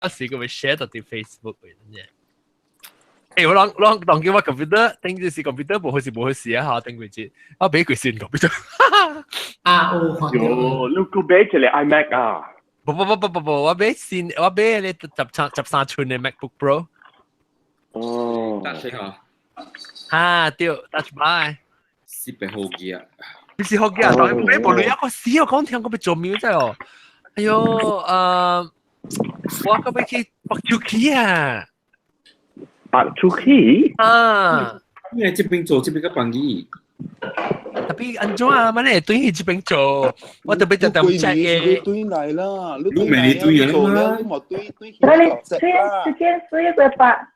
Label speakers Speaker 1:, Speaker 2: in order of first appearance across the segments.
Speaker 1: 時佢會 share 到啲 Facebook 嘅啫。誒，我當叫我 computer，頂住是 computer 冇好事冇好事啊嚇，頂佢知，我俾佢先 computer。
Speaker 2: 喲，你個俾住你 iMac 啊？
Speaker 1: 不，我俾你13寸嘅 MacBook Pro。
Speaker 2: 哦，
Speaker 3: 但係嚇，
Speaker 1: 嚇，對 ，Touch Bar。
Speaker 3: 10好機啊！
Speaker 1: 你是學嘅啊？但係咩無論一個死我講聽我俾做咩啫哦？哎呦，我個俾去白手機啊！
Speaker 2: 白手機
Speaker 1: 啊！
Speaker 3: 咩這邊做這邊個幫你？
Speaker 1: 特別安怎啊？乜你對佢這邊做？我特別就咁 check 嘅。
Speaker 4: 對嚟啦，
Speaker 3: 你咪你對人啦，
Speaker 4: 我對
Speaker 5: 你時間水個白。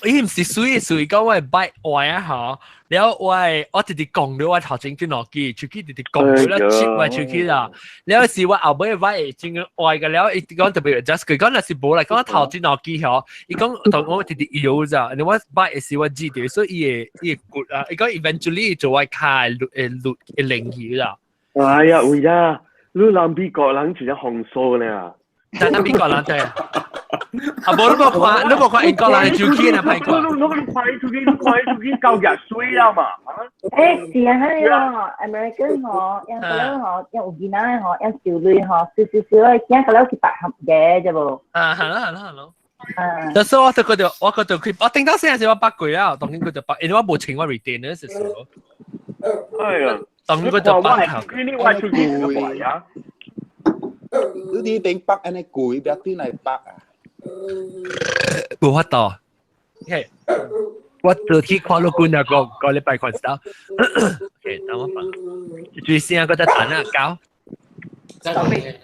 Speaker 1: 伊唔是水講我係擺壞啊嚇，แล้ว我直直講咗我頭前轉落機，手機直直講咗啦，切我手機啦，แล้ว是我後尾擺轉個壞嘅，แล้ว伊講特別 just 佢講那是冇嚟，講頭前落機嗬，伊講同我直直搖咋，你我擺嘅是我知道，所以伊 good 啊，伊講 eventually 做我卡錄零搖啦。
Speaker 2: 哎呀，會呀，你諗美國人全係紅數呢？
Speaker 1: 但係美國人啫。啊！冇你冇看英國人手機啊，拍過。
Speaker 2: 你快手機夠日水啦嘛？
Speaker 5: 誒，是啊，係哦 ，American 嗬，有個咧嗬，有有見啦嗬，有少女嗬，少咧，見個咧好似百合嘅啫噃。
Speaker 1: 啊，係咯。但係我覺得佢，我頂到先係我百句啦，當然佢就百，因為我冇請我 retainer 嘅時候。
Speaker 2: 係啊，
Speaker 1: 當然佢就百合。
Speaker 2: 佢呢位手機嘅貴啊！
Speaker 4: 你啲頂北安尼攰，邊啲嚟北啊？
Speaker 1: 冇法度，我就去看老官啊，個禮拜看到。OK，等我放。最先嗰隻蛋啊，搞。真係。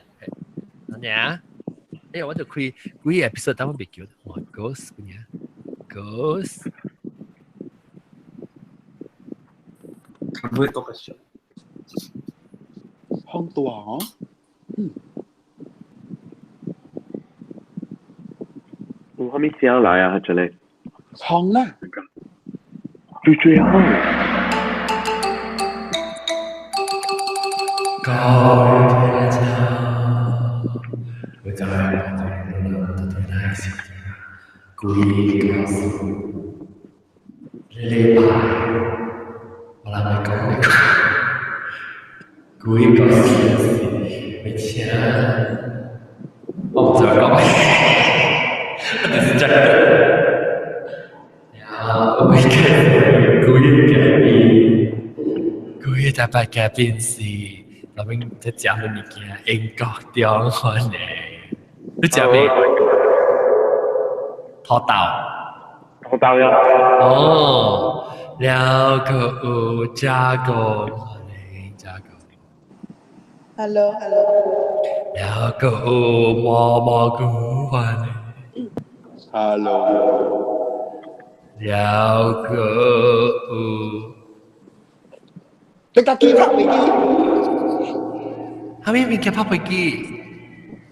Speaker 1: 咩啊？哎，我就開episode，等我別叫。我 Ghost 咩啊 ？Ghost。
Speaker 3: 看唔到個笑。
Speaker 4: ห้องตัวเหรอ
Speaker 2: 我還沒下來啊，這裡。
Speaker 4: ห้องน่ะ
Speaker 2: 最後。
Speaker 1: 高天橋，我在那些故意告訴你拜，我來沒講那個，故意告訴你沒錢，我不知道講咩，我只是真的，然後我故意改變，故意打敗改變是。我們在講的物件，英國中可能，你講咩？土豆
Speaker 2: 呀。
Speaker 1: 哦，了個有加工可能加工。
Speaker 4: Hello。
Speaker 1: 了個有蘑菇可能。
Speaker 4: Hello。
Speaker 1: 了個有。
Speaker 4: 你家幾拍飛機？
Speaker 1: 後面咪叫拍飛機。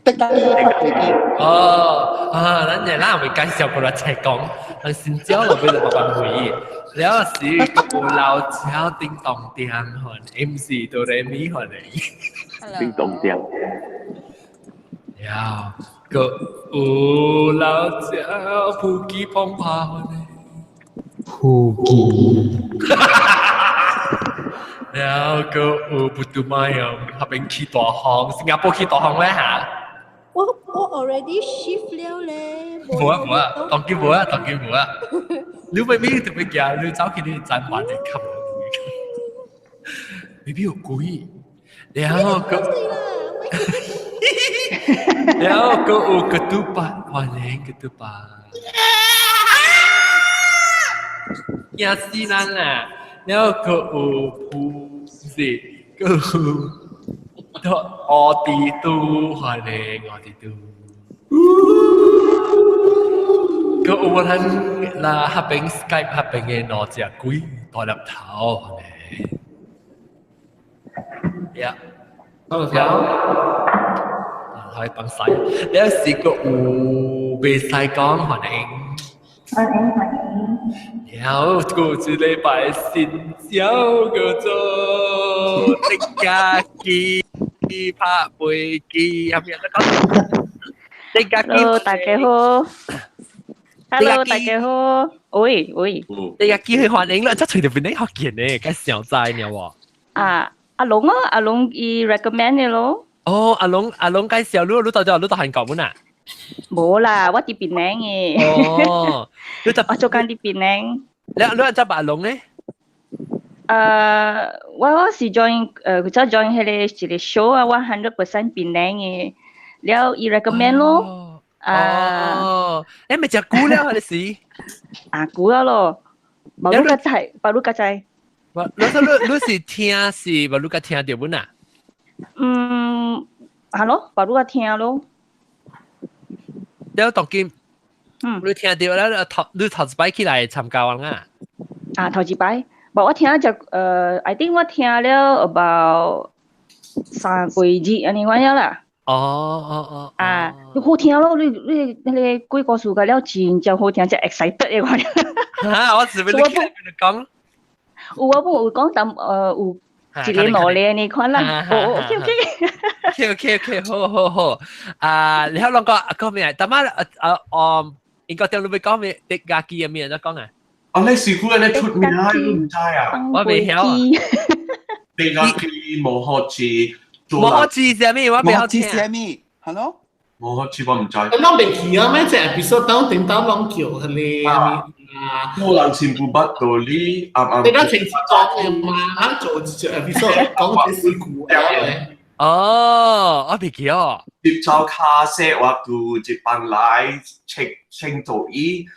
Speaker 4: 得家幾拍飛機？
Speaker 1: 咱哋啦，會介紹過來才講，但新疆嗰邊就冇辦會議。了是有老蕉叮當叮可能 MC 哆來咪可能。
Speaker 2: 叮當叮。
Speaker 1: 了個有老蕉普吉碰拍可能。
Speaker 4: 普吉。
Speaker 1: แล้วก็ปุตุมาอย่างเขาเป็นขี้ตัวห้องสิงคโปร์ขี้ตัวห้องเลยฮะ
Speaker 6: 我 already shift 了咧，
Speaker 1: 冇啊，當叫冇啊，你未必特別嘅，你走去你賺還你吸未必有貴，แล้วก็有ketupat 歡迎 ketupat 呀是難啊แล้วก็ผู้สิก็ตัวอติตูฮะเนี่ยอติตูก็วันนั้นล่ะฮับเป็น Skype ฮับเป็นไงนอจะคุยตอนรับเท้าฮะเนี่ยตอนรับเท้าให้ปังใส่แล้วสิก็เบสไซก้องฮะเนี่ยแล้วกูจะได้ไปสินเจ้าก็จะติกากีพาปุยกีอะไรแล้วก็你家
Speaker 5: ，Hello，大家好，Hello，大家好，喂，
Speaker 1: 你家機去歡迎啦，即係隨條邊啲學見咧，梗係上齋呢喎。
Speaker 5: 阿龍啊，阿龍伊 recommend 你咯。
Speaker 1: 哦，阿龍介紹你到韓國本啊？
Speaker 5: 冇啦，我啲檳榔嘅。
Speaker 1: 哦，你就
Speaker 5: 我做緊啲檳榔。
Speaker 1: 你執阿龍咧？
Speaker 5: 我是 join 佢就 join 佢哋一個 show 啊，100% 檳榔嘅，แล้ว伊 recommend 咯。
Speaker 1: 你咪食菇了，你是？
Speaker 5: 估咗咯，巴魯加仔。
Speaker 1: 你是聽是巴魯加聽到本啊？
Speaker 5: 係咯，巴魯加聽咯。
Speaker 1: 你當今，你聽到了，你頭一擺起來參加啊？
Speaker 5: 頭一擺，我聽就I think 我聽了 about 3個月安尼款樣啦。你好聽咯，你幾個數嘅了真好聽，真 excited 嘅款。
Speaker 1: 嚇！我是不是你講？
Speaker 5: 我會講但有一個努力呢款啦。
Speaker 1: OK，好。你喺兩個講咩？但係應該聽你講咩？啲家機有咩人講啊？
Speaker 7: 你試過你出面啊？你唔知啊？
Speaker 1: 我未曉啊。
Speaker 7: 啲家機冇學字。
Speaker 1: 冇字係咩？我未曉聽。
Speaker 4: 係咩 ？Hello？
Speaker 7: 冇學字我唔知。
Speaker 8: เราไม่คิดว่าไม่จะ episode ต้องติดตามลองเกี่ยวทะเล
Speaker 7: 我人全部不道理，啱。
Speaker 8: 你都情節講嘅嘛，做隻 episode 講啲事故嘅。
Speaker 1: 我未記哦。
Speaker 7: 接受卡式或度接班來青島伊，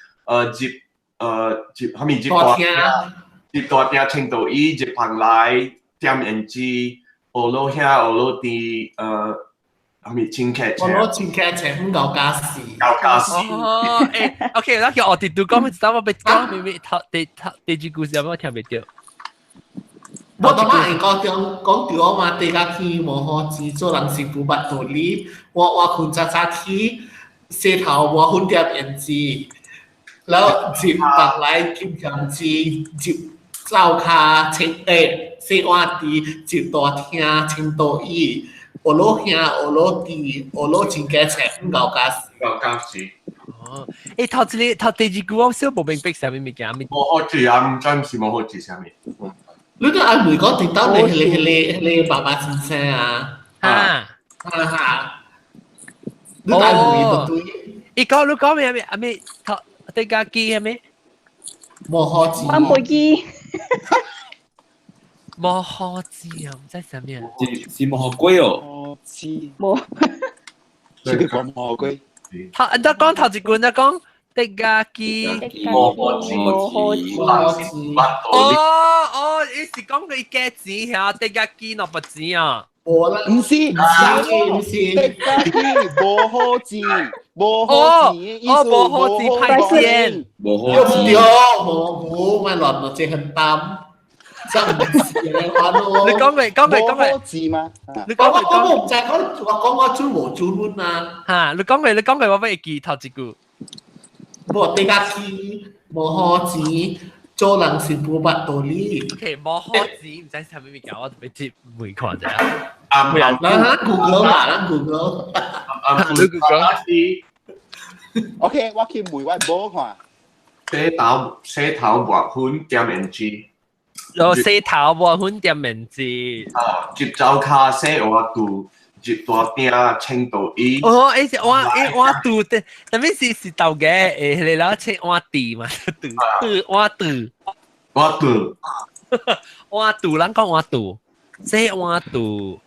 Speaker 7: 接後面接多啲青島伊接班來點人知，我攞下我攞啲後面青劇
Speaker 8: 我攞青劇請搞家事。
Speaker 1: OK，那叫我哋讀講，咪知道我被講咪第句故事有冇聽未到？
Speaker 8: 我當晚講掉我嘛，地家去冇學字做人事不不道理，我คุณจะ去เสีย頭我คุณ點人知，แล้ว接白來金強字接照卡青四瓦地接多聽青島伊。我攞兄，我攞弟，我攞錢嘅錢唔夠家事。
Speaker 1: 頭第二句我小冇明白啥物物件，
Speaker 7: 冇學字啊，唔知唔是冇學字啥物。
Speaker 8: 你都阿梅講聽到你爸爸先生啊？你阿梅都對。
Speaker 1: 你講咩阿咩？頭第家機係咩？
Speaker 8: 冇學字。
Speaker 5: 翻背機。
Speaker 1: 冇學字啊，唔知啥物啊？
Speaker 3: 是冇學龜哦。
Speaker 5: 冇。
Speaker 4: 這個冇學龜。
Speaker 1: 得講頭一句，得講的家機。
Speaker 5: 冇學字。
Speaker 1: 你是講佢嘅字嚇，的家機攞不字啊？
Speaker 4: 唔是，的家機冇學字，冇學字，
Speaker 1: 冇學字派線。
Speaker 8: 冇咪落到這很淡。真唔是你玩咯！
Speaker 1: 你講
Speaker 4: 字嘛？
Speaker 1: 你講
Speaker 8: 我唔就係講我做冇做亂啊！
Speaker 1: 嚇，你講我俾記頭一句。
Speaker 8: 冇地家機冇學字，做人是不不道理。
Speaker 1: OK，冇學字唔使啥物物件，我俾接回看啫。
Speaker 8: Google 嘛，Google。
Speaker 4: OK，我去梅灣補看。
Speaker 7: 寫頭畫款點人知。
Speaker 1: 洗頭喎，款店名字。
Speaker 7: 接走卡西我度接多啲青島伊。
Speaker 1: 我度的，特別是豆嘅，你攞切我地嘛，我度，人講我度，洗我度，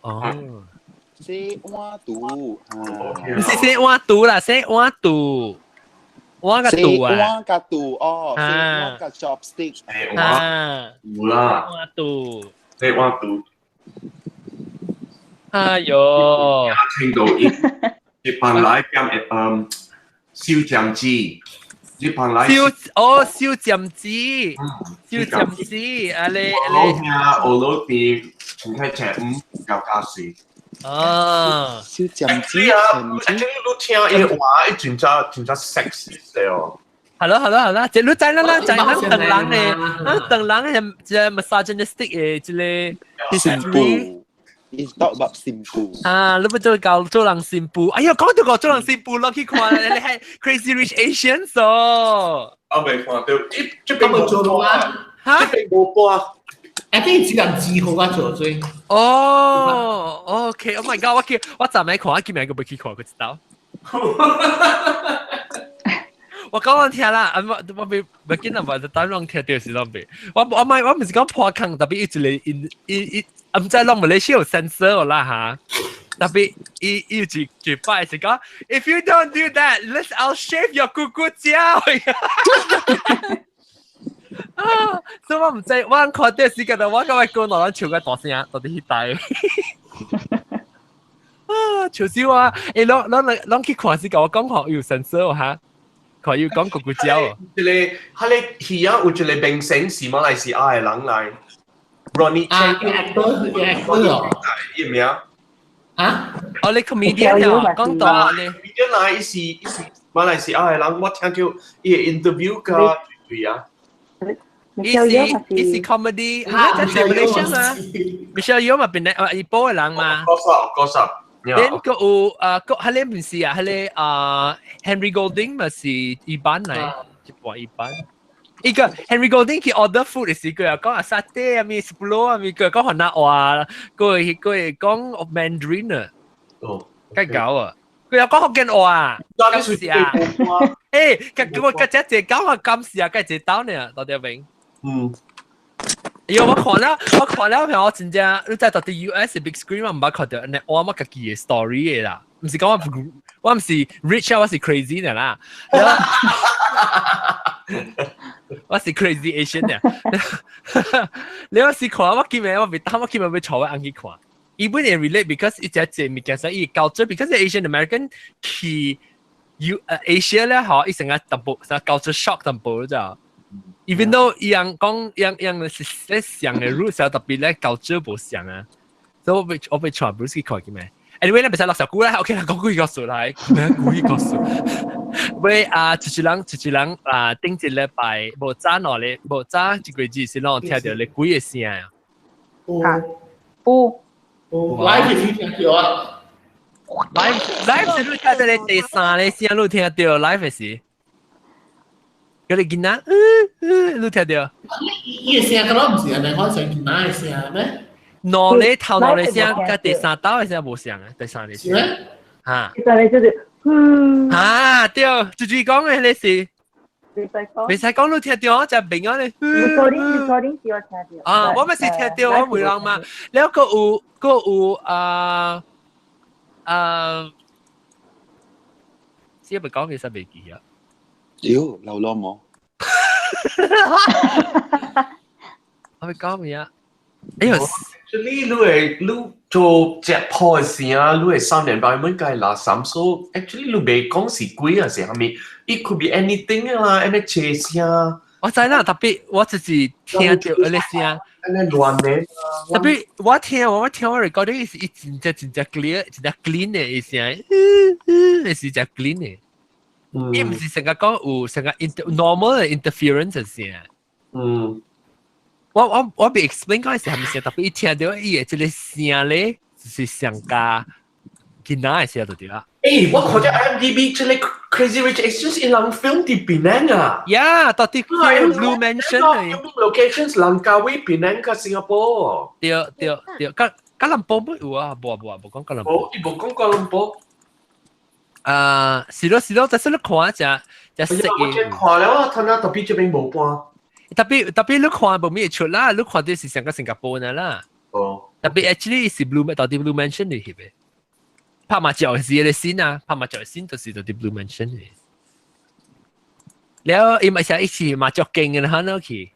Speaker 4: 洗我度，
Speaker 1: 唔是洗我度啦，洗我度。我個度啊！
Speaker 4: 我個度哦，我個 chopstick。
Speaker 7: 我啦。
Speaker 1: 我度。
Speaker 7: 我度。
Speaker 1: 哎呦！
Speaker 7: 青島伊，接班來點燒醬汁，接班來
Speaker 1: 燒醬汁，啊你。
Speaker 7: 我攞啲全係赤五搞家事。
Speaker 4: 燒醬汁
Speaker 7: 啊！你聽伊話，真真 sexy 哦。
Speaker 1: 係咯，即係你知啦，就係咱等人嘅，咱等人係即係 misogynistic 嘅，即係
Speaker 4: simple。It's talk about simple.
Speaker 1: 你不做教做人新婦？哎呀，講到個做人新婦，我去看你係 Crazy Rich Asians 哦。
Speaker 7: 我未看到，這
Speaker 8: 咁咪做到啊？
Speaker 1: 嚇？
Speaker 7: 邊冇播？
Speaker 8: 誒，啲只能自好啊做最。
Speaker 1: 哦，OK，Oh my God，我昨晚看，我今日個未去看，佢知道。我講我聽啦，我未見到話單讓聽到是啷邊。我唔是講破坑，特別一嚟唔知啷馬來西亞有 censor 啦嚇。特別一句拜是講 ，If you don't do that, I'll shave your 咕咕膠。所以我唔知，我看啲時間，我今日講落嚟唱個大聲，到底去帶。笑死我！啷去看時間，我講學要 censor 嚇。佢要講咕咕膠。
Speaker 7: 你係你而家有一個明星是馬來西亞嘅人嚟 ，Ronnie Cheng，叫咩啊？
Speaker 8: 啊？
Speaker 1: 哦，你 comedian 啊，講到你。
Speaker 7: comedian 嚟是馬來西亞嘅人，我聽叫伊 interview 㗎對啊。
Speaker 1: Easy comedy，喺Malaysia 嘛 ，Michelle Yeoh 嘛邊個？一波嘅人嘛。
Speaker 7: 嗰時。
Speaker 1: Then 個有個係你唔是啊？係你Henry Golding 咪是一班嚟，一半一班。一個 Henry Golding 佢 order food 嘅時佢又講啊沙爹啊咪 sepuluh 啊咪佢講河南話，佢講 Mandarin 啊，梗搞啊！佢又講福建話啊，咁時啊，誒，佢只講話咁時啊，梗係知道呢，到底明？因為我看了，譬如我真正你在到啲 US 嘅 big screen 我唔捌看到，我自己嘅 story 嘅啦，唔是講我唔是 rich 啊，我是 crazy 嘅啦，我是 crazy Asian 嘅。你有時看我見面，我被坐喺硬去看。Even in relate because 一隻節目其實伊 culture because Asian American 去Asia 咧，嗬，伊成個淡薄，成 culture shock 淡薄咋。Even though 樣講樣是像嘅 roots 特別咧 culture 冇像啊，所以我被傳 Bruce 去看嘅咩 ？Anyway 咧，唔使落手鼓啦 ，OK 啦，講古語個數啦，咩古語個數？喂出去人頂一禮拜無早落咧，無早一個字是讓聽到你古嘅聲啊。
Speaker 8: live 是聽到啊
Speaker 1: ，live 是你聽到你第三咧聲，你聽到 live 是。嗰啲囡仔，你聽到？
Speaker 8: 伊嘅聲咁唔是安尼，可能囡仔嘅聲咩？
Speaker 1: 腦咧頭腦咧聲，跟第三刀嘅聲冇聲嘅，第三嘅聲。嚇。
Speaker 5: 第三咧就是，
Speaker 1: 對，就講嘅你是。未使講你聽到，就明咗你。
Speaker 5: recording 是我聽到。
Speaker 1: 啊，我咪是聽到，我冇人嘛。你個有先咪講其實未記啊。
Speaker 4: 屌，流浪冇。
Speaker 1: 我咪講咩啊？哎呀！
Speaker 7: 所以你做直播嘅時啊，你係3年8蚊計拿3，so actually 你未講是貴啊，是係咪 ？It could be anything 啊，any 車聲。
Speaker 1: 我知啦，特別我就是聽到嗰啲聲，any
Speaker 7: 亂嘅。
Speaker 1: 特別我聽我 recording 是真正 clear， 真正 clean 嘅聲，是真 clean 嘅。伊唔是成個講有成個 normal 嘅 interference 嘅聲。我被 explain 嗰陣時係咪先特別一聽到伊嘅即個聲咧，就是上加囡仔嘅聲就對啦。
Speaker 7: 誒，我看咗 IMDb 即係 Crazy Rich Asians 一人 film 喺檳城啊。
Speaker 1: 呀，到底 Blue Mansion 嚟。
Speaker 7: locations 蘭卡威檳城加新加坡。
Speaker 1: 對，吉隆坡冇有啊，冇講吉隆坡。
Speaker 7: 冇講吉隆坡。
Speaker 1: 是咯，但是你看就識嘅。
Speaker 7: 我看了啊，睇下特別這邊冇搬。
Speaker 1: 特別你看冇咩出啦，你看啲是成個新加坡嘅啦。特別 actually 是 到底 Blue Mansion 嚟嘅。拍麻雀係嘅先啊，拍麻雀先就是到底 Blue Mansion 嘅。แล้ว伊咪成一次麻雀勁嘅啦，嗱佢。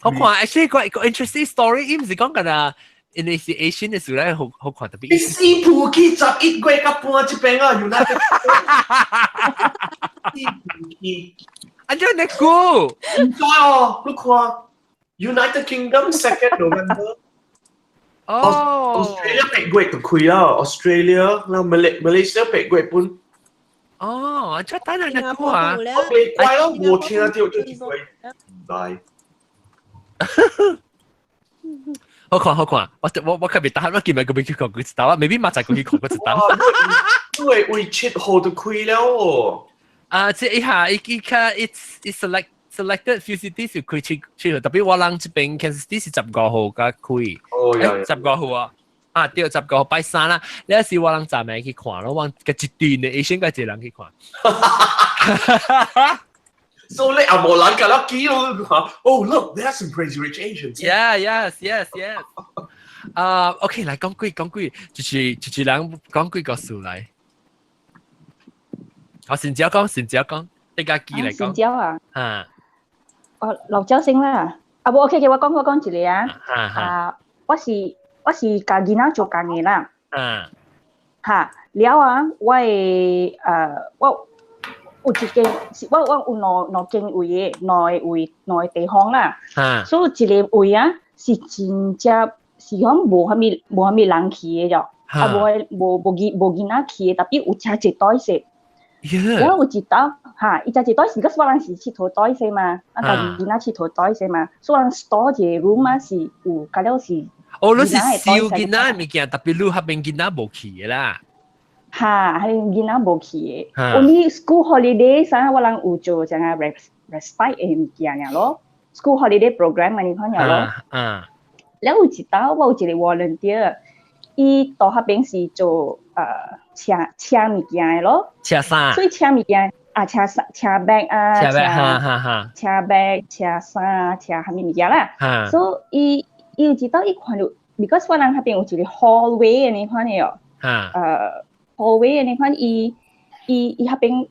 Speaker 1: 我看 actually 個 interesting story，伊唔是講緊啊。initiation 嘅時候咧，好看特別。
Speaker 7: 你師傅去11月甲半這邊啊，United。師傅去。
Speaker 1: 安怎你估？
Speaker 7: 唔知哦，你看 United Kingdom 2nd November。Australia 8月就開啦 ，Australia 嗱 Malaysia 8月半。
Speaker 1: 安怎等人你估啊？
Speaker 7: 我未怪咯，我聽到就幾貴，唔知。
Speaker 1: 好看，我特別打，我見咪個邊去講佢知道啊，未必馬仔佢去講佢知道。
Speaker 7: 因為會切好就虧了哦。
Speaker 1: 即係下it's selected few cities 要開去，特別我諗這邊 Kansas City 是15號嘅開。
Speaker 7: 哦
Speaker 1: ，15號啊！啊，對，15號拜三啦。你有時我諗站咪去看咯，我個一段嘅 Asian 個一人去看。
Speaker 7: So 你阿冇諗㗎啦，幾咯？Oh look, there's some crazy rich Asians.
Speaker 1: Yeah, yes. OK， 來講句，就是人講幾個數嚟。我先只講，你家記嚟講。
Speaker 5: 先椒啊。
Speaker 1: 啊。
Speaker 5: 劉洲星啦。啊，我 OK， 我講一個啊。我是家囡仔做工嘅啦。嚇，了啊，我有一間，我有兩間位嘅，兩個地方啦。所以一個位啊，是真正是講無啥物人去嘅咗，無囡仔去嘅，特別有車一袋色。然後有一道嚇，伊只一袋是，嗰個人是佚佗袋色嘛，啊，家囡仔佚佗袋色嘛，所以人 store 一個 room 啊是有，嗰了是。
Speaker 1: 哦，你是小囡仔物件，特別你嗰邊囡仔無去嘅啦。
Speaker 5: 嚇，係囡仔無去嘅。Only school holiday 啥，我人有做像啊 respite 嘅物件呀咯。School holiday program 啊，你看呀咯。然後有一道我有一個 volunteer，伊到嗰邊是做車物件嘅咯。車衫。所以車物件啊，車 bag 啊，車 bag、車衫、車蝦米物件啦。所以伊有一道伊看到 ，because 我人嗰邊有一個 hallway 嘅，你看嘅哦。hallway 你看伊嗰邊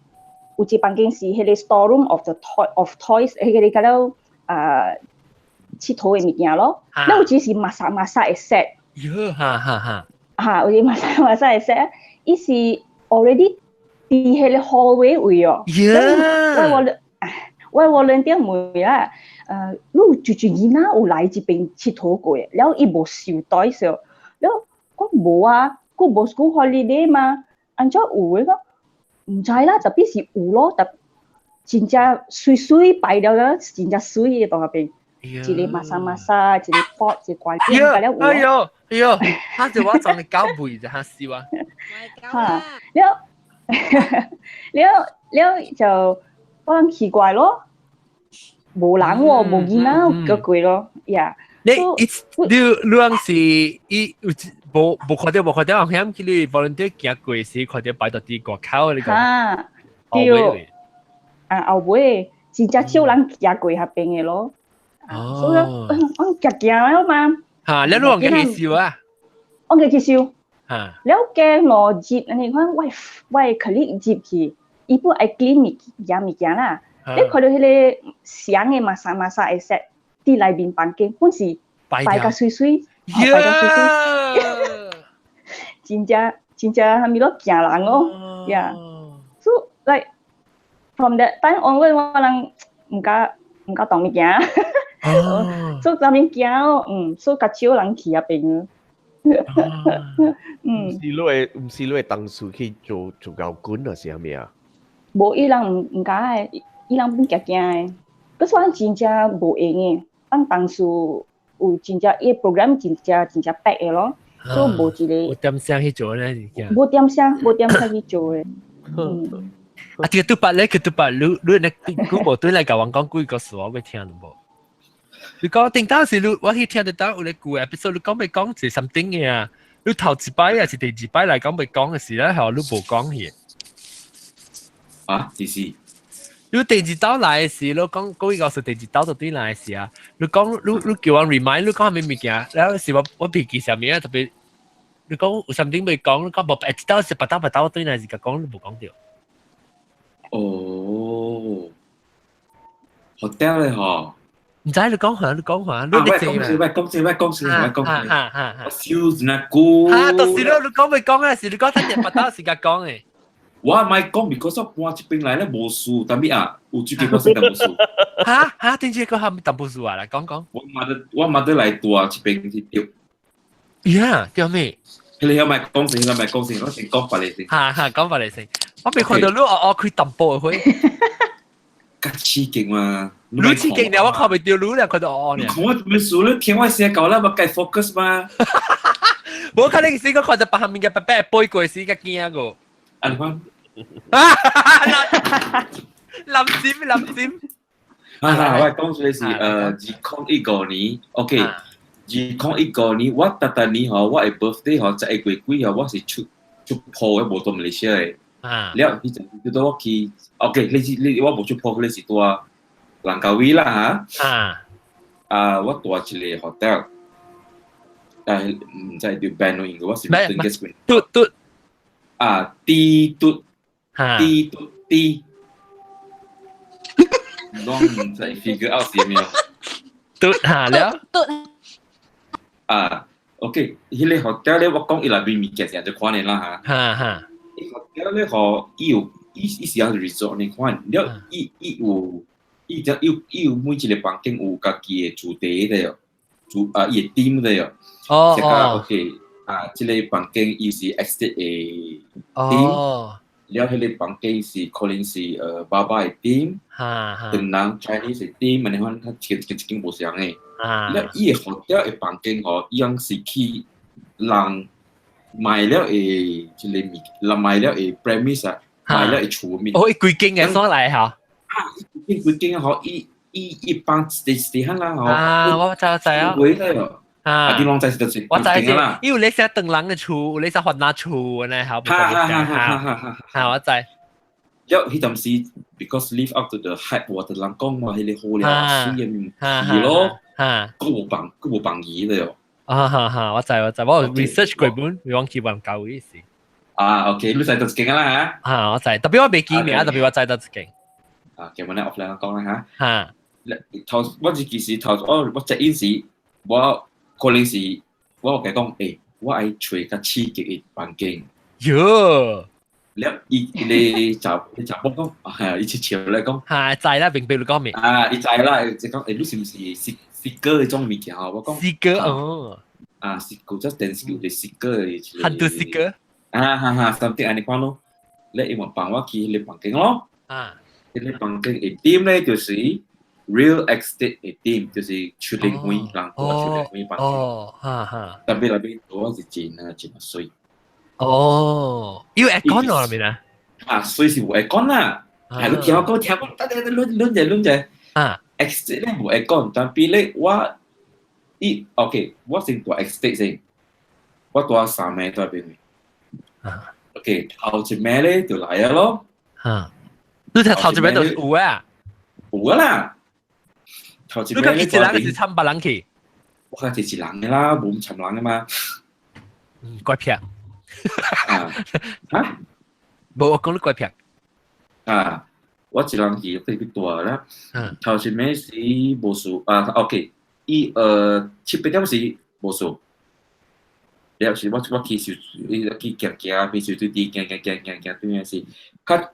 Speaker 5: 有一房間是迄個 storeroom of toys，迄個叫做佚佗嘅物件咯。那有一是馬薩嘅 set。有一馬薩嘅 set， 伊是 already 喺迄個 hallway 位哦。我volunteer問啦，你有住囡仔有來這邊佚佗過嘅，然後伊無收袋數，然後我無啊。個無 school holiday 嘛，按照有嘅個唔知啦，特別是有咯，特真正水擺了個，真正水嘅當入邊，一個馬莎，一個 pot， 一個關鍵擺了有。哎呦，他就我裝你搞背就嚇笑啊！嚇，了就我諗奇怪咯，無人喎，無囡仔個貴咯，呀。你是伊無看到，我響去你 volunteer 行過時，看到擺到啲國口你講。對。後尾真正少人行過下邊嘅咯。所以我行了嘛。嚇，你攞嘅去燒啊？我嘅去燒。嚇。了嘅攞接，你看我 colleague 接去，伊不愛 clean 物件啦。你看到迄個香嘅馬莎嘅 set。啲內邊房間本是擺個水，真正係咪咯驚人咯呀？So like from that time onward， 我人唔敢當物件，所以咁樣驚咯，所以較少人去入邊。
Speaker 4: 唔是你當時去做教官啊？是係咪啊？
Speaker 5: 冇，伊人唔敢嘅，伊人唔驚嘅，嗰時我真正無用嘅。當時有真正伊 program 真正逼嘅咯，所以無一個。冇點聲去做咧，冇點聲去做嘅。啊，這個對白，你無對嚟甲我講幾個事，我會聽無？你講頂當時我去聽得到有你句 episode， 你講咪講係 something 嘅啊？你頭一擺還是第二擺嚟講咪講嘅事咧，係你無講嘅。
Speaker 3: 啊，第四。
Speaker 1: 你第二道來嘅時，你講嗰個是第二道到對來嘅時啊！你講你叫我 remind， 你講係咩物件？然後是我筆記上面啊，特別你講有 something 未講，你講冇一道是八道對來是個講你冇講到。
Speaker 3: 哦 ，hotel 咧嗬。
Speaker 1: 唔知你講下，你
Speaker 3: 講先，我笑那個。
Speaker 1: 啊，到時你講未講嘅時，你講睇日八道是個講嘅。
Speaker 3: 我唔係講，because 我這邊來咧無數，但係有最近我先無數。
Speaker 1: 嚇，點知個係咪淡薄數啊？嚟講。
Speaker 3: 我媽得嚟ตัว這邊去釣。
Speaker 1: 呀，釣咩？
Speaker 3: 你係咪講先？我先講法嚟先。
Speaker 1: 嚇，講法嚟先。我未看到你佢淡薄去。
Speaker 3: 格刺激嘛，
Speaker 1: รู้ที่เก่งเนี่ยว่าเขาไปเดียวรู้เนี่ยเขาจะอ๋อเนี่ย
Speaker 3: 我没输了，天外写稿了，不该 focus 嘛。
Speaker 1: 我看你先個看就把下面嘅白白背過時嘅驚個，
Speaker 3: 安番，
Speaker 1: 諗尖，
Speaker 3: 我講出嚟是2019年，OK， 2019年我特特年嗬，我嘅 birthday 嗬，就係幾嗬，我是出鋪嘅無到馬來西亞嘅，แล้วที่จะตัวว่าคือโอเค你ว่า冇出鋪你是ตัว蘭卡威啦嚇，我ตัว之類 hotel。但係唔知係條 band 咯，應該我是唔定嘅。嘟，D 嘟，我唔知 figure out 係咩。
Speaker 1: 嘟嚇了。
Speaker 3: OK，迄個 hotel 咧，我講伊來邊物件就看你啦嚇。hotel 咧，伊是有 resort 你看，了伊有每一個房間有家己嘅主題的哦，伊嘅 team 的哦。即係 OK，即個房間伊是 estate 嘅 team，แล้ว迄個房間是可能是爸爸嘅 team，等人 Chinese 嘅 team，มัน係佢一間無相嘅。แล้ว伊個 hotel 嘅房間哦，伊樣是去人買了誒，即個人買了誒 premise 啊，買了誒厝面。
Speaker 1: 哦，伊幾間嘅所嚟嚇？
Speaker 3: 幾間嗬，伊幫 stay 下啦嗬。
Speaker 1: 我知啊。
Speaker 3: 會啦。啲浪仔就是
Speaker 1: 我知啦，因為你寫等人嘅厝，你寫學拿厝呢，好唔好？我知。
Speaker 3: แล้วที่ทำสิ because live up to the hype ว่าแต่ลังกล้องมาให้เลยโหเลยซึ่งยังผี咯，ก็冇bằng嘢เลย
Speaker 1: 我知，我 research 嗰本，你忘記問教意思。
Speaker 3: OK， 你知道自己啦
Speaker 1: 我知，特別我未見面，特別我知道自己。
Speaker 3: 咁我咧 offline 講啦嚇。頭我自己是頭我隻演示我。可能是我嘅講，我係吹個刺激嘅環境。
Speaker 1: 喲，
Speaker 3: 你就幫講，一次潮嚟講。
Speaker 1: 知啦，並俾你講咩？
Speaker 3: 你知啦，即係講，你是唔是Seeker 嗰種物件？我講。
Speaker 1: Seeker 哦。
Speaker 3: Seeker 即係電視嘅 Seeker。Hunter
Speaker 1: Seeker。something
Speaker 3: 安尼講咯。你因為幫我去你房間咯。你房間嘅 team 咧就是。real estate 嘅 team 就是出嚟會人多出嚟會辦嘅，特別那邊多是錢水。
Speaker 1: 要 aircon 咯入面啊？
Speaker 3: 水是冇 aircon 啦，係你聽我講，得輪隻。estate 咧冇 aircon，但係咧我OK， 我先做 estate 先，我做3名在邊嘅。OK， 頭一名咧就嚟咗咯。
Speaker 1: 你睇頭一名就有啊？
Speaker 3: 有啦。
Speaker 1: 你講一人還是參8人去？
Speaker 3: 我講一人嘅啦，冇咁參人嘅嘛。
Speaker 1: 怪癖。冇我講你怪癖。
Speaker 3: 我一人去特別大啦。頭先咩是無數OK， 7-8點是無數。了是我去去行，去小隊啲行對面是。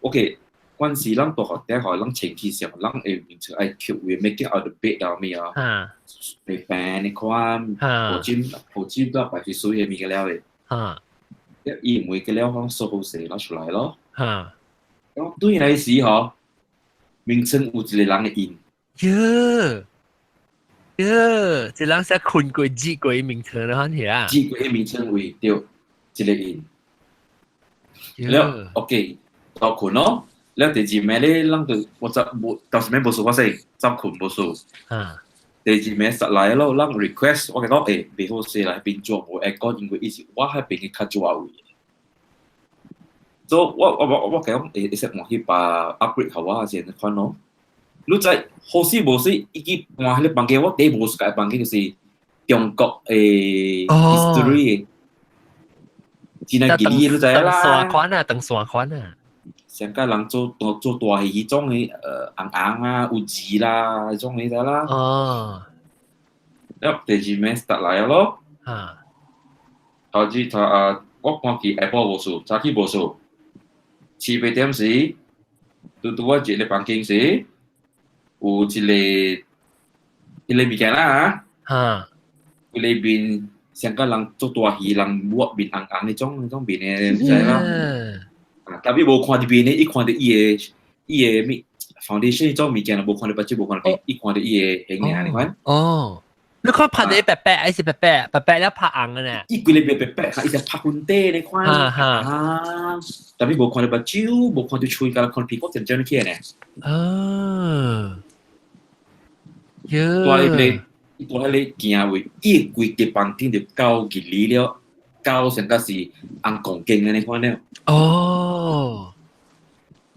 Speaker 3: OK。關係人到學底學人前期時候，人會明出愛跳會 make it out the bed 到咩啊？你扮你看，普京都係水嘅咪嘅料嘅。一唔會嘅料可收好勢攞出來咯。咁對嚟時嗬，名稱有一個人嘅印。
Speaker 1: 一人寫困過字過名稱啦，係啊。
Speaker 3: 字過名稱為掉一個印。了 OK， 到困咯。แล้ว第二名咧，人就我就冇，到時咩冇數我先，執款冇數。第二名實嚟咯，人 request 我講未好勢嚟邊做冇aircon，因為以前我喺邊嘅較早位。所以我講一直望去把 upgrade 好啊先看咯。你知好事冇事，已經換喺房間，我第冇個房間就是中國history，只能記你知啦。
Speaker 1: 等雙款啊。
Speaker 3: 上家人做大戲種嘅硬有字啦，種嘅得啦。แล้ว第二名實嚟咯。我看佢 Apple 無數，早起無數。7-8點時，我一個房間時，有一個物件啦佢裏邊上家人做大戲，人抹面硬嘅種面嘅，知啦。特別冇看到邊咧，一看到伊個咩 foundation 做物件，無看到筆紙，無看到伊看到伊嘅形嘅，你看。
Speaker 1: 哦，你看拍你白白，還是白白，白白了拍紅嘅呢？
Speaker 3: 伊規個白白，伊就拍本地，你看。但係無看到筆紙，無看到喙，甲看屁股點樣去呢？多你行為，伊規個房頂就高幾里了，高成個是紅鋼筋嘅，你看了。
Speaker 1: 哦。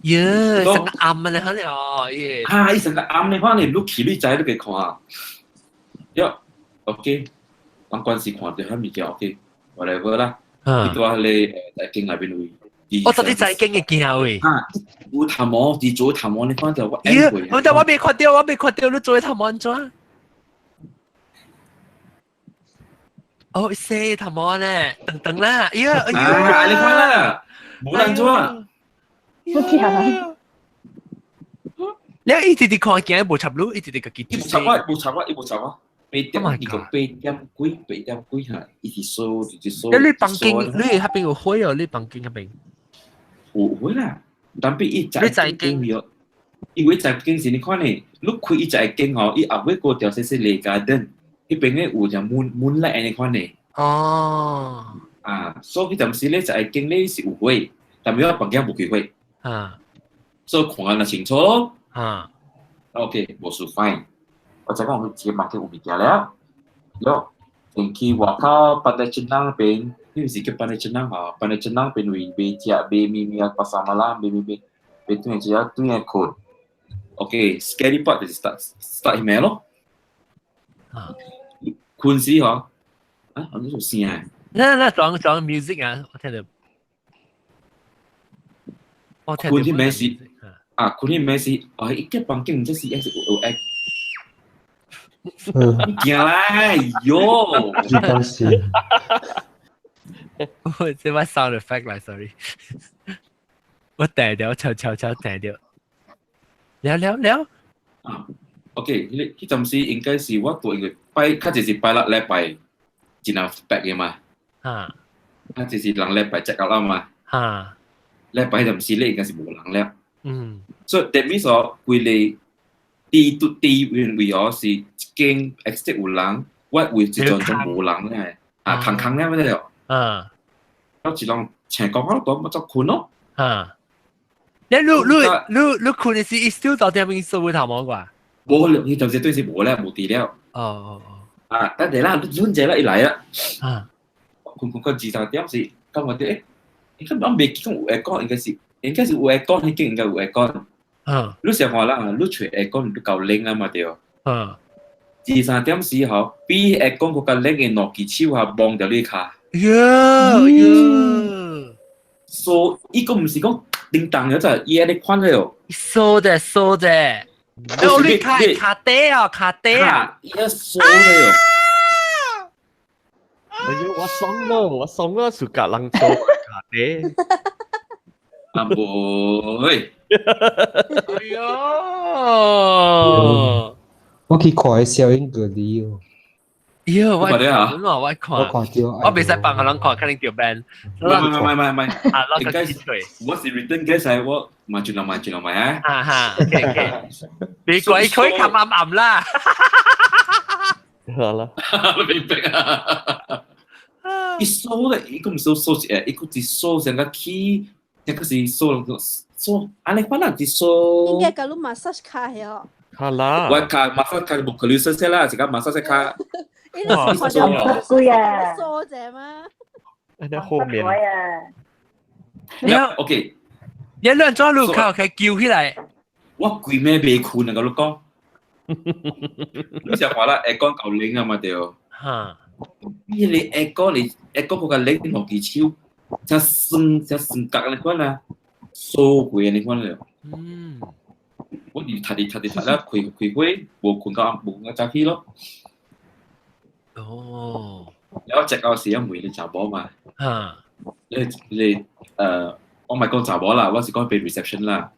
Speaker 1: 耶，成個暗嘅咧，哦，耶。
Speaker 3: 伊成個暗嘅話，你錄起你仔都可以看啊。呀 ，OK， 當關係看到喺物件 OK，whatever 啦。伊多你在經內邊位。
Speaker 1: 我到底在經嘅見位。
Speaker 3: 有頭毛，自做頭毛，你看到我。
Speaker 1: 耶，我未看到，你做頭毛安怎？哦，死頭毛咧，等啦，你看啦，
Speaker 3: 冇人做。
Speaker 5: 不強。
Speaker 1: 你一直看見無插路，一直個記住。
Speaker 3: 冇插啊！8點嚇，一直數。
Speaker 1: 你房間，你嗰邊有灰哦？你房間嗰邊
Speaker 3: 有灰啦，但係伊在經咗，因為在經時你看呢，你開伊在經哦，伊後尾個條細細嚟 garden， 伊邊咧有隻 moonlight 你看呢。
Speaker 1: 哦。
Speaker 3: 所以陣時咧在經咧是有灰，但係我房間冇開灰。所以看得清楚咯。OK， 冇事 fine。我再講佢自己買嘅有物件了。有，前期外口Pantai Cenang邊，呢時叫Pantai Cenang嚇，Pantai Cenang邊位買隻買咪pasar malam，買對隻對嘅code。OK，scary part 就是 start 咩咯？困死嗬？我呢做聲啊？
Speaker 1: 那裝 music 啊，我聽到。
Speaker 3: 困啲咩事？困啲咩事？一間房間唔知是一直有驚啦！喲，
Speaker 9: 知道是。
Speaker 1: 這把 sound effect 嚟 ，sorry， 我訂掉，悄訂掉。了。
Speaker 3: OK， 呢陣時應該是我對嘅拜，佢就是拜六禮拜，真係 back 嘅嘛。佢就是兩禮拜 check out 啦嘛。禮拜陣時咧應該是冇人了。所以 that means 佢哋啲會我是一間 exit 有人，我會一種冇人咧，空咧咩了？我一種請講我講乜就困咯。
Speaker 1: 你困嘅時，still 到點樣收會頭毛啩？
Speaker 3: 冇，你就是對是冇咧，冇啲了。得嚟啦，轉者啦，一嚟啦。佢個自殺點是咁我哋你根本未見過有aircon，應該是有aircon，已經應該有aircon。你成話啦，你除aircon都夠冷啊嘛對。自殺點時候，比aircon 嗰個冷嘅攞幾超下幫掉你卡。所以呢個唔是講叮當嘅，就係嘢你看了。
Speaker 1: 掃啫。你卡爹啊！
Speaker 3: 一掃了。
Speaker 4: 我爽了，暑假冷做卡爹。
Speaker 3: 妹。
Speaker 1: 哎呀！
Speaker 9: 我去看小英嗰啲哦。
Speaker 1: 我看
Speaker 9: 到，
Speaker 1: 我未使幫個人看，肯定掉 ban。
Speaker 3: 唔係，應該我是 return guest，我買轉落買啊。
Speaker 1: OK， 你鬼佢冚暗啦。
Speaker 4: 好啦，
Speaker 3: 明白啊。一掃咧，一個唔掃誒，一個只掃成個 key， 一個是掃，你可能只掃。
Speaker 6: 應該kalau massage 卡係哦。
Speaker 4: 好啦。
Speaker 3: 我卡 massage 卡冇考慮實際啦，而家 massage 卡。
Speaker 5: 哇，貴啊！
Speaker 6: 掃啫嘛。
Speaker 4: 喺後面。
Speaker 3: OK。
Speaker 1: 你兩張路卡可以叫起來。
Speaker 3: 我貴咩未困啊？個老公。你成話啦，aircon 夠冷啊嘛屌。你 aircon 嗰個冷啲落幾超，就升格你看啦，掃貴你看啦。我哋睇啦，佢會冇困個早起咯。有隻有時一梅你查波嘛？你我唔係講查波啦，我是講俾 reception 啦。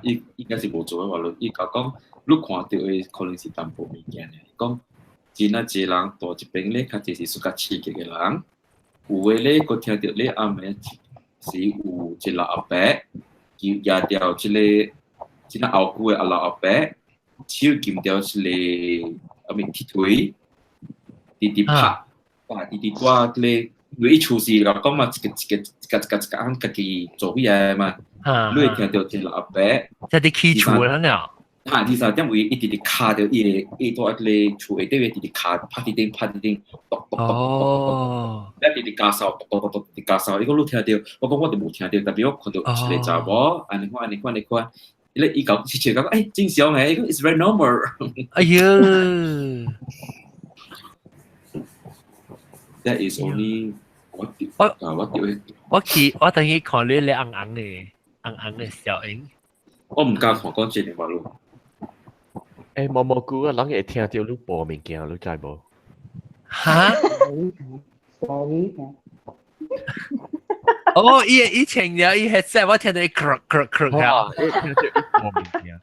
Speaker 3: 應該是冇做嘅話，伊講你看到嘅可能是淡薄物件嘅。講真啊，一人多一邊咧，佢就是屬較刺激嘅人。有嘅咧，佢聽到咧暗暝是有一個阿伯，压掉这个后久的阿老阿伯，手kiếm掉这个踢腿，滴拍，滴挂这个。你一出事，我講嘛，一個行家己做起來嘛，你會聽到一個阿伯，
Speaker 1: 即係啲起厝啦呢？
Speaker 3: 第三點會一直直卡到伊個一個厝下底會直直卡拍啲頂，篤，一直直加掃，篤，加掃。你講你聽到，我講我哋冇聽到，但係我看到一個查某，安尼看，伊講之前講，誒正常嘅，伊講 it's very normal。
Speaker 1: 哎呀！
Speaker 3: That is only what
Speaker 1: 我等於看你紅嘅小影，
Speaker 3: 我唔敢看講真嘅話咯。
Speaker 4: 蘑菇啊，人會聽到你播物件，你知無？
Speaker 1: 嚇
Speaker 9: Sorry
Speaker 1: 哦，以前有伊 headset， 我聽到伊 crack 啊，
Speaker 4: 聽到伊播物件，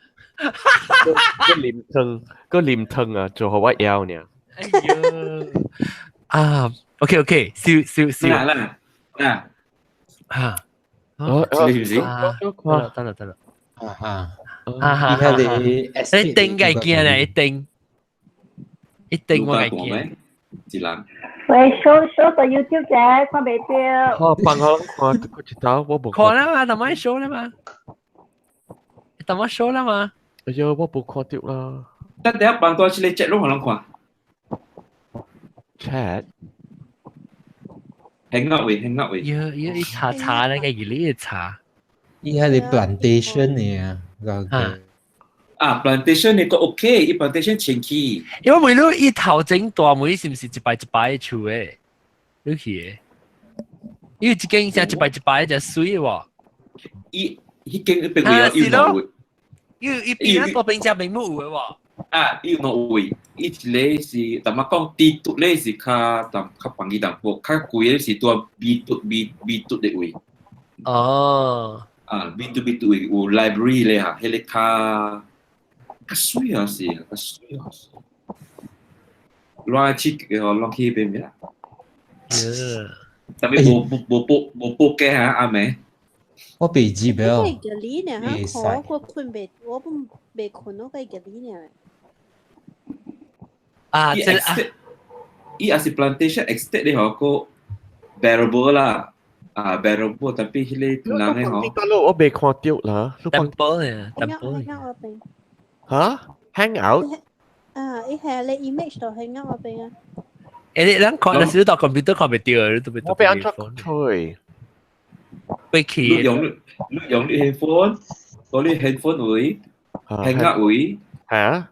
Speaker 4: 個黏湯啊，做好我腰呢。
Speaker 1: 哎呀！啊 ，OK， 笑，啊，
Speaker 3: 是唔是？
Speaker 1: 得啦，
Speaker 9: 而家你
Speaker 1: 一定計見啊，一定我計見。
Speaker 3: 自然。
Speaker 10: 喂，show 個 YouTube 啫，看未到。
Speaker 4: 好，幫我看個知道，我冇
Speaker 1: 看啦嘛，等我 show 啦嘛。
Speaker 4: 哎呀，我冇看到啦。
Speaker 3: 但係一幫多一個 chat 咯，可能看。
Speaker 4: chat。
Speaker 3: hang out 喂。
Speaker 1: 要查咧，嘅而呢要查。
Speaker 9: 而家你 plantation 嚟啊
Speaker 3: plantation 你個 OK，伊 plantation 前期。
Speaker 1: 因為每路伊頭整大門是唔是一排嘅厝誒？你去誒？因為一間像一排就水喎。
Speaker 3: 伊間邊位有挪位。
Speaker 1: 伊邊啊多邊只邊冇嘅喎。
Speaker 3: 伊挪位，伊咧是，但係講地圖咧是較幫伊淡薄，較貴咧是多 B 圖嘅位。
Speaker 1: 哦。
Speaker 3: B 圖位有 library 咧嚇，迄個較水啊是，亂去邊咩啦？但係冇報嘅嚇，阿妹。
Speaker 9: 我未知了。
Speaker 6: 我嘅呢呢嚇，我困未，我未困，我嘅呢呢。
Speaker 3: 伊也是 plantation estate 咧，嗬個 bearable 啦，bearable 但係迄個人咧，嗬。
Speaker 4: 但係我未看到啦。
Speaker 1: temple 咧，temple。
Speaker 4: 嚇 ？hang out？
Speaker 6: 伊係你 image 度 hang out 嗰邊啊。
Speaker 1: 你諗看，但是你到 computer 看唔到，你都未。
Speaker 4: 我俾安卓推。
Speaker 1: 被企。
Speaker 3: 你用你 headphone，攞你 headphone 位 hang out 位。
Speaker 4: 係啊。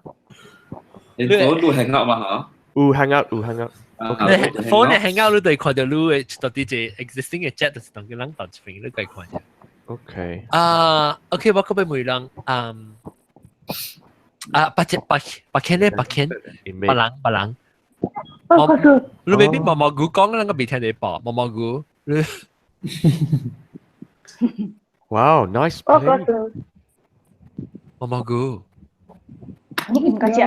Speaker 3: headphone 都 hang out 嘛嚇？hang
Speaker 4: out。phone
Speaker 1: 你 hang out 你對看到你嘅到底係 existing 嘅 chat，就是同佢諗到一邊，你計看啫。
Speaker 4: OK。
Speaker 1: OK， 我嗰邊每人八千咧，白人。你未必毛毛菇講，那個未聽你播毛毛菇。
Speaker 4: Wow, nice play.
Speaker 1: 毛毛菇。
Speaker 10: 唔該啫。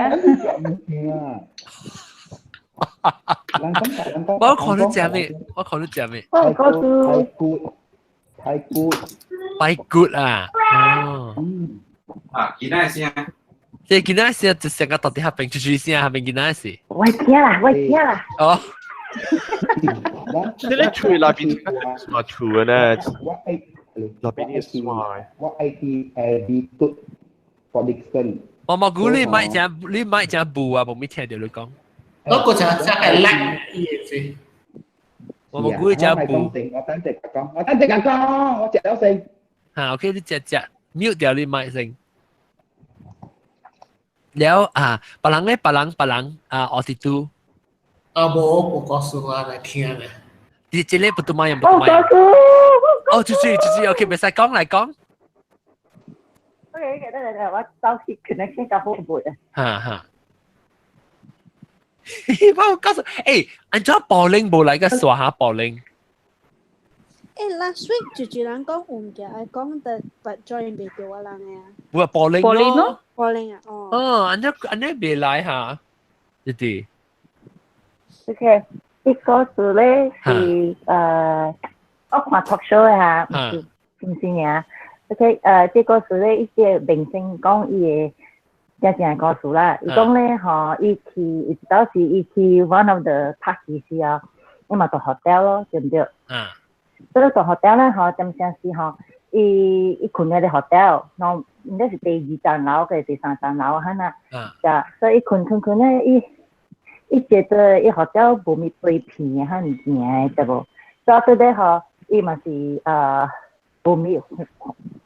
Speaker 1: 我看到食咩？排骨啊！哦。
Speaker 3: 見哪先？
Speaker 1: 即係見哪先？就成個到底下邊出先下邊見哪先？
Speaker 10: 我聽啦。
Speaker 1: 哦。
Speaker 4: 你咧吹那邊嘛吹呢？那邊嘅帥。
Speaker 9: 我 IT B 嘟 production。
Speaker 1: 毛毛菇你買隻布啊？冇咩聽到你講。
Speaker 8: 嗰個就係叻嘢先。
Speaker 1: 毛毛菇隻布。
Speaker 9: 我等陣講，我隻有聲。
Speaker 1: 嚇 ，OK， 你隻 mute 掉你麥聲。แล้ว白人咧，白人我哋都。
Speaker 8: 冇告訴我嚟聽咧。
Speaker 1: 你這裡不都買？哦，就是，OK， 唔使講嚟講。
Speaker 10: OK， 得，我手機 connection 就好唔會啊。
Speaker 1: 嚇。我告訴，按照bowling 冇嚟個耍下 bowling。last
Speaker 6: week 住人講換嘅，係講得不 join 未到啊人嘅。
Speaker 1: 會 bowling 咯。
Speaker 6: bowling 啊，哦。
Speaker 1: 按照未來嚇，一啲。
Speaker 10: OK， 呢個字咧是我看 talk show 嚇，唔是啊， OK，这个是咧一些明星讲伊个正故事啦。伊讲咧吼，伊当时伊去 one of the party 时啊，伊嘛住 hotel 咯，对唔对？所以住 hotel 咧吼，点像是吼，伊困喺啲 hotel，然後應該是第2層樓嘅第3層樓嚇呐。就所以伊困咧，伊覺得伊 hotel 無咪被騙嘅嚇物件嘅，對無？所以對咧吼，伊嘛是無咪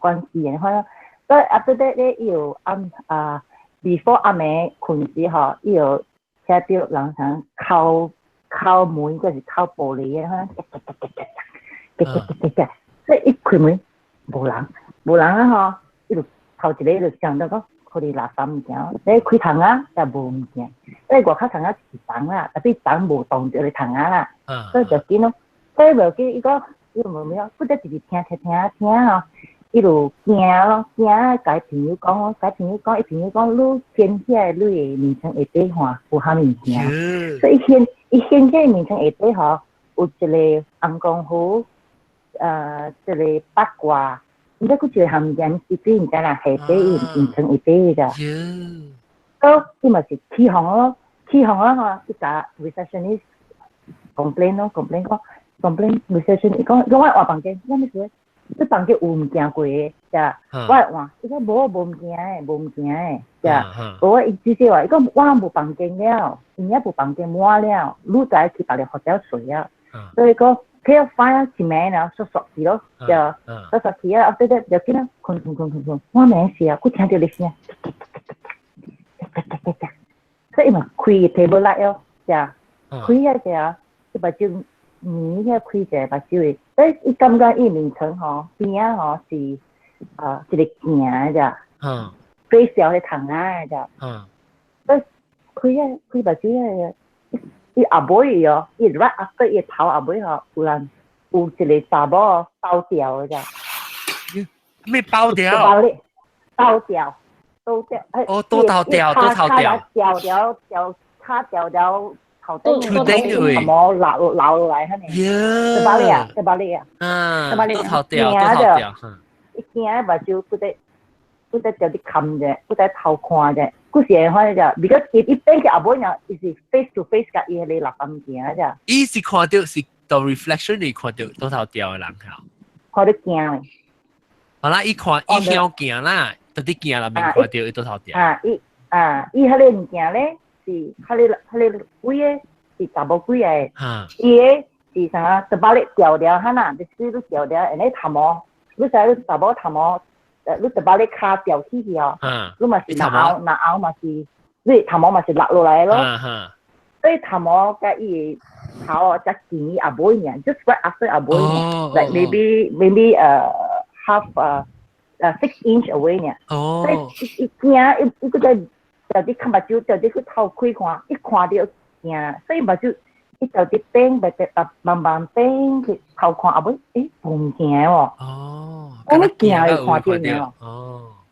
Speaker 10: 關係嘅，可能。所以after that 咧，伊有before 暗暝困時吼，伊有聽到人聲敲門，嗰是敲玻璃嘅，可能所以一開門。無人啊吼，伊就頭一個就想到講，可能垃圾物件，你開窗啊就無物件，因為外口窗啊是重啦，但係重無動到你窗啊啦，所以就緊咯。所以無緊，伊講伊無咩，不得直直聽吼，伊就驚咯，驚甲伊朋友講，伊朋友講，你掀起來你嘅面窗下底看有啥物件，所以伊掀起來面窗下底吼，有一個紅功夫。即個八卦，唔知佢一個含人是邊唔知啦，下底變成一底㗎。咁伊咪是起哄咯，嗬，即個 receptionist complain 講 receptionist 講我換房間，咩事？即房間有物件過嘅，咋？我換，伊講無物件嘅，咋？我伊直接話，伊講我無房間了，而家無房間滿了，你就係去別個 hotel 睡啊，所以講。佢要翻前面啊，索起咯，就索起啊，after that就見到困，我名事啊，佢聽到你聲，所以咪開 table light 咯，就開一隻，一把招面嘅開隻把招嘅，所以伊感覺伊面窗嗬邊啊嗬是一個鏡咋，最小嘅窗啊咋，所以開把招嘅。伊阿妹哦，伊 right after 伊頭阿妹吼，有一個查某包掉嘅咋？
Speaker 1: 咩包掉？
Speaker 10: 包掉。
Speaker 1: 哦，都頭掉。
Speaker 10: 卡掉頭頂
Speaker 1: 位，
Speaker 10: 冇流落嚟，係咪？
Speaker 1: 對
Speaker 10: 巴黎啊！
Speaker 1: 都頭掉。
Speaker 10: 一驚目睭佢哋有啲冚啫，佢哋頭看啫。嗰時係就 because 一邊嘅阿妹呢，係 face to face 嘅，伊係你立咁見啫。
Speaker 1: 伊是看到是到 reflection 你看到都頭掉嘅人口。
Speaker 10: 看到驚。
Speaker 1: 好啦，伊看伊向驚啦，到啲驚啦面看到伊都頭掉。
Speaker 10: 伊迄個物件咧是迄個鬼嘅是查某鬼嘅，伊嘅是啥？就把你掉嚇呐，你水都掉，然後頭毛，你使你查某頭毛。你就把你卡掉起去哦，你咪是咬咪是，你頭毛咪是落落嚟咯。所以頭毛嘅伊頭哦，就建議阿妹呢 ，just right after 阿妹，like maybe half 6 inch away 呢。所以驚，伊嗰隻就啲看目睭，就啲佢頭開看，一看到驚，所以目睭伊就啲冰，慢慢冰，佢頭看阿妹，誒唔驚喎。我咪驚佢看到呢，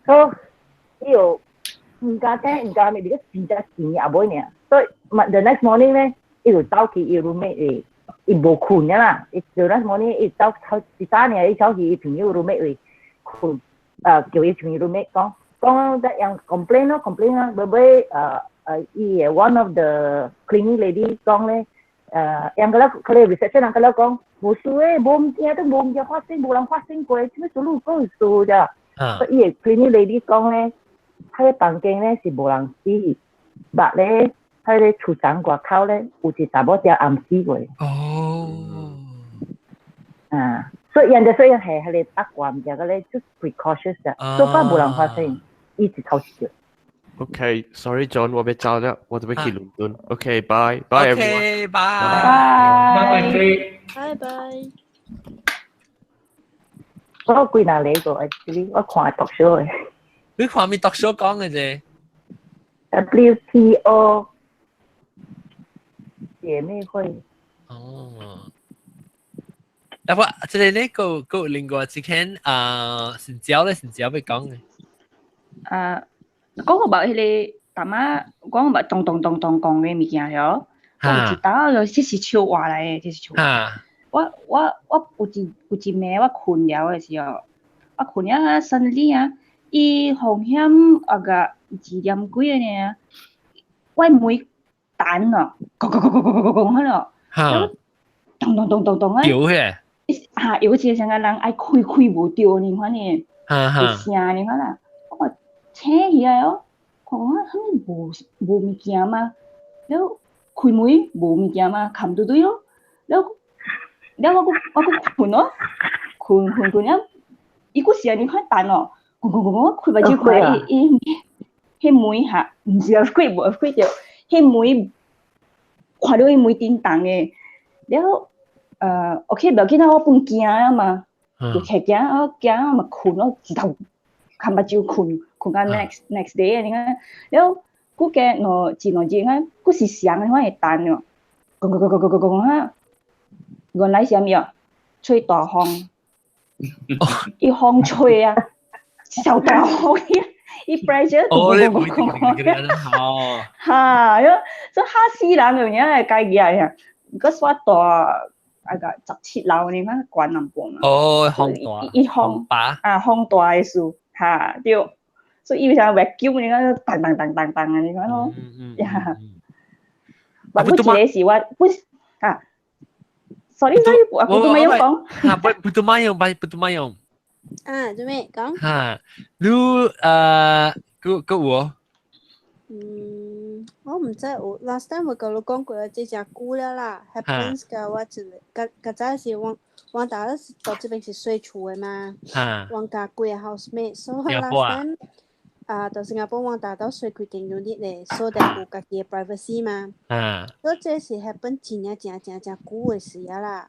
Speaker 10: 所以有唔加咪而家真正見阿妹呢，所以 the next morning 咧，伊就走去伊 roommate 伊無困嘅啦，伊 the next morning 伊走第三年伊走去伊朋友 roommate 困，叫伊朋友 roommate 講得樣 complain 咯，尾伊 one of the cleaning lady 講咧。yang kalau reception yang kalau kong musuh bom dia tu bom dia fasting bulan fasting kau cuma selalu kau itu je. So iya cleaning lady kong le, 他的房間咧是無人死，但咧佢咧廚房外口咧有一查某條暗死過。所以人哋係佢哋八卦唔知個咧，就 precautious 嘅，所以無人發生，一直偷笑。
Speaker 4: Okay, sorry John, 我被找了，我準備去倫敦。Okay, bye everyone.
Speaker 6: Bye.
Speaker 10: 我幾難嚟過，我看讀書嘅。
Speaker 1: 你看咪讀書講嘅啫。
Speaker 10: WTO 姐妹會。
Speaker 1: 不過，即係呢個另外一間成交要講嘅。
Speaker 5: 講about 迄個大媽講 about 咚講嘅物件咯，我知道有這是笑話嚟嘅，這是笑話。我有一暝我困了嘅時候，困啊，suddenly 啊，伊風險個2點幾呢，我妹彈咯，講喺度，
Speaker 1: 嚇，
Speaker 5: 咚啊！
Speaker 1: 掉嘅，
Speaker 5: 有時成個人愛開無掉呢款呢，會聲呢款啦，我醒起來哦，我講無物件嘛，然後開門無物件嘛，冚對對咯，然後我困咯，困啊，伊個聲呢款彈咯，我開目睭看迄門嚇，唔是開着，迄門看到伊門叮當嘅，然後OK， 唔要緊啦，我本驚啊嘛，就起驚，我驚咪困咯，直頭冚目睭困到 next day 啊，你看，然後嗰個兩日啊，嗰時聲嘅話會彈咯，講嚇，原來是啥物啊？吹大風，伊風吹啊，小大風伊 pressure 嚇，所以嚇死人嘅嘢係計嘅呀，嗰所大。17樓你看關南部嘛？
Speaker 1: 風大，
Speaker 5: 風大嘅樹嚇，對，所以伊成日叫你看當啊，你看咯，呀，不過這是我sorry，我都沒有講，
Speaker 1: 不都沒有，
Speaker 6: 做咩講？
Speaker 1: 嚇，你個我。
Speaker 6: 我唔知有 last time 我跟你講過這隻菇了啦 ，happens 嘅我就個早是我大家到這邊是睡厝的嘛，我家貴嘅 housemate，所以 last time 到新加坡我大到睡幾間 unit 咧，所以有家己嘅 privacy 嘛，所以這是 happen 真久嘅事啦，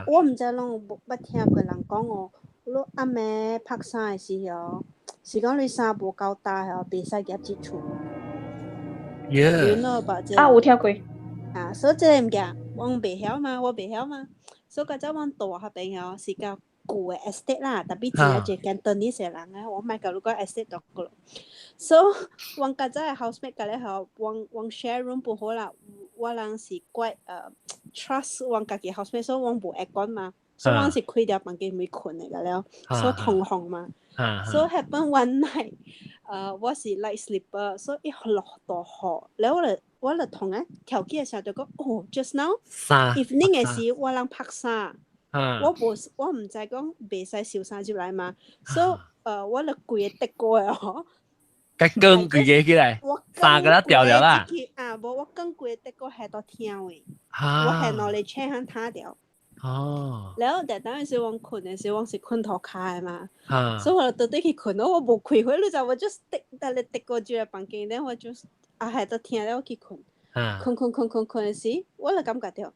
Speaker 6: 我唔知攏捌聽過人講我，你暗暝拍衫嘅時候，是講你衫無夠大哦，袂使夾住厝。
Speaker 1: Yeah.
Speaker 5: 有聽過。
Speaker 6: 所以這個物件，我袂曉嘛，所以嗰陣我大嗰邊哦是較舊嘅 estate 啦，特別真係間當啲嘅人咧，我唔係講如果 estate 度個咯，所以我嗰陣嘅 housemate 嗰咧係我 share room 不好啦，我人是怪trust 我家己 housemate， 所以我無會講嘛，所以我是開條房間咪困嚟㗎了，所以同行嘛，所以 happen one night。我是 light sleeper， 所以一落大雨，然後我就同佢條件嘅時候就講，just now evening 嘅時我人拍衫，我唔知講袂使燒衫入來嘛，所以我就規個跌過嘅哦，
Speaker 1: 佢更規個起來，衫個啦掉了啦，
Speaker 6: 無我更規個跌過係到天位，我係攞嚟 check 下他掉。然後但當時我困嘅時候，我是困頭卡嘅嘛，所以我就到底去困咯，我冇開會，你就我 just 跌過住嘅房間，然後我就係到聽了我去困嘅時，我就感覺到，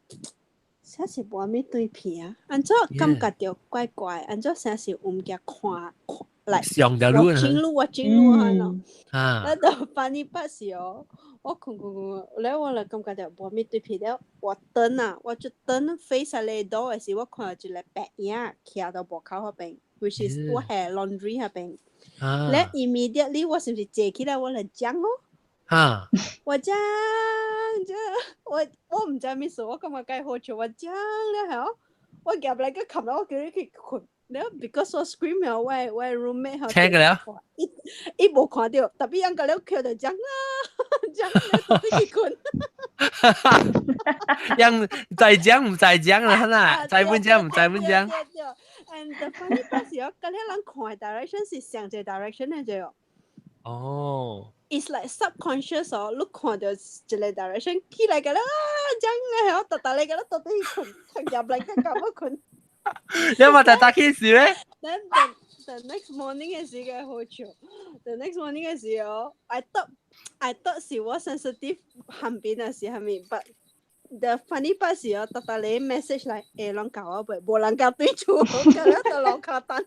Speaker 6: 這是冇咩對片啊，按照感覺到怪怪，按照成是唔夾看嚟，我進入係咯，然後反而不是哦。我困，然後我就感覺到冇咩對片了，我等啊，我就等 face 嚟到嘅時，我看到一個白影徛到門口嗰邊 ，which is 我係 laundry 嗰邊，然後 immediately 我是不是坐起來我就講哦，我講，我唔知咩事，我感覺該好笑，我講了後，我夾嚟個冚到我叫你去困。然後 because 我 scream 了，我 roommate 聽
Speaker 1: 個了，
Speaker 6: 伊冇看到，特別樣個了佢就講講你困，
Speaker 1: 樣在講唔在講啦，嗱，在本講唔在本講。
Speaker 6: And the funny part 是哦，嗰啲人看嘅 direction 是上隻 direction 嘅啫哦。
Speaker 1: 哦。
Speaker 6: It's like subconscious 哦，你看到一個 direction， 起來個啦，講咧，我特你個啦，到底困，入嚟個咁樣困。
Speaker 1: 你有冇打機時咧
Speaker 6: ？Then the next morning 嘅時嘅好笑。The next morning 嘅時候 I thought 是我 sensitive 旁邊嘅時係咪 ？But the funny part 是我特你 message 嚟，人教我背，冇人教對住，咁咧就樓下等。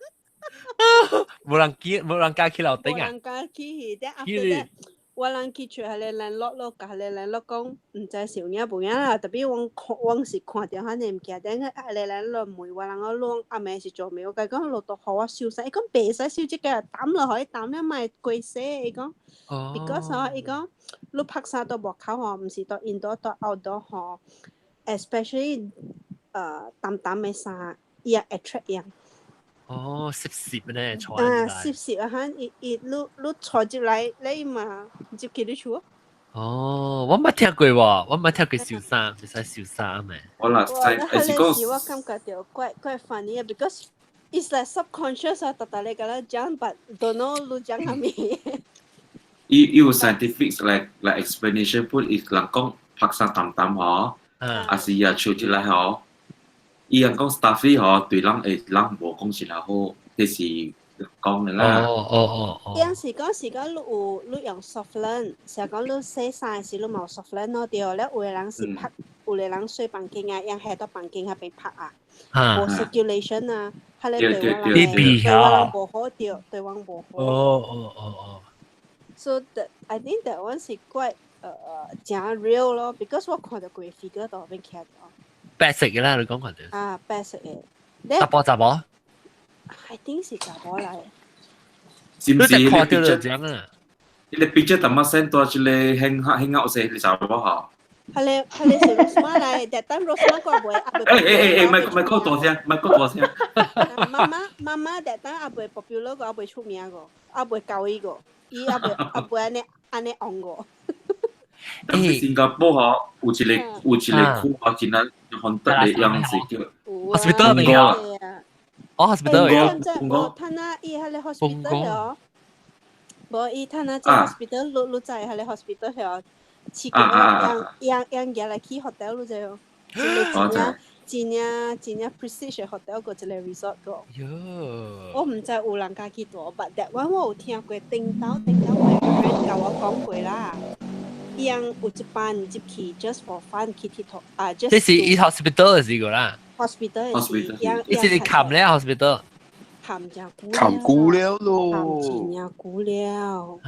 Speaker 1: 冇人教去樓頂啊？
Speaker 6: 冇人教去，但 after that 我人去出係你landlord咯，甲你landlord講唔知是有影無影啦，特別我是看到遐物件，等下你landlord問我人我講阿妹是做咩？我講落到好我燒曬，伊講袂使燒即個，抌落去抌了咪貴死，伊講 because 伊講你拍衫到門口吼，毋是到 indoor 到 outdoor 吼 ，especially 淡嘅衫，伊也 attract 人。
Speaker 1: 哦，10呢，坐
Speaker 6: 啊，10啊哈，伊你坐入來你嘛，接幾多處？
Speaker 1: 哦，我冇聽過喎，我冇聽過小三，唔使小三咩？
Speaker 3: 我啦，
Speaker 6: 係嗰時我感覺到怪 funny 啊 ，because it's like subconscious 啊，特你㗎啦，講 but don't know 你講係咩
Speaker 3: 有 scientific like explanation pun is lang kong paksa tam ho Asia chu ti lai ho i yang kong staffy ho tùy lang lang bo kong si la ho te si kong la
Speaker 6: 有時講你用 soft learn 成日講你寫晒時你冇 soft learn 咯對咧有嘅人是拍有嘅人睡房間啊讓喺度房間係被拍啊冇 circulation 啊係你對我冇好對我冇好So I think that one is quite 真 real 咯 because 我看到佢 figure 度邊睇到
Speaker 1: 白色嘅啦，你講看到
Speaker 6: 啊白色嘅
Speaker 1: 雜波
Speaker 6: I think 是雜波嚟
Speaker 3: 是唔是你
Speaker 1: 看到就咁啊
Speaker 3: 你 picture 特乜聲多出嚟輕out先你雜波嚇
Speaker 6: 係你是 Rosma 嚟但係 Rosma 個會
Speaker 3: 咪講多聲咪講多聲
Speaker 6: 媽媽但係阿會 popular 個阿會出名個阿會教依個伊阿會安尼昂個
Speaker 3: 但是新加坡嚇有一個區啊真係很得嘅樣子叫
Speaker 1: hospital 嚟㗎hospital 嚟
Speaker 6: 㗎我睇下伊喺你 hospital 咗冇伊睇下即 hospital 你在喺你 hospital 咗刺激讓嘢嚟去 hotel 咯啫真係 prestige hotel 個一個 resort 個我唔知有人家去多 but that one 我有聽過頂到我 friend 教我講過啦讓有一班接去 just for fun 去鐵托啊即
Speaker 1: 是伊 hospital 嘅事個啦
Speaker 6: hospital
Speaker 1: 伊是冚咧 hospital
Speaker 4: 冚估了咯
Speaker 6: 冚真估了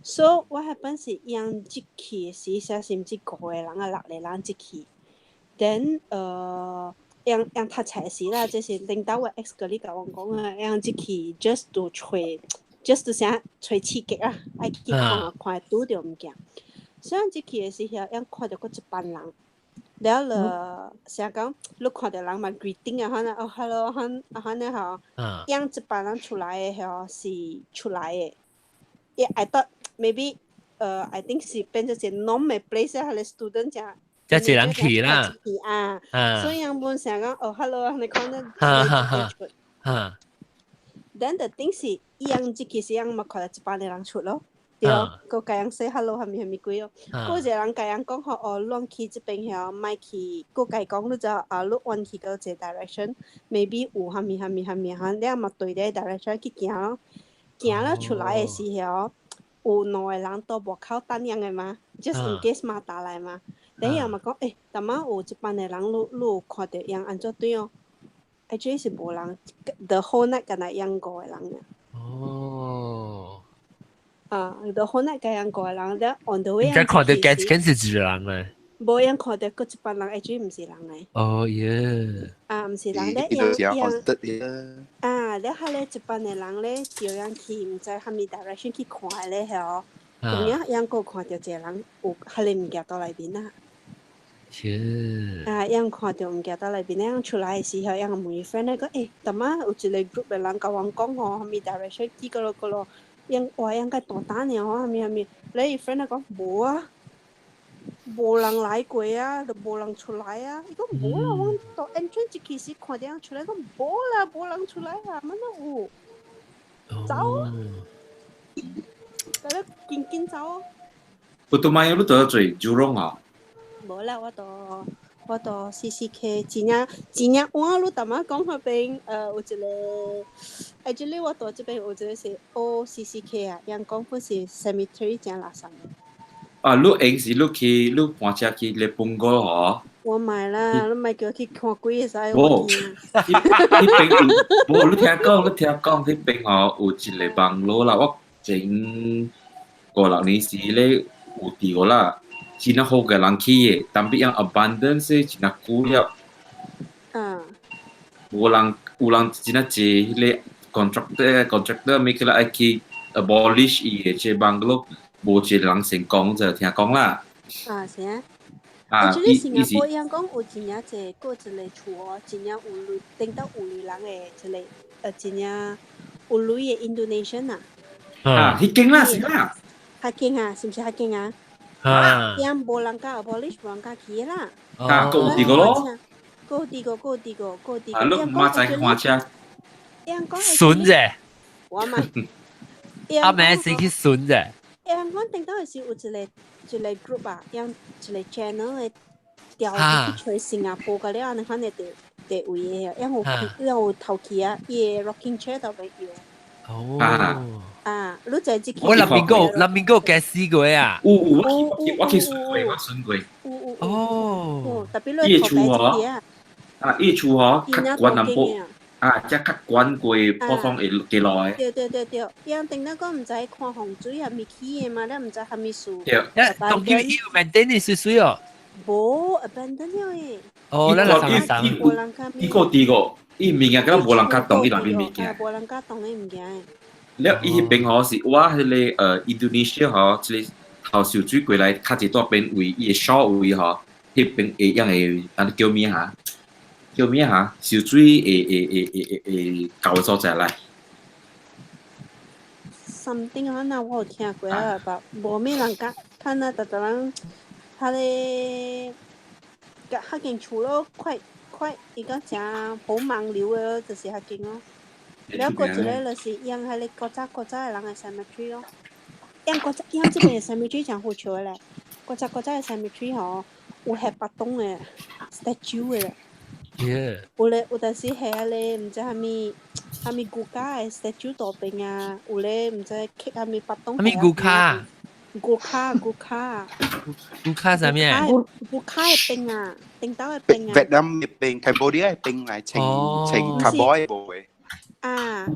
Speaker 6: So what happens 是讓接去時甚至5個人啊6個人接去then 讓讀冊時啦即是領導嘅 ex 嗰啲教我講啊讓接去 just to 想吹刺激啊愛去看拄到唔驚所以接去嘅時候讓看到嗰一班人แล้ว成日講你看到人嘛 greeting 啊可能hello 可能嚇讓一班人出來嘅嚇是出來嘅I thought maybe I think 是變咗隻 norm 嘅 place 係你 student 就
Speaker 1: 一人去啦
Speaker 6: 所以人本成日講hello 你講得then the thing 是讓即其實讓咪看到一班嘅人出咯對個家人 say hello 係咪貴咯個隻人家人講亂去這邊係咪去個家講你就你換去個隻 direction maybe 有係咪你咪對啲 direction 去行咯行了出來嘅時候有2個人都無靠單樣嘅嘛 just in case 嘛打來嘛第二咪講但係有一班嘅人你有看到樣按做對actually 是無人 the whole night 跟佢樣5個人the whole night 跟樣5個人咧 on the way
Speaker 1: 而家看到緊是幾人咧
Speaker 6: 冇人看到嗰一班人 actually 唔是人嚟唔是人咧你係咧一班嘅人咧叫人去唔知係咪 direction 去看咧係咁樣樣個看到一個人有係你唔夾到裏邊啦樣看到唔夾到裏邊咧樣出來嘅時候樣問 friend 咧講但係有一個 group 嘅人教我講係咪 direction 去嗰咯樣話樣個大單嘅係咪你 friend 咧講冇啊冇人來過啊，就冇人出來啊。如果冇啦，我到 entrance 其實看到人出來，講冇人出來啊，乜都有。走啊！大家緊走啊！
Speaker 3: 我都買你到最Jurong啊？
Speaker 6: 冇啦，我到 CCK， 真正我你頭先講嗰邊有一個 ，actually 我到這邊有一個是 OCCK 啊，人講佢是 cemetery 正垃圾。
Speaker 3: 你應是你去你搬車去你半個嗬？
Speaker 6: 我買啦，你咪叫佢看鬼使
Speaker 3: 我見。呢邊冇，你聽講，呢邊嗬有一個房樓啦，我整5-6年時咧有地個啦，真係好嘅人去嘅，但係樣 abandon 是真係古了。有人真係借咧 contractor 咪佢嚟去 abolish 伊嘅這房樓。無一個人成功就聽講啦。
Speaker 6: 是啊。就是新加坡樣講有真正濟個一個厝哦，真正有領到有人嘅一個真正有類嘅 Indonesian 啊。
Speaker 3: 迄間啦是啦。
Speaker 6: 嚇驚啊，是唔是嚇驚啊？因無人家 abolish， 無人家起啦。
Speaker 3: 個地個咯。
Speaker 6: 個地個。
Speaker 3: 你媽仔看車。
Speaker 1: 筍啫。
Speaker 6: 我咪。
Speaker 1: 阿妹是去筍啫。
Speaker 6: 我頂到係有一個 group 啊，一個 channel 嘅調去新加坡嘅了，你看你地位嘅，因為我頭期啊，伊 rocking chair 度俾佢。你就係
Speaker 1: 我南邊個嘅試過啊。
Speaker 3: 我去筍過。
Speaker 6: 特別你頭第一啊。
Speaker 3: 伊厝嗬，較關南部。即較關過普通會幾耐？
Speaker 6: 對，因頂到個唔知看洪水係咪起嘅嘛，你唔知係咪樹。
Speaker 1: 對，當叫伊有 maintain 水水哦。
Speaker 6: 冇 abandon 咗嘅。
Speaker 1: 哦，咱
Speaker 3: 伊個地個，伊物件敢無人家動，伊內面物件。
Speaker 6: 無人家動嘅物件。
Speaker 3: 了，伊迄邊嗬是我迄個Indonesia 嗬，即個後受水過來，較一大邊位伊個小位嗬，迄邊會樣會安叫咩嚇？叫咩嚇？受水會搞所在來。
Speaker 6: something 可能我有聽過啊，吧，無咩人家看那特人，他咧，較近厝咯，快，伊個正好盲流嘅，就是較近咯。了個一個就是用迄個國家嘅人嘅 cemetery 咯，用這邊嘅 cemetery 真好笑咧，國家嘅 cemetery 嗬，有係白洞嘅 statue 嘅。有就是係啊咧，唔知係咪古卡嘅 statue 度邊啊，有咧唔知係咪白洞。
Speaker 1: 係咪古卡？
Speaker 6: 古卡
Speaker 1: 係咩？
Speaker 6: 古卡嘅邊啊，頂到嘅邊啊。
Speaker 4: 越南嘅邊 ，Cambodia 嘅邊係稱 Cambodia 嘅。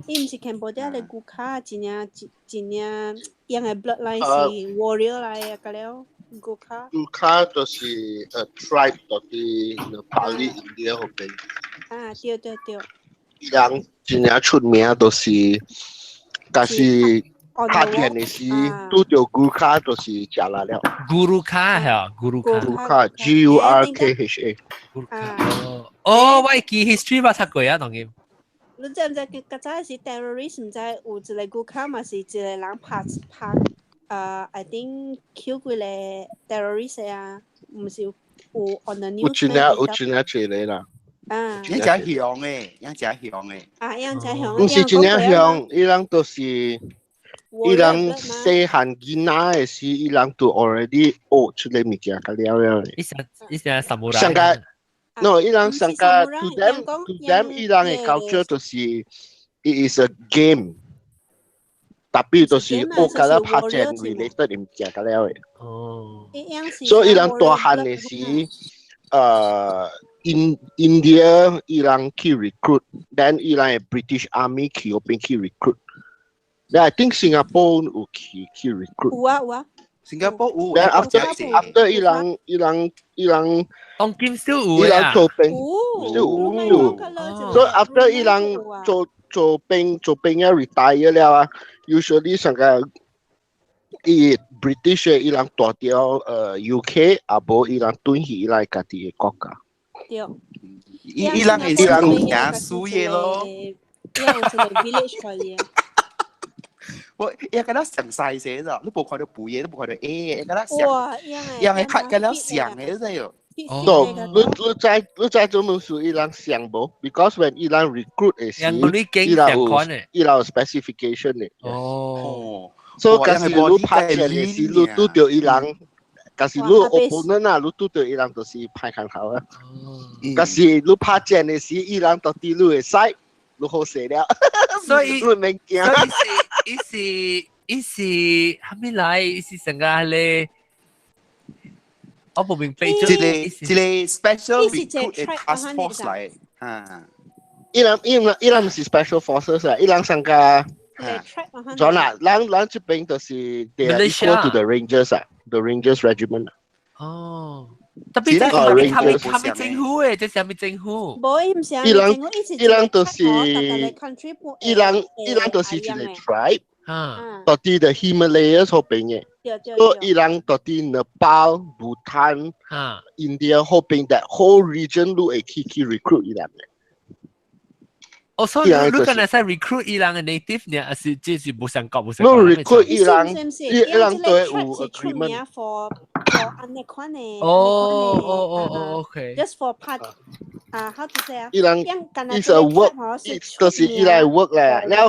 Speaker 6: 伊唔是 Cambodia 嘅古卡，真正用嘅 bloodline 是 warrior 來嘅個了。古
Speaker 11: 卡就是tribe 到啲Nepali India 嗰邊。
Speaker 6: 對。
Speaker 11: 人真正出名都是，但是拍片嘅時拄到古卡就是食啦了。
Speaker 1: 古魯卡係啊，古魯
Speaker 11: 卡 GURKHA。
Speaker 1: 我記 history 捌讀過啊，當然。
Speaker 6: 你知唔知？嗰陣時 terrorist 唔知有一個古卡嘛，是一個人拍。I think kill 過咧 terrorist 啊，唔是有 on the news。有真
Speaker 11: 係嚟啦。
Speaker 4: 一隻香嘅。
Speaker 6: 一隻香。
Speaker 11: 唔是真正香，伊人都是，伊人細漢囡仔嘅時，伊人都 already 學出嚟物件，佢了咧。
Speaker 1: 伊成什麼人？
Speaker 11: 上個，no，伊人上個 to them，伊人嘅 culture 就是 it is a game。特別就是我覺得拍正 related 嘅物件㗎了嘅。所以伊人大漢嘅時，India 伊人去 recruit，then 伊人係 British Army 去嗰邊去 recruit。Then I think Singapore 有去 recruit。
Speaker 6: 有啊。
Speaker 4: 新加坡有。
Speaker 11: Then after 伊人
Speaker 1: 當今 still 有
Speaker 11: 伊人做兵，still 有。所以 after 伊人做兵要 retire 了啊。Usually 上個British 伊人大掉UK， 啊無伊人轉去伊拉家己嘅國家。
Speaker 6: 對。
Speaker 4: 伊人係人家輸嘢咯。
Speaker 6: 伊人有一個 village 嚟嘅。
Speaker 4: 我一個人上晒寫咗，你冇看到背嘢，都冇看到 A， 一個人上，又係拍緊了上嘅啫哟。
Speaker 11: No， 你知做乜事伊人上無 ？Because when 伊人 recruit 嘅時，伊有 specification 嘅。所以假使你拍正嘅時，你拄到伊人，假使你 opponent 啊，你拄到伊人就是拍很好啊。假使你拍正嘅時，伊人到底你會使，你好死了。
Speaker 1: 所以
Speaker 11: 你唔驚。
Speaker 1: 伊是係咪來？伊是成個咧。我冇明白咗。
Speaker 4: 一個 special recruit 嘅 task force 嚟。
Speaker 11: 伊人唔是 special forces 啊，伊人上個咗啦，咱這邊就是 they are equal to the Rangers 啊 ，the Rangers regiment 啊。
Speaker 1: 哦，特別係係咪政府嘅？即係咪政府？
Speaker 6: 冇，唔是。
Speaker 11: 伊人都是伊人都是一個 tribe。到啲的 Himalayas 嗰邊嘅，所以伊人到啲 Nepal、Bhutan、India 嗰邊，that whole region 都會去 recruit 伊人嘅。
Speaker 1: 哦，所以你可能在 recruit 伊朗的 native 呢，还是这是不相干，不相
Speaker 11: 干。
Speaker 1: 我
Speaker 11: recruit 伊朗对有 agreement
Speaker 6: for 安尼款的。
Speaker 1: 哦 ，OK。Just
Speaker 6: for part how to say
Speaker 11: 伊朗 is a work， 就是伊朗 work 咧，แล้ว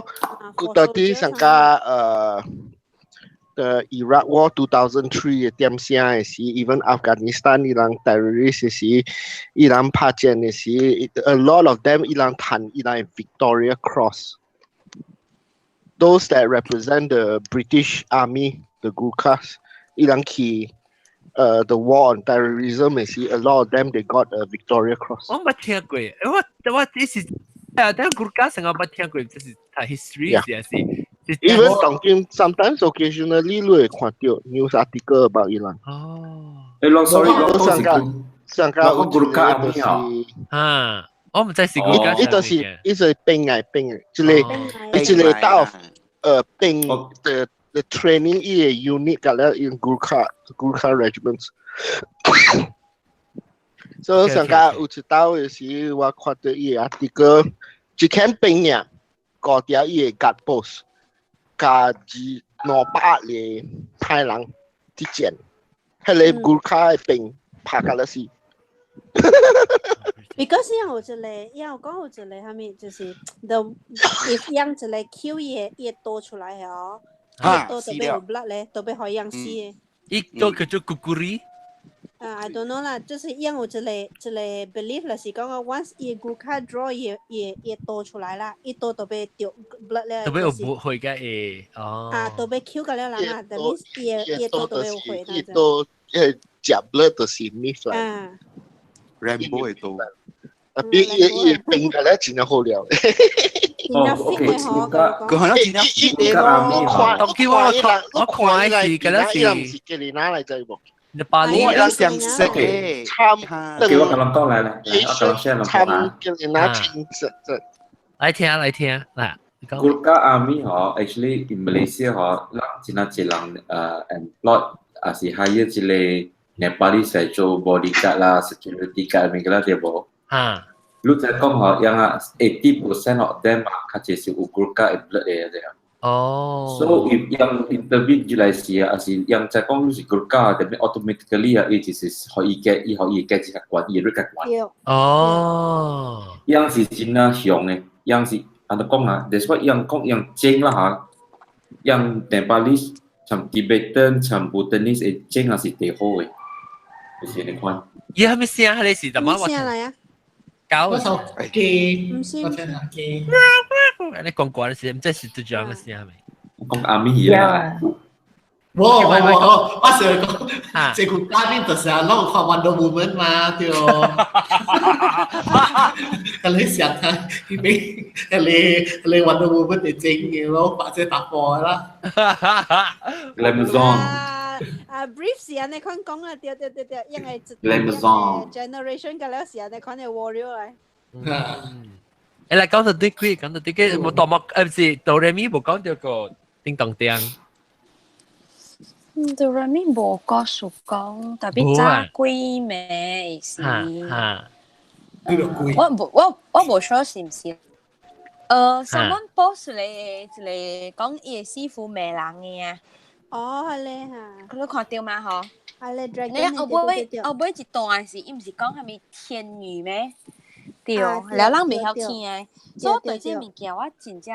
Speaker 11: ตอนที่สังกัดthe Iraq War 2003 เตรียมเสียสิ even Afghanistan 伊朗 terrorist สิ伊朗พาเจนสิ a lot of them 伊朗ทัน伊朗 Victoria Cross those that represent the British Army the Gurkhas 伊朗ขี่the war on terrorism สิ a lot of them they got a Victoria Cross
Speaker 1: 我没听过我这是但 Gurkha 成我没听过这是它 history 是
Speaker 11: Even talking sometimes occasionally 你會看到 news article about Iran。long
Speaker 3: sorry，
Speaker 11: 上個
Speaker 3: Gurkha
Speaker 1: 我唔知是 Gurkha。
Speaker 11: 呢個兵嚟，一個到兵the training 呢個 unit 㗎啦 in Gurkha regiments。所以上個有一道嘅時，我看到呢個 article， 一間兵呀，個條呢個 guard post。加之200嚟太人之前，係你古卡嘅兵拍㗎啦是。
Speaker 6: Because 有一個，有講有一個，下面就是 the if 養一個 Q 也多出來哦，多特別有 blood 咧，特別可以養死嘅。
Speaker 1: 一個叫做 Kukuri。I
Speaker 6: don't know 啦，就是因有一個 belief 啦，是講個 once 伊骨卡 draw 也多出來啦，伊多特別掉 blood 咧，
Speaker 1: 特別有不會嘅誒，哦。
Speaker 6: 特別 Q 個了啦嘛，但係也多特別有會，
Speaker 11: 伊多食 blood 就是滅啦。
Speaker 4: Rambo 係多。
Speaker 11: 伊病個咧真係好料。
Speaker 4: 佢可能真係
Speaker 1: 我看係嘅啦，
Speaker 11: 是唔是嘅你拿嚟就冇。
Speaker 1: 你巴黎
Speaker 4: 人相識嘅，
Speaker 3: 叫我咁講嚟啦，我咁 share
Speaker 1: 來聽嗱。
Speaker 3: Gurkha Army 嗬 ，actually in Malaysia 嗬，咱真係一人employed， 還是 hire 一個 Nepalese 嚟做 bodyguard 啦 ，security guard 咪嘅啦，對冇？你就講嗬，有80% of them 佢就是有 Gurkha employed 嘅啫。So if yang interview 來時啊，是yang 在講是 Gurkha，但係 automatically 啊，伊就是可以 get 一個關，伊入個關。yang 是真係強嘅 ，yang 是按照講啊 ，that's why yang 講yang 精啦嚇，yang Nepalese 像 Tibetan 像 Bhutanese 嘅精啊是最好嘅，就是你看。
Speaker 1: 伊係咪聲？係你是點啊？
Speaker 6: 咩聲嚟啊？
Speaker 1: 搞
Speaker 8: 我頭機，
Speaker 6: 唔知。
Speaker 8: 我聽下機。
Speaker 1: 你講過嘅時，唔知是對象嘅時係咪？
Speaker 3: 講阿咪啦。
Speaker 8: 我想講，這個嘉賓就是啊，攞看 Wonder Woman 嘛，對哦。你想睇呢邊，你 Wonder Woman 係正嘅咯，或者突破啦。
Speaker 6: brief 時間你看講啦，對，因為 generation 嘅了時間你看係 warrior 嚟。
Speaker 1: 誒，嚟講到啲句，冇當冇唔是哆來咪冇講到個叮當叮。
Speaker 12: 哆來咪冇個數講，特別揸龜咩是？我冇說是唔是？someone post 嚟講伊個師傅咩人嘅。
Speaker 6: 係咧嚇，
Speaker 12: 你看到嘛？嗬，
Speaker 6: 係咧 dragon。
Speaker 12: 你後尾一段是，伊唔是講係咪天語咩？對，了人未曉聽誒，所以我對這物件我真正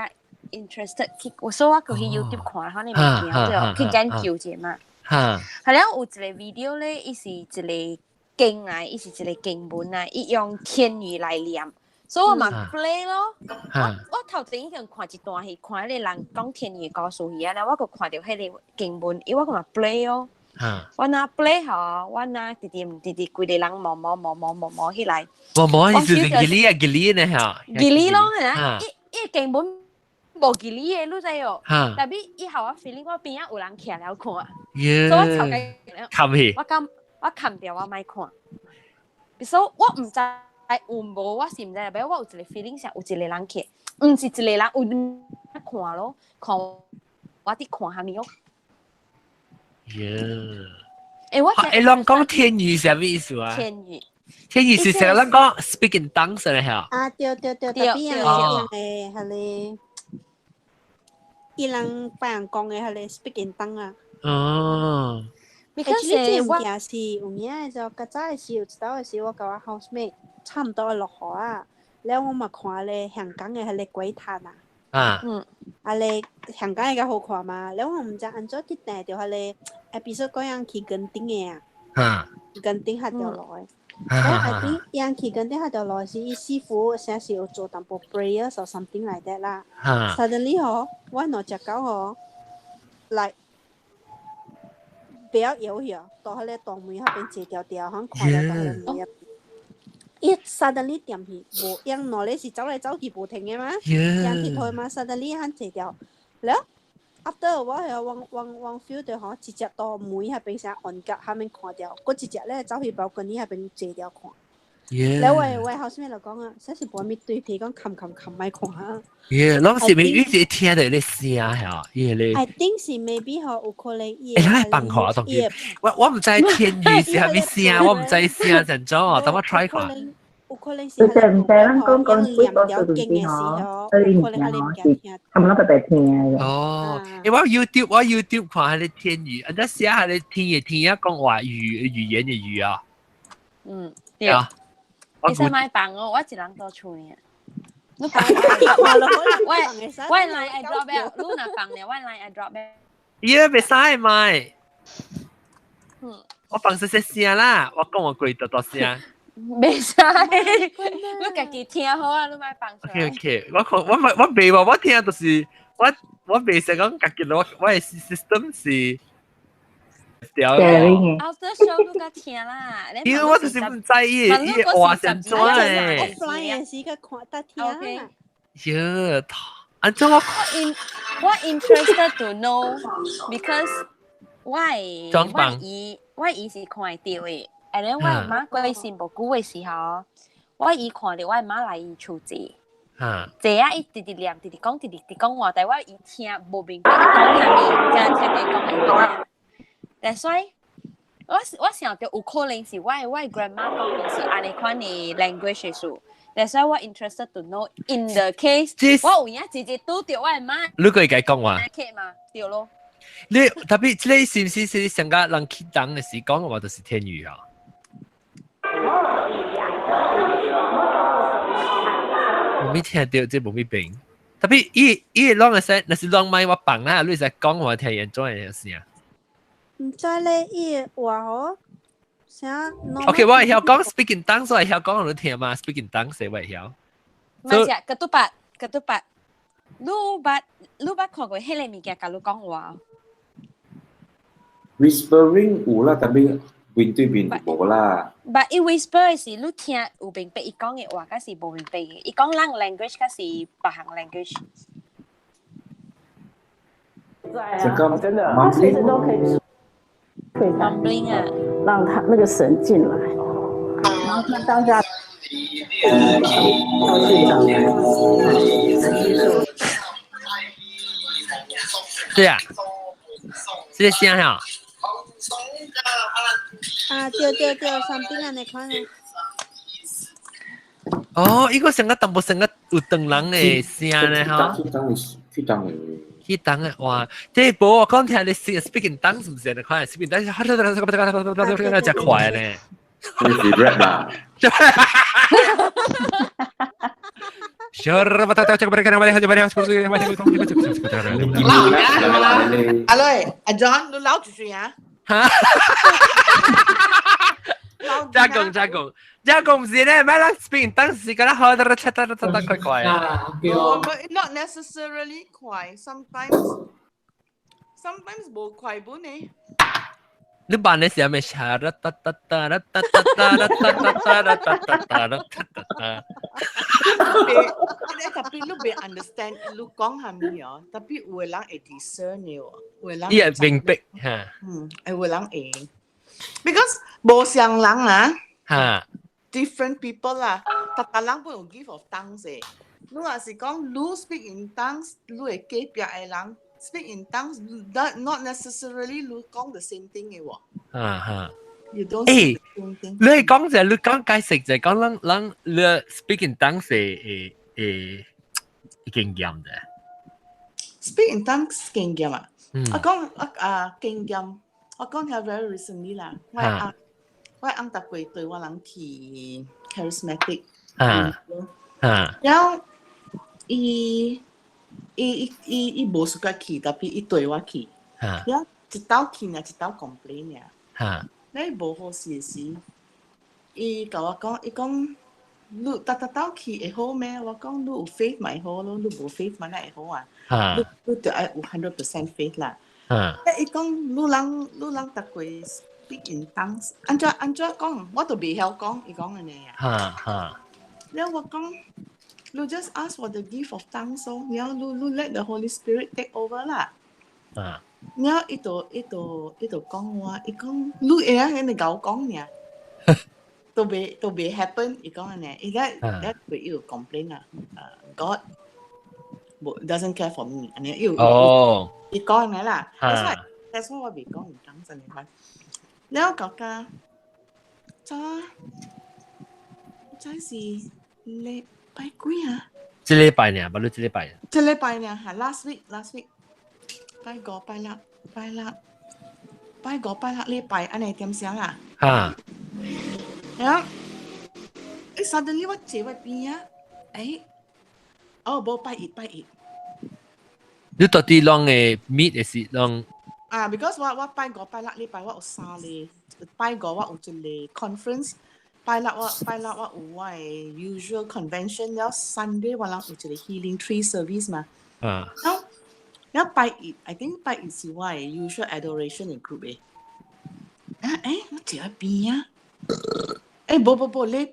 Speaker 12: interested 去，所以我過去 YouTube 看下呢物件，對，去研究者嘛。係了有一個 video 咧，伊是一個經啊，伊是一個經文啊，伊用天語來念。所以我嘛 play 咯，我頭前已經看一段戲，看迄個人講天語故事戲啊，然後我個看到迄個經文，伊我個嘛 play 咯，我那 play 吼，我那直規個人摸起來，
Speaker 1: 摸意思是吉利呢嚇，
Speaker 12: 吉利咯係啊，伊經文無吉利嘅，你知哦，但係以後我 feeling 我邊啊有人徛了看，所以我頭家
Speaker 1: 看戲，
Speaker 12: 我看掉我咪看，所以我唔知。有無我是唔知啦，但我有一個 feeling 上有一個人去，唔是一個人有看咯，看我啲看下面咯。
Speaker 1: 我誒，人講天語係咩意思啊？
Speaker 12: 天語
Speaker 1: 天意是成日咱講 speak in tongues 嚟嚇。
Speaker 6: 啊，對，特別樣嘅係你，伊人別人講嘅係你 speak in tongue 啊。
Speaker 1: 哦。
Speaker 6: actually 呢件事有影嘅就較早嘅時，有一道嘅時，我甲我 housemate 差唔多落雨啊，แล้ว我嘛看咧香港嘅係你鬼炭啊。啊你香港嘅較好看嘛，แล้ว我唔知安怎去訂到係你 episode 嗰樣去跟頂嘅啊。跟頂下掉落嚟。แล้วI think 樣去跟頂下掉落嚟是師傅成時有做淡薄 prayers or something like that 啦。Suddenly 我攞隻狗嚟。不要搖搖，到迄個大門那邊坐掉掉，響看了到迄個門入邊。伊 suddenly 點去，無樣攞咧是走來走去無停嘅嘛，樣去退嘛 ，suddenly 響坐掉。แล้ว after 我係往 feel 到嗬，一隻大門那邊成按格下面看掉，嗰一隻咧走去balcony那邊坐掉看。แล้ว我後先就講啊，實是無咪對佢講冚咪看啊。
Speaker 1: 攏是咪一直聽到你聲嚇，伊咧。
Speaker 6: I think 是 maybe 有可能伊。
Speaker 1: 係放下當然，我唔知天語是係咪聲，我唔知聲成咗啊，等我 try 看。
Speaker 6: 有可能是。
Speaker 10: 唔咱講幾個數字嗬，佢唔聽，他們特別聽嘅。
Speaker 1: 哦，因為我 YouTube 看係天語，人家寫係你聽講話語言嘅語啊。
Speaker 12: 對。你使買飯我一人多處呢。你放我來 I drop 了，你若放了，我來 I drop 了。
Speaker 1: 咦，別使買。我放細聲啦，我講我貴多聲。
Speaker 12: 別使，你家己聽好啊，你買放出來。
Speaker 1: OK， 我未話，我聽就是我未成講家己我嘅 system 是。
Speaker 12: After show 你個聽啦，
Speaker 1: 因為我就是唔知伊話成怎誒。
Speaker 6: offline 嘅時個看得聽啦。
Speaker 1: 喲，安怎我
Speaker 12: interested to know because 我伊是看到嘅，and then 我媽過身無久嘅時候，我伊看到我媽來伊厝坐。坐啊！伊直念，直講話，但係我伊聽無明白，伊講啥物，真聽你講嘅。That's why 我想到有可能是我 grandma 講是安尼款嘅 language 嘅數。That's why 我 interested to know in the case 我有影直接拄到我媽。
Speaker 1: 你可以解講話。
Speaker 12: 對咯。
Speaker 1: 你特別你是唔是上個人起檔嘅時講嘅話就是天語啊？我未聽到，即冇咩病。特別伊啷個使，那是啷咪我放啦，你使講話聽嚴重嘅事啊。
Speaker 6: 唔知咧，伊話好，啥
Speaker 1: ？OK， 我會曉講 speak in tongues， 我會曉講你聽嘛 ，speak in tongues 我會曉。
Speaker 12: 咪只個都八，你捌看過迄個物件，甲你講話。
Speaker 3: Whispering 有啦，但係面對面無啦。
Speaker 12: But 伊 whisper 是你聽有明白伊講嘅話，甲是無明白嘅。伊講咱 language 甲是別行 language。
Speaker 10: 這個真的，他隨時都可以。
Speaker 12: mumbling 啊，
Speaker 10: 讓他那個神進來，然後他當下到現場來，
Speaker 1: 對啊，這個聲啊，
Speaker 6: 對，something 啊，你看啊。
Speaker 1: 哦，呢個成個淡薄成個有長人嘅聲咧，嚇。去當嘅哇，即係我講聽你 speak in tongues 唔是你看 speak in tongues，只快咧。
Speaker 3: 你是 rap 啦。
Speaker 8: Alo, John，你撈住算啊？
Speaker 1: 加工唔是咧，買啦 speak in tongues 是咁啦，好得快快啊。
Speaker 8: Not necessarily 快 ，sometimes 冇快本呢。
Speaker 1: 你扮你時候咪查啦，tapi
Speaker 8: lu be understand lu 講係咩啊？特別有人會 discern 嘅喎，有人
Speaker 1: 伊係明白嚇，
Speaker 8: 有人會 ，because 無相人啊
Speaker 1: 嚇
Speaker 8: ，different people 啦，特個人本有 give of tongues 嘅，你話是講 lu speak in tongues， lu 係隔壁嘅人 speak in tongues， not necessarily lu 講 the same thing 嘅喎。
Speaker 13: You don't see the same thing.
Speaker 1: 你講就係你講解釋就係講咱你 speak in tongues 係經驗嘅。
Speaker 13: Speak in tongues 經驗啊！我講經驗，我講係 very recently 啦。我啱搭過對我諗起 charismatic。然後伊無數個去，特別伊對我去。然後一道去呢，一道 complain 呀。你無好事時，伊甲我講，伊講你道去會好咩？我講你有 faith 咪好咯，你無 faith 咪會好啊。你就愛有100% faith 啦。伊講你人搭過 speak in tongues， 安怎講？我都未曉講，伊講安尼啊。然後我講，你 just ask for the gift of tongues 咯，然後你 let the Holy Spirit take over 啦。然後伊就講我，伊講你會啊，你甲我講呀，都未 happen， 伊講安尼，伊咧會有 complain 啊，God doesn't care for me， 安尼伊講安尼啦，that's why 我未講唔講真嘅。然後講個，這是禮拜幾啊？
Speaker 1: 這禮拜呢？不如這禮拜。
Speaker 13: 這禮拜呢？係 last week。拜五拜六禮拜安尼點想啊？然後suddenly 我坐喺邊啊，無拜一。
Speaker 1: 你到底啷個 meet 的是啷
Speaker 13: ？because 我拜五拜六禮拜我有3個，拜五我有一個 conference， 拜六我有我嘅 usual convention， 然後 Sunday 我有一個 healing tree service 嘛。然後拜一 ，I think 拜一是我嘅 usual adoration 嘅 group 嘅。我坐喺邊啊？無，禮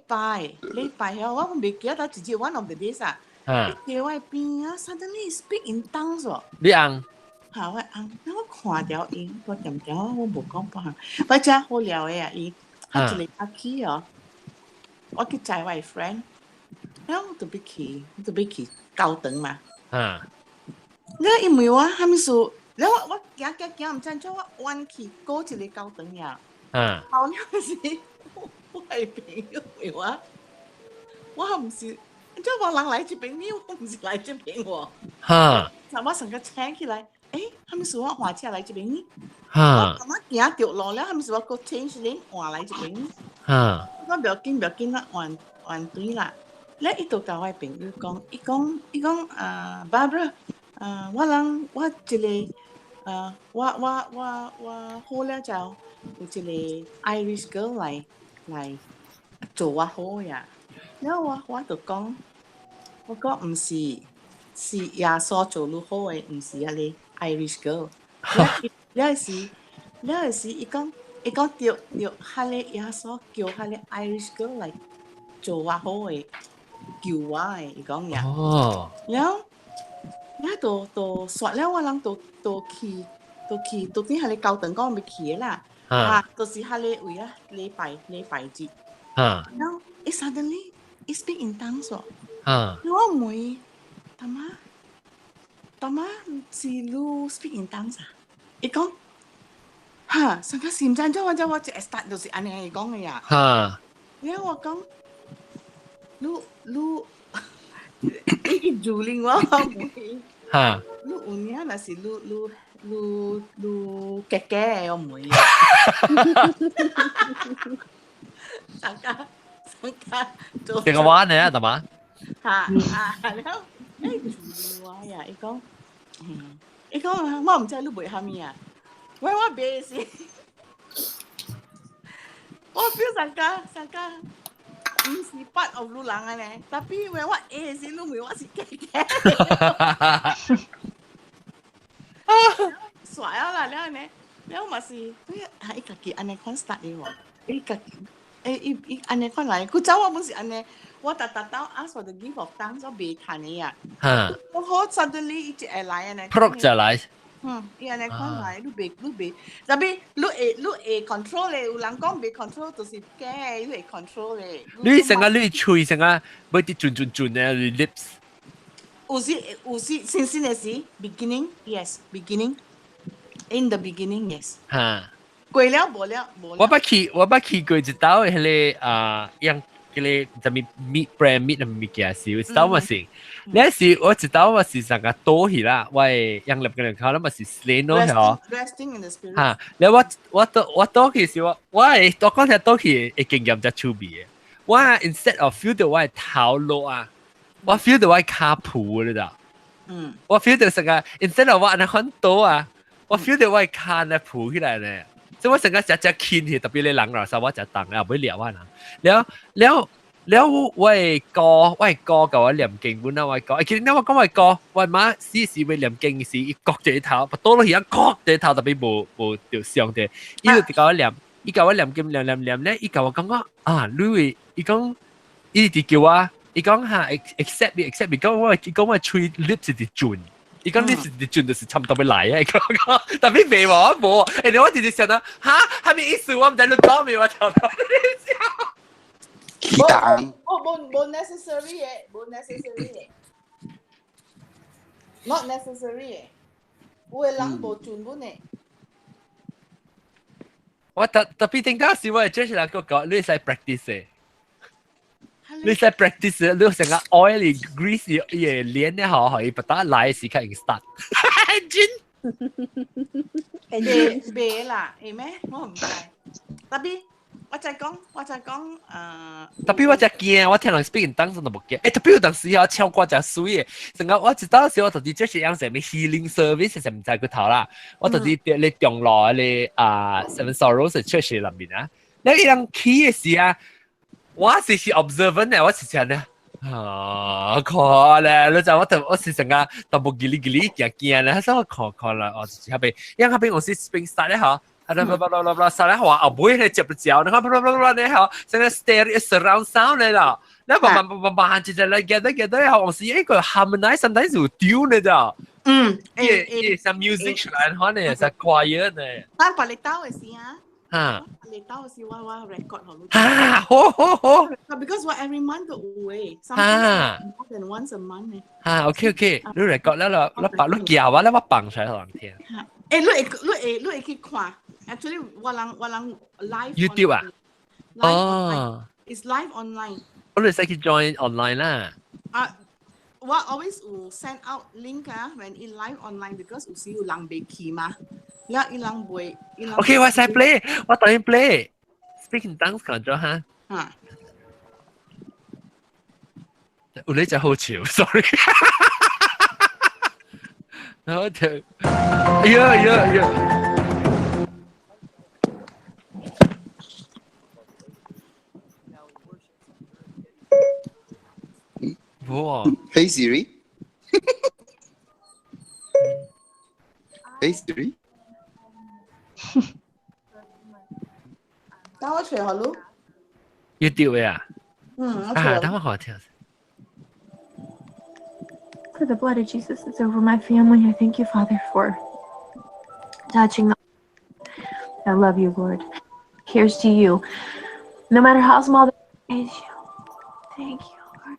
Speaker 13: 拜我未記得自己 one of the days 啊。坐喺邊啊 ，suddenly speak in tongues 喎。
Speaker 1: 你昂？
Speaker 13: 我看到伊，我點點我無講不行，我真好料嘅啊！伊，我一個阿去哦，我去載我嘅 friend， 然後我準備去教堂嘛。然後因為我還沒數，然後我行唔知，就我彎去過一個教堂呀。後了時，我係朋友我唔是，即係我人來這邊，我唔是來這邊喎。就我成個請起來，還沒數我換車來這邊。我行掉路了，還沒數我個 change lane 換來這邊。我不要緊啦，換對啦。然後伊就教我朋友講，伊講Barbara。我一個我好了就有一個 Irish girl 來做我好呀。然後我就講，我講唔是耶穌做你好嘅，唔是啊你 Irish girl。了時伊講對，下個耶穌叫下個 Irish girl 來做我好嘅，救我嘅，伊講呀。然後都說了，我人都去啲係你教堂講未去嘅啦，就是係你為啊禮拜節，然後suddenly speak in tongues 喎，我問大媽是你 speak in tongues 啊？伊講成個時間咗，我一 start 就是安尼講嘅呀，然後我講你住令我唔你有影那是你夾嘅我唔會啊，大家做
Speaker 1: 幾個玩呢大媽？
Speaker 13: 然後住令我呀，伊講我唔知你賣蝦米啊，我賣是，我 feel 上家。唔是part of 路人啊咧，但係因為我是路妹，我是假嘅。耍啦，然後嘛是，伊家己安尼款 start 嘅喎，伊家己安尼款來，佢走我本是安尼，我特ask for the gift of tongues，我未談嘅呀。我好 suddenly 伊就會來安尼。
Speaker 1: Prok 就來。
Speaker 13: 伊安尼看來，你袂，特別你會 control 咧，有人講袂 control 就是假，你會 control 咧。
Speaker 1: 你成個你喙成個要啲轉咧，你 lips。
Speaker 13: 有時新嘅時 beginning yes beginning in the beginning yes。過了無了無了。
Speaker 1: 我捌去過一道迄個樣嗰個就咪 meat brand meat 咪嘅事，一道嘛是，那時我一道嘛是成個多去啦，我樣立嘅人靠，那嘛是 slano 係
Speaker 13: resting in the spirit。
Speaker 1: 嚇，แล้ว我多去時我係多講睇多去嘅經驗就趣味嘅，我 instead of feel 到我係頭落啊，我 feel 到我係卡鋪你知道？我 feel 到成個 instead of 我安尼很多啊，我 feel 到我係卡咧鋪起來咧。即係我成個只傾氣，特別你冷落時候我就等啊，唔會聊啊嗱。แล้ว我係歌กับ我念經本啊，我歌，其實我講我歌，我媽時會念經時，一角對頭，不多咯，而家角對頭特別無條上嘅，伊就教我念，伊教我念經念咧，伊教我講啊，你會，伊講，伊就叫我，伊講嚇 accept， 伊講我吹 lips 係轉。伊講你是轉就是差唔多要來啊！講，但係未話冇，誒我直接想到嚇，係咪意思我唔知你講咩話頭頭？
Speaker 13: 冇 necessary 嘅，冇 necessary 嘅 ，not necessary 嘅，有嘅人冇轉本嘅。
Speaker 1: 我特別聽到時我係 judge 人講，你係 practice 嘅。你在 practice 你成個 oily greasy 嘢練咧，可以不打來時間 start。
Speaker 13: 真，別啦，係咩？我唔知。特別我就講
Speaker 1: 特別我就驚，我聽人 speak 當時都冇驚。特別有當時有唱歌就水嘅，成個我知道時我就啲即係樣成咩 healing service 就唔知個頭啦。我就啲你中落你Seven Sorrows Church 入面啊，你一樣起嘅時啊。我是 observant 嘅，我是真咧，看咧，你就我是成個都冇叽哩叽哩驚咧，所以我看啦，我是後邊，因為後邊我是 spring start 咧嚇，start 咧話後尾咧接不着，你看咧嚇，成個 stereo surround sound 咧啦，你慢慢就嚟 get 咧，我是一個 harmonize sometimes 就丟咧咋，some music 出來可能係 quiet 咧，
Speaker 13: 但係你兜嘅時啊。你到時我 record 好
Speaker 1: 好
Speaker 13: because 我 every month 都會 sometimes more than once a month 咧
Speaker 1: OK 你 record แล้ว把你叫我แล้ว我放出來讓聽
Speaker 13: 你會去看 actually 我人 live
Speaker 1: YouTube 啊
Speaker 13: it's live online
Speaker 1: 我哋使去 join online 啦
Speaker 13: 我 always will send out link when in live online because 有時有人未去嘛แล้วอีหลังบวย
Speaker 1: โอเคว่าใส่ play ว่าตอนนี้ play speaking tongues ก่อนจ้ะฮะอุลิจะ好潮 sorry 然後就呀哇
Speaker 4: Hey Siri Hey Siri
Speaker 13: 等我吹下咯
Speaker 1: YouTube 嘅啊等我好聽
Speaker 14: For the blood of Jesus is over my family. I thank you, Father, for touching them. I love you, Lord. Here's to you. No matter how small the is, you. Thank you, Lord.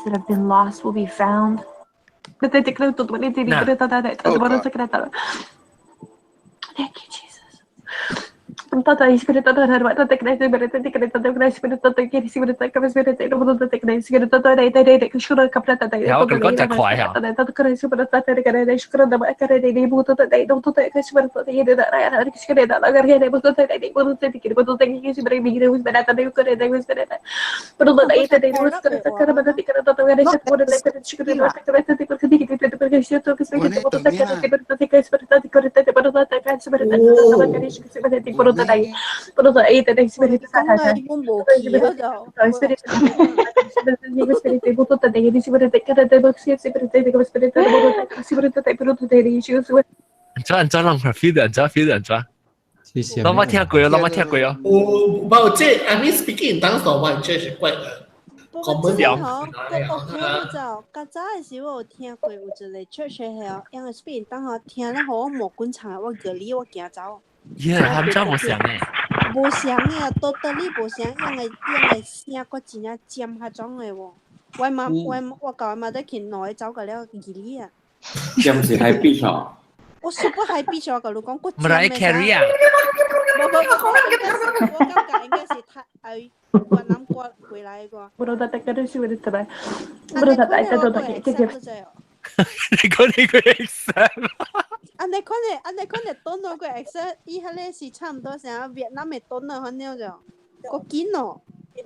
Speaker 14: That have been lost will be found. Thank you, Jesus. Tata Spirit of the Technical Spirit of the Spirit of Spirit of the Technical Spirit of the should have kept that day.
Speaker 1: Ja, kan ta quiet her.
Speaker 14: That could have been that they should have the boot that they don't take a spirit of the that I scared that I got able to take it, but take it, but take his baby was better than they could have was better. But on the day that they was going to cut about the ticket of the way they said what they should have the people to take it because you took a spirit of the Technical Spirit that could have taken about that spirit that pero sa ito na espiritu sa kanya espiritu buto ta dei espiritu ka ta box espiritu ka espiritu buto ta espiritu ta pero ta dei issues
Speaker 1: 安裝 feel 安裝我冇聽過
Speaker 8: 冇即係 I mean speaking 當時我即係怪
Speaker 6: 講乜樣？較早嘅時候我聽過有一個 church 係，因為 speaking 當時聽咧，我冇觀察，我隔離我行走。
Speaker 1: 他們真冇想誒，
Speaker 6: 冇想誒，totally 冇想，因為聲個真係尖下種嘅喎。我教我媽得見內走個了隔離啊。
Speaker 3: 尖是喺邊度？
Speaker 6: 我 super happy 咗個老公，我
Speaker 1: Mariah Carey 啊？
Speaker 6: 我感覺應該是他越南過回來個。
Speaker 14: Bro, tak ada sih ada terai. Bro, tak ada tak.
Speaker 1: 你講你個 accent。anh
Speaker 6: này con này tốn nó cái accent，伊迄個是差唔多成越南嘅tốn啊，咁樣就個緊哦。你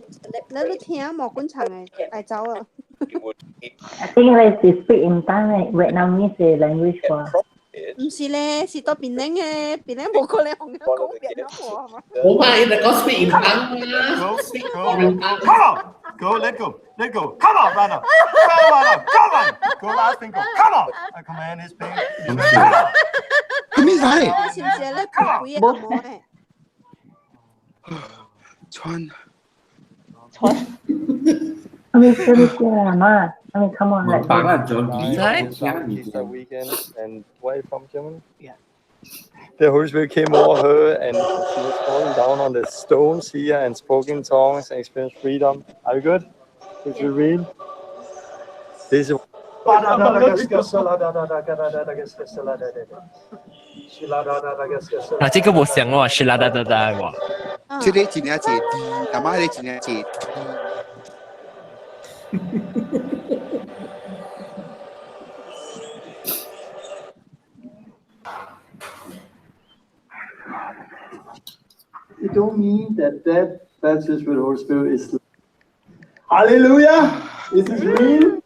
Speaker 6: 聽冇觀察嘅，係走啊。
Speaker 10: I think like they speak in Thai, Vietnamese language 啩。
Speaker 6: 唔是咧，是到檳城嘅，檳城冇可能同佢講越南話係嘛？
Speaker 8: 唔係，你講 speak in Thai
Speaker 15: Go, come on, go, let go, come on, brother, come on, go last thing, go, come on, I command his pain, come on.
Speaker 4: 咩嚟？
Speaker 6: 是唔是咧？佢鬼嘢冇嘅。
Speaker 4: 穿。
Speaker 10: I mean, come on, let's
Speaker 16: Easter weekend, and where from Germany? Yeah. The Holy Spirit came over her, and she was falling down on the stones here and spoke in tongues and experienced freedom. Are you good? Did you read? This is.
Speaker 1: 嗱，這個我想喎，是啦啦啦啦喎。
Speaker 4: 這裡真係姐弟，阿媽你真係姐弟。
Speaker 16: It don't mean that baptism with the Holy Spirit is. Hallelujah! This is real.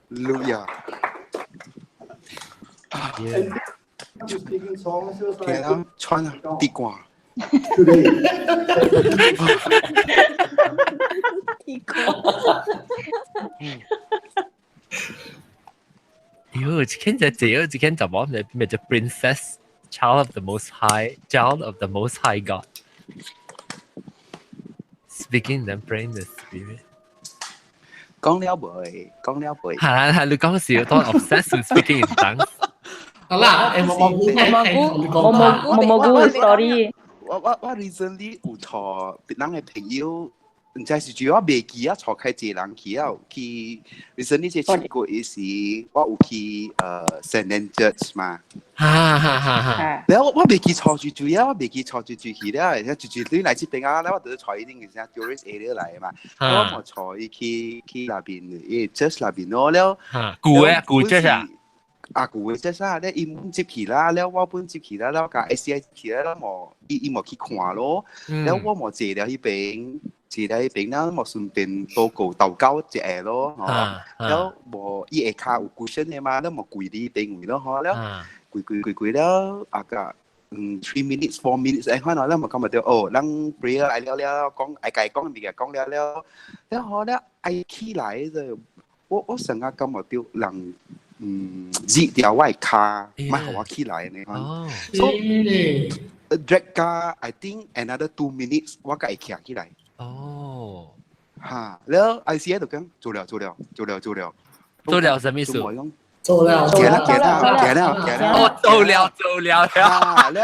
Speaker 4: Hallelujah.
Speaker 16: Yeah. You speak in tongues. It was like.
Speaker 4: 佢穿啊，地瓜。
Speaker 16: Today.
Speaker 6: 地瓜。
Speaker 1: 喲，只見只見就講咩叫 princess child of the most high God speaking and praying the spirit。
Speaker 4: 講了未？
Speaker 1: 係你講時都 obsessed with speaking in tongues。
Speaker 8: 好啦，
Speaker 5: 蘑菇 story。
Speaker 4: 我 recently 有坐別人嘅朋友。唔知是主要未記啊，坐開一人去啊，去 recently 即係過嘅時，我有去St. Andrews 嘛。然後我未記坐住啊，我未記坐住去啦，而且住對嚟這邊啊，我就坐一定嘅時候 tourist area 嚟嘛，我坐去那邊，just 那邊咯，แล้ว
Speaker 1: 古 just 啊。
Speaker 4: 啊，古嘅即係咧，伊本接起啦，แล้ว我本接起啦，แล้ว個 ACI 起啦，แล้ว我伊冇去看咯，แล้ว我冇坐了迄邊。是喺邊啦，我順便報告禱告一下咯，แล้ว我伊下骹有 cushion 嘅嘛，แล้ว我跪喺邊位咯，แล้ว跪แล้ว啊個3 minutes 4 minutes ไอ้ข้างนั้นแล้ว我咁咪就哦，咱 prayer ไอ้แล้ว講ไอ้講咪嘅講แล้วแล้วไอ้起來就我成日咁咪就人熱掉我腳，唔係我起來呢，so drag 架 I think another 2 minutes 我個會企起來。
Speaker 1: 哦，
Speaker 4: 嚇！แล้ว ICA 就講做了，
Speaker 1: 什麼意思？
Speaker 8: 做了，
Speaker 4: 哦，
Speaker 1: 做了，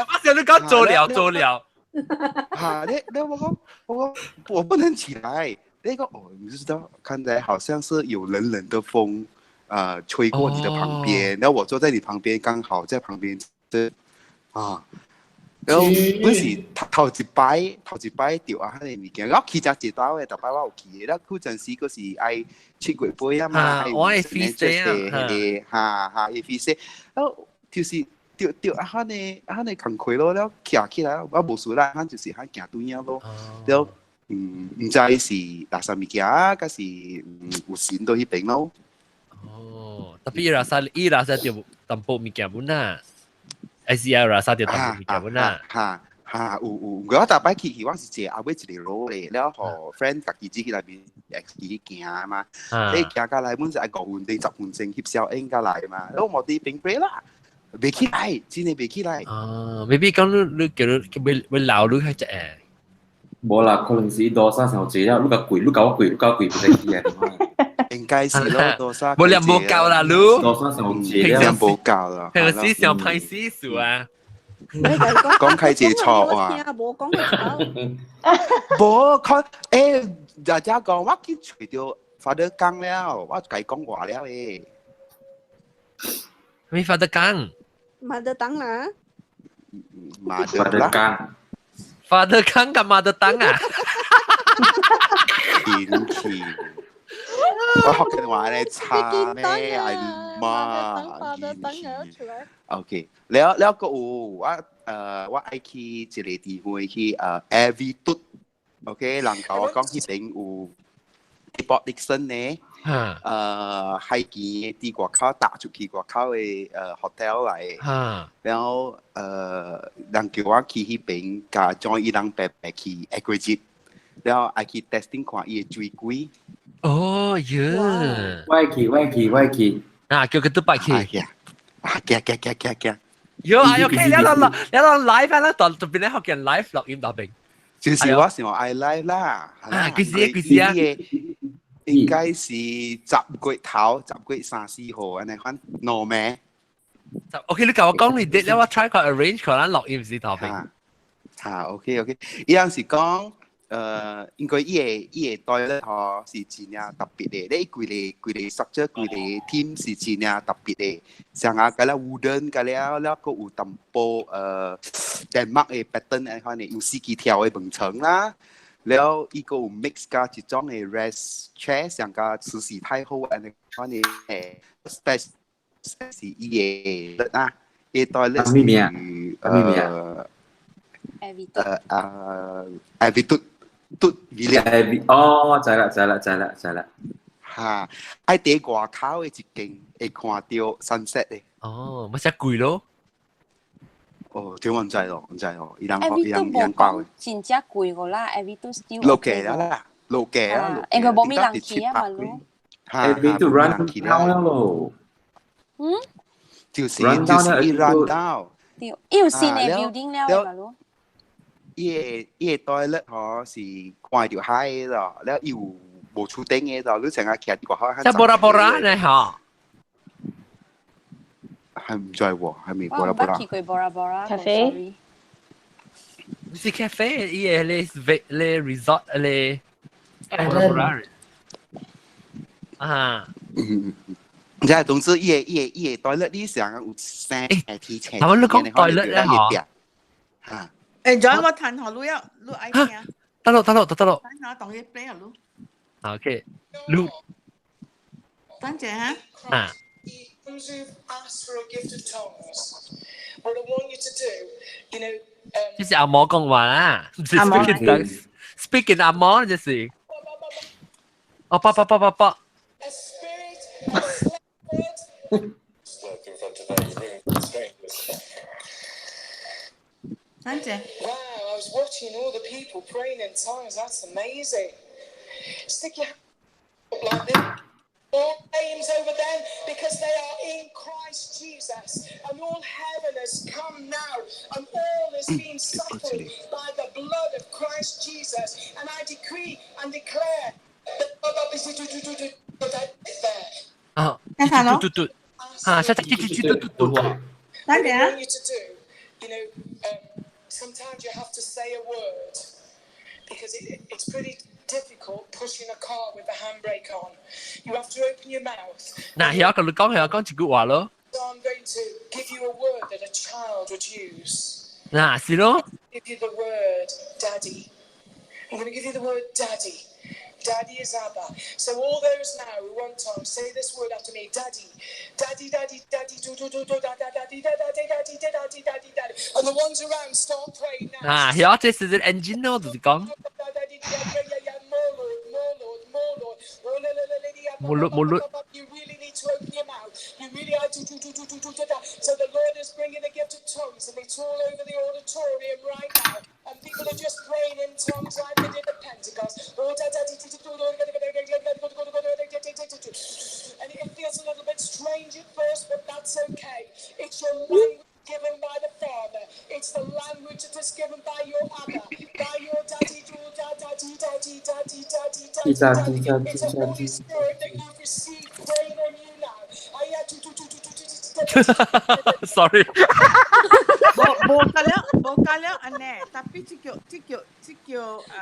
Speaker 1: 我想你講做了。
Speaker 4: 嚇！你我不能起來，那個你知道，看起來好像是有冷冷的風，吹過你的旁邊，然後我坐在你旁邊，剛好在旁邊，啊。然後嗰時頭一擺掉啊！迄個物件，我去只一道嘅，逐擺我有去嘅。然後嗰陣時嗰時愛7月尾啊嘛，
Speaker 1: 我係 feast day
Speaker 4: 啊，係 feast day。然後就是掉啊，迄個工課咯，然後徛起來，我無事啦，就是行對影咯。然後唔知是垃圾物件啊，還是有錢到迄邊咯。
Speaker 1: 哦，特別伊拉薩條淡薄物件本啊。ICR rasa dia tak mikir benar.
Speaker 4: 有，我大擺去希望是坐後尾一個路咧，然後 friend 家己自己來邊去行嘛，你行過來本就係5分鐘10分鐘翕相影過來嘛，然後我哋平平啦，未起來，真係未起來。
Speaker 1: maybe 講你叫你會鬧你係只誒。
Speaker 3: 冇啦，可能是多沙時候坐啦，你個攰，你搞我攰，唔使去啊。
Speaker 4: 應該是咯，多沙。
Speaker 1: 冇人冇教啦，你。
Speaker 3: 多沙時候坐
Speaker 4: 啦，冇教啦。
Speaker 1: 平時想拍死數啊。
Speaker 4: 講開字錯啊！
Speaker 6: 冇講佢錯。
Speaker 4: 冇佢誒，大家講我見除掉 Father 講了，我計講話了誒。
Speaker 1: 咩 Father 講？
Speaker 6: mother tongue lah.
Speaker 4: Mother
Speaker 3: tongue.
Speaker 1: Father tongue กับ mother tongue 啊？
Speaker 4: 天氣，我學緊話咧差咩？係媽。
Speaker 6: father tongue 啊，出嚟。
Speaker 4: OK，แล้วก็ว่าไอ้ที่一個地方去every 嘟 ，OK， 人教我講迄邊有 Port Dickson 呢，係見啲外口打出去外口嘅hotel 嚟，然後人叫我去迄邊加 join 伊人白白去 Agrijet， 然後I 去 testing 看伊嘅最貴。
Speaker 1: 哦耶！
Speaker 3: 我去，
Speaker 1: 啊，叫佢都白去。
Speaker 4: 嘅。
Speaker 1: 有啊 ，OK， 你當 live 啦，當邊咧學緊 live 錄音當邊。
Speaker 4: 就是我想愛 live 啦。
Speaker 1: 幾時啊？
Speaker 4: 應該是10月頭，10月3、4號安尼款，no 咩
Speaker 1: ？OK， 你教我講你啲，你我 try 個 arrange 佢啦，錄音時當邊。
Speaker 4: OK， 依樣是講。應該伊個對咧嗬是真係特別嘅，你規個 structure 規個 team 是真係特別嘅，像啊嗰啲 wooden 嗰啲แล้วก็有淡薄Denmark 嘅 pattern 誒，可能有四季條嘅門層啦，แล้ว伊個有 mix 加一種嘅 rest chair，像個慈禧太后誒，可能誒 special 是伊個啊，伊對咧是Every 嘟
Speaker 3: Village 哦，知啦。
Speaker 4: 嚇，喺啲外口嘅一間會看到 sunset 嘅。
Speaker 1: 哦，咪真貴咯。
Speaker 4: 哦，這我唔知咯，伊人
Speaker 12: 講真正貴個啦 ，every 都 still。
Speaker 4: 老嘅啦，
Speaker 12: 應該冇咩人去啊嘛咯。
Speaker 3: every 都 run down 咯。
Speaker 4: 就是 run down。
Speaker 12: 有新嘅 building 了嘛咯。
Speaker 4: 伊個 toilet 嗬是看到海咯，แล้ว有無厝頂嘅咯，你成日徛啲外口。
Speaker 1: 即係波拉咧嚇。
Speaker 4: 係唔在喎，係咪波拉？
Speaker 12: 我去過波拉
Speaker 5: 咖啡。
Speaker 1: 唔係咖啡，伊係les resort les波拉。啊。
Speaker 4: 即係總之伊個 toilet 你成日有聲提前。
Speaker 1: 係咪你講 toilet 咧嚇？
Speaker 4: 嚇。
Speaker 13: John 我彈下錄愛聽。
Speaker 1: 得咯。
Speaker 13: 彈下當嘢 play 下錄。
Speaker 1: OK，錄。
Speaker 13: 等陣嚇。
Speaker 1: 啊。就是阿毛講話啦，speaking 阿毛就是。哦，啵。
Speaker 13: Wow,
Speaker 17: I was watching all the people praying in tongues. That's amazing. Stick your hand up like this. All names over them because they are in Christ Jesus. And all heaven has come now. And all is being settled by the blood of Christ Jesus. And I decree and declare that there.
Speaker 13: What I
Speaker 17: want you to do, sometimes you have to say a word because it's pretty difficult pushing a car with the handbrake on. You have to open your mouth.
Speaker 1: So I'm
Speaker 17: going to give you a word that a child would use.
Speaker 1: Give you
Speaker 17: the word daddy. I'm going to give you the word daddy. Daddy is Abba. So all those now who want tongues, say this word after me. Daddy. Daddy, daddy, daddy, do, daddy, daddy, daddy, daddy, daddy, daddy. And the ones around start praying now.
Speaker 1: this is an engine now, does it come?
Speaker 17: More Lord. You really need to open your mouth. You really are to. So the Lord is bringing the gift of tongues, and it's all over the auditorium right now. And people are just praying in tongues like they did at Pentecost. And it feels a little bit strange at first, but that's okay. It's your language given by the Father. It's the language that is given by your Abba, by your daddy, daddy. It's a Holy Spirit that you've received praying on you now.
Speaker 1: Sorry.
Speaker 13: Bokal aneh, tapi cikgu.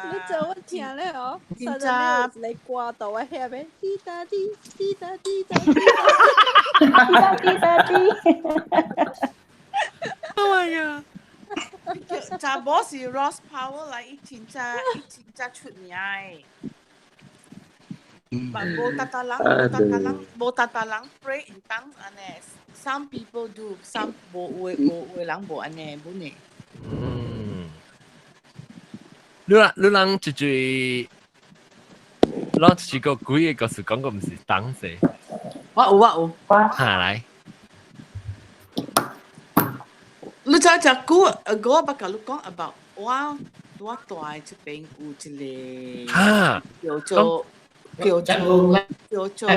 Speaker 6: Lu tahu tiang le oh. Sada le qua tàu ở hè bên. Ti ta.
Speaker 1: Oh my god！
Speaker 13: 查某是 Ross Power 嚟，以前出名嘅。冇特特人 pray in tongues 安尼。Some people do, some 冇人冇安尼，冇呢。
Speaker 1: 你人一句，咱一個幾個故事講個唔是當時。
Speaker 13: 我有。
Speaker 1: 下來。
Speaker 13: 你知只古我不甲你講 about 我大這邊有一個叫做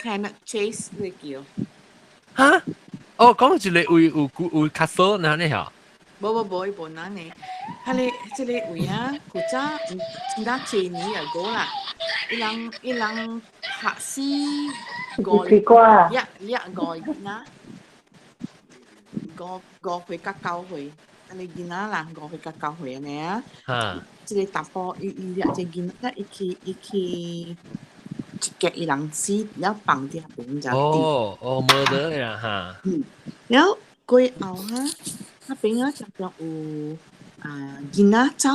Speaker 13: Kenneth Chase 呢叫。
Speaker 1: 哈？哦，講一個有 castle 那呢嚇？
Speaker 13: 冇那呢，係你這個位啊，古早唔得幾年啊個啦，一人拍死五歲甲9歲，安尼囡仔啦5歲甲9歲安尼啊。即個大波伊隻囡仔一去夾伊人死，然後放啲邊就
Speaker 1: 冇得呀哈。
Speaker 13: 然後過後哈，那邊啊就有囡仔走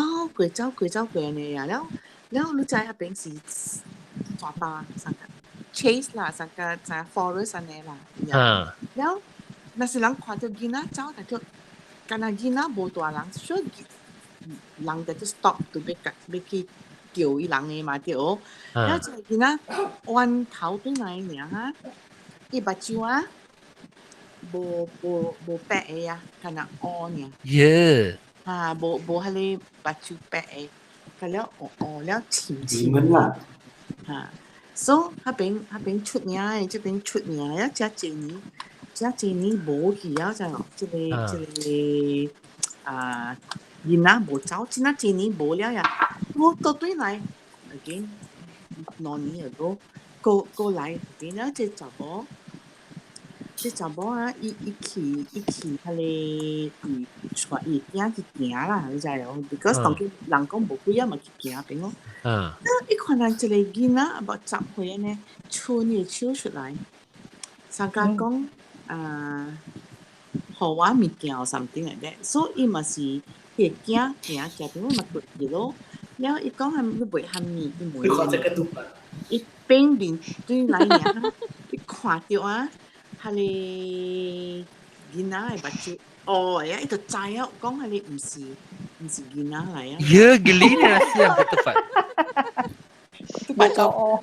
Speaker 13: 過安尼啊，然後你知那邊是大巴上個 chase 啦，上個在 forest 安尼啦，然後。那是人看到囡仔走，但係干那囡仔無大人，所以人就 stop 就要去叫伊人嘅嘛對。然後就囡仔彎頭對來爾哈，伊目睭啊，無白嘅啊，干那烏爾。耶！無迄個目睭白嘅，干了了淺啦。所以迄邊出名嘅，這邊出名嘅，只幾年。即係你冇去啊！就即係囡仔冇走，即係你冇了呀！我到對嚟，again 2年ago，過嚟邊啊？即查某啊！伊去係你伊驚去行啦，你知哦 ？because 當佢人講冇幾啊嘛去行邊咯。伊看人一個囡仔about10歲安尼，伸伊手出來，三家講。學我物件 or something like that， 所以伊嘛是會驚邊嘛過去咯。然後伊講係佢袂喊物，伊邊面對來爾，伊看到啊，係你囡仔嘅目睭，呀，伊就知啊，講係你唔是囡仔嚟啊。
Speaker 1: 呀，個你呢係唔得法。
Speaker 13: 唔講，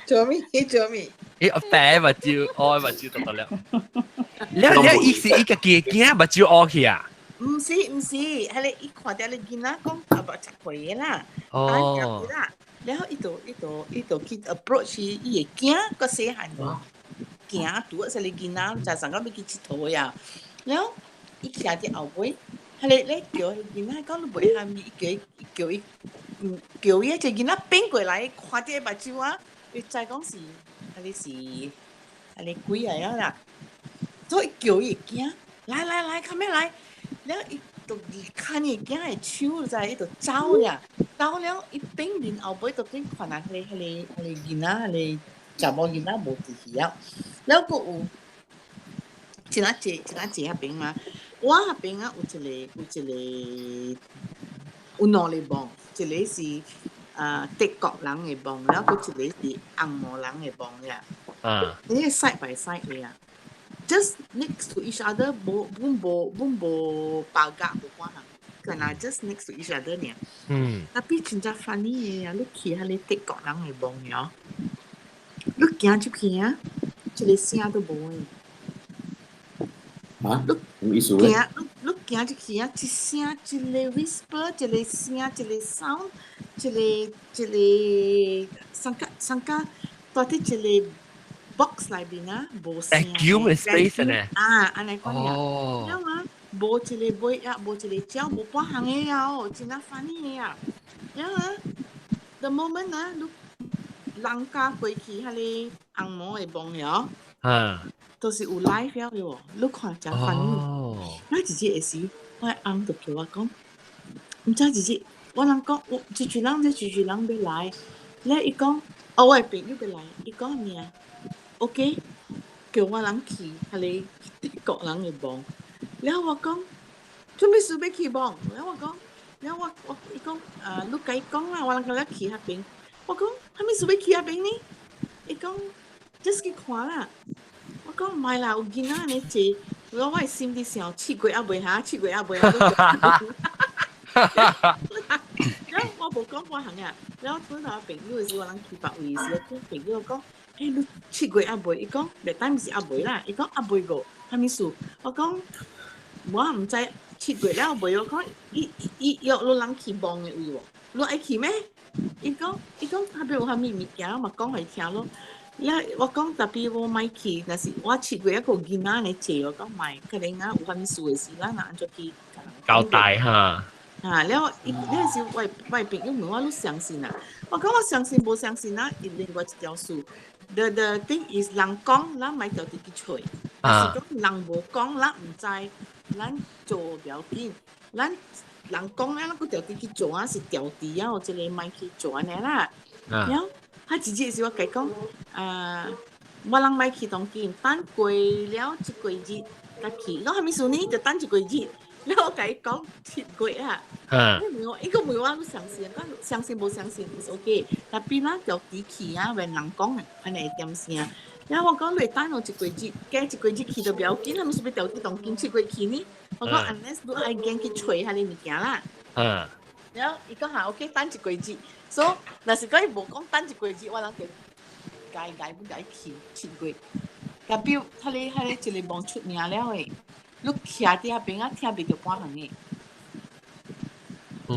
Speaker 13: 做咩？
Speaker 1: 伊白目睭，烏目睭得了。你意思伊個驚目睭烏去啊？
Speaker 13: 唔是，係你伊看到你囡仔講about10歲啦，啦，然後伊就去 approach 伊會驚個細漢喎，驚拄係你囡仔就成個要去佚佗呀，然後伊徛喺後尾，係你叫囡仔講你袂喊伊叫伊隻囡仔變過來，看到目睭啊，伊再講是。係你鬼嚟啊啦！所以叫伊驚，來，咁樣來，然後伊就看伊驚嘅手在，伊就走呀，走了，伊頂面後尾就對看下佢囡仔，佢查某囡仔無志氣啊，然後佢有一下邊嘛，我下邊啊有一個有兩個幫，一個是。德國人嘅幫，然後佢一個是紅毛人嘅幫呀。你係 side by side 嘅呀 ，just next to each other， 冇包夾冇關係，可能 just next to each other 呢。tapi 真係 funny 嘅呀，你去下你德國人嘅幫呀，你行出去啊，一個聲都冇嘅。
Speaker 3: 你意思咧？
Speaker 13: 你行出去啊，一聲一個 whisper， 一個聲一個 sound。一個上架到底一個 box 裏邊啊，冇聲。
Speaker 1: vacuum space 呢？
Speaker 13: 安尼講呀。然後啊，冇一個尾啊，冇一個鳥，冇半行嘅呀，真係 funny 嘅呀。然後啊 ，the moment 啊，你人家過去迄個紅毛嘅幫呀，都是有 live 嘅喎，你看真 funny。我自己會時，我翁就叫我講，唔知自己。我人講，住人要來，咧伊講，我嘅朋友要來，伊講咩啊 ？OK，叫我人去，係你德國人嘅幫，然後我講做咩事要去望？然後我講，然後我伊講你計講啦，我人佢去那邊。我講係咩事要去那邊呢？伊講 just 去看啦。我講唔係啦，有囡仔你坐，我係心裡想7月也未下，7月也未下。然後我冇講過行啊，然後本來朋友是我人去別位時，朋友講，你7月也未，伊講未單是也未啦，伊講也未個，係咩事？我講我唔知7月了未，我講伊約你人去望嘅位喎，你愛去咩？伊講下邊有蝦米物件，嘛講嚟聽咯。我講特別我買去，但是我7月一個囡仔嚟坐，我講買，可能啊有蝦米事嘅事啦，那按照去
Speaker 1: 交代嚇。
Speaker 13: 然後嗰陣時我朋友問我你相信啊？我講我相信冇相信啊？另外一條數 ，the thing is 人講，咱咪就自己吹。但是講人冇講，咱唔知，咱做唔要緊。咱人講咧，咱個條自己做啊，是條地啊，或者你咪去做安尼啦。然後佢直接是我講，我人咪去當見，等過了一個月，佢去，我係咪數呢？就等一個月。然後我同佢講7月啊，伊個問我你相信，我相信冇相信係 OK， 但係啦條地去啊，為人講安尼點先。然後我講你等我一個月，加一個月去就唔要緊，係咪要條地當見7月去呢？我講 unless 你愛驚去吹下你物件啦。然後伊講下 OK， 等一個月，所以若是講伊無講等一個月，我人就解不解去7月。代表佢哋一個望出名了誒。你徛佇遐邊啊，聽袂着半項嘅。你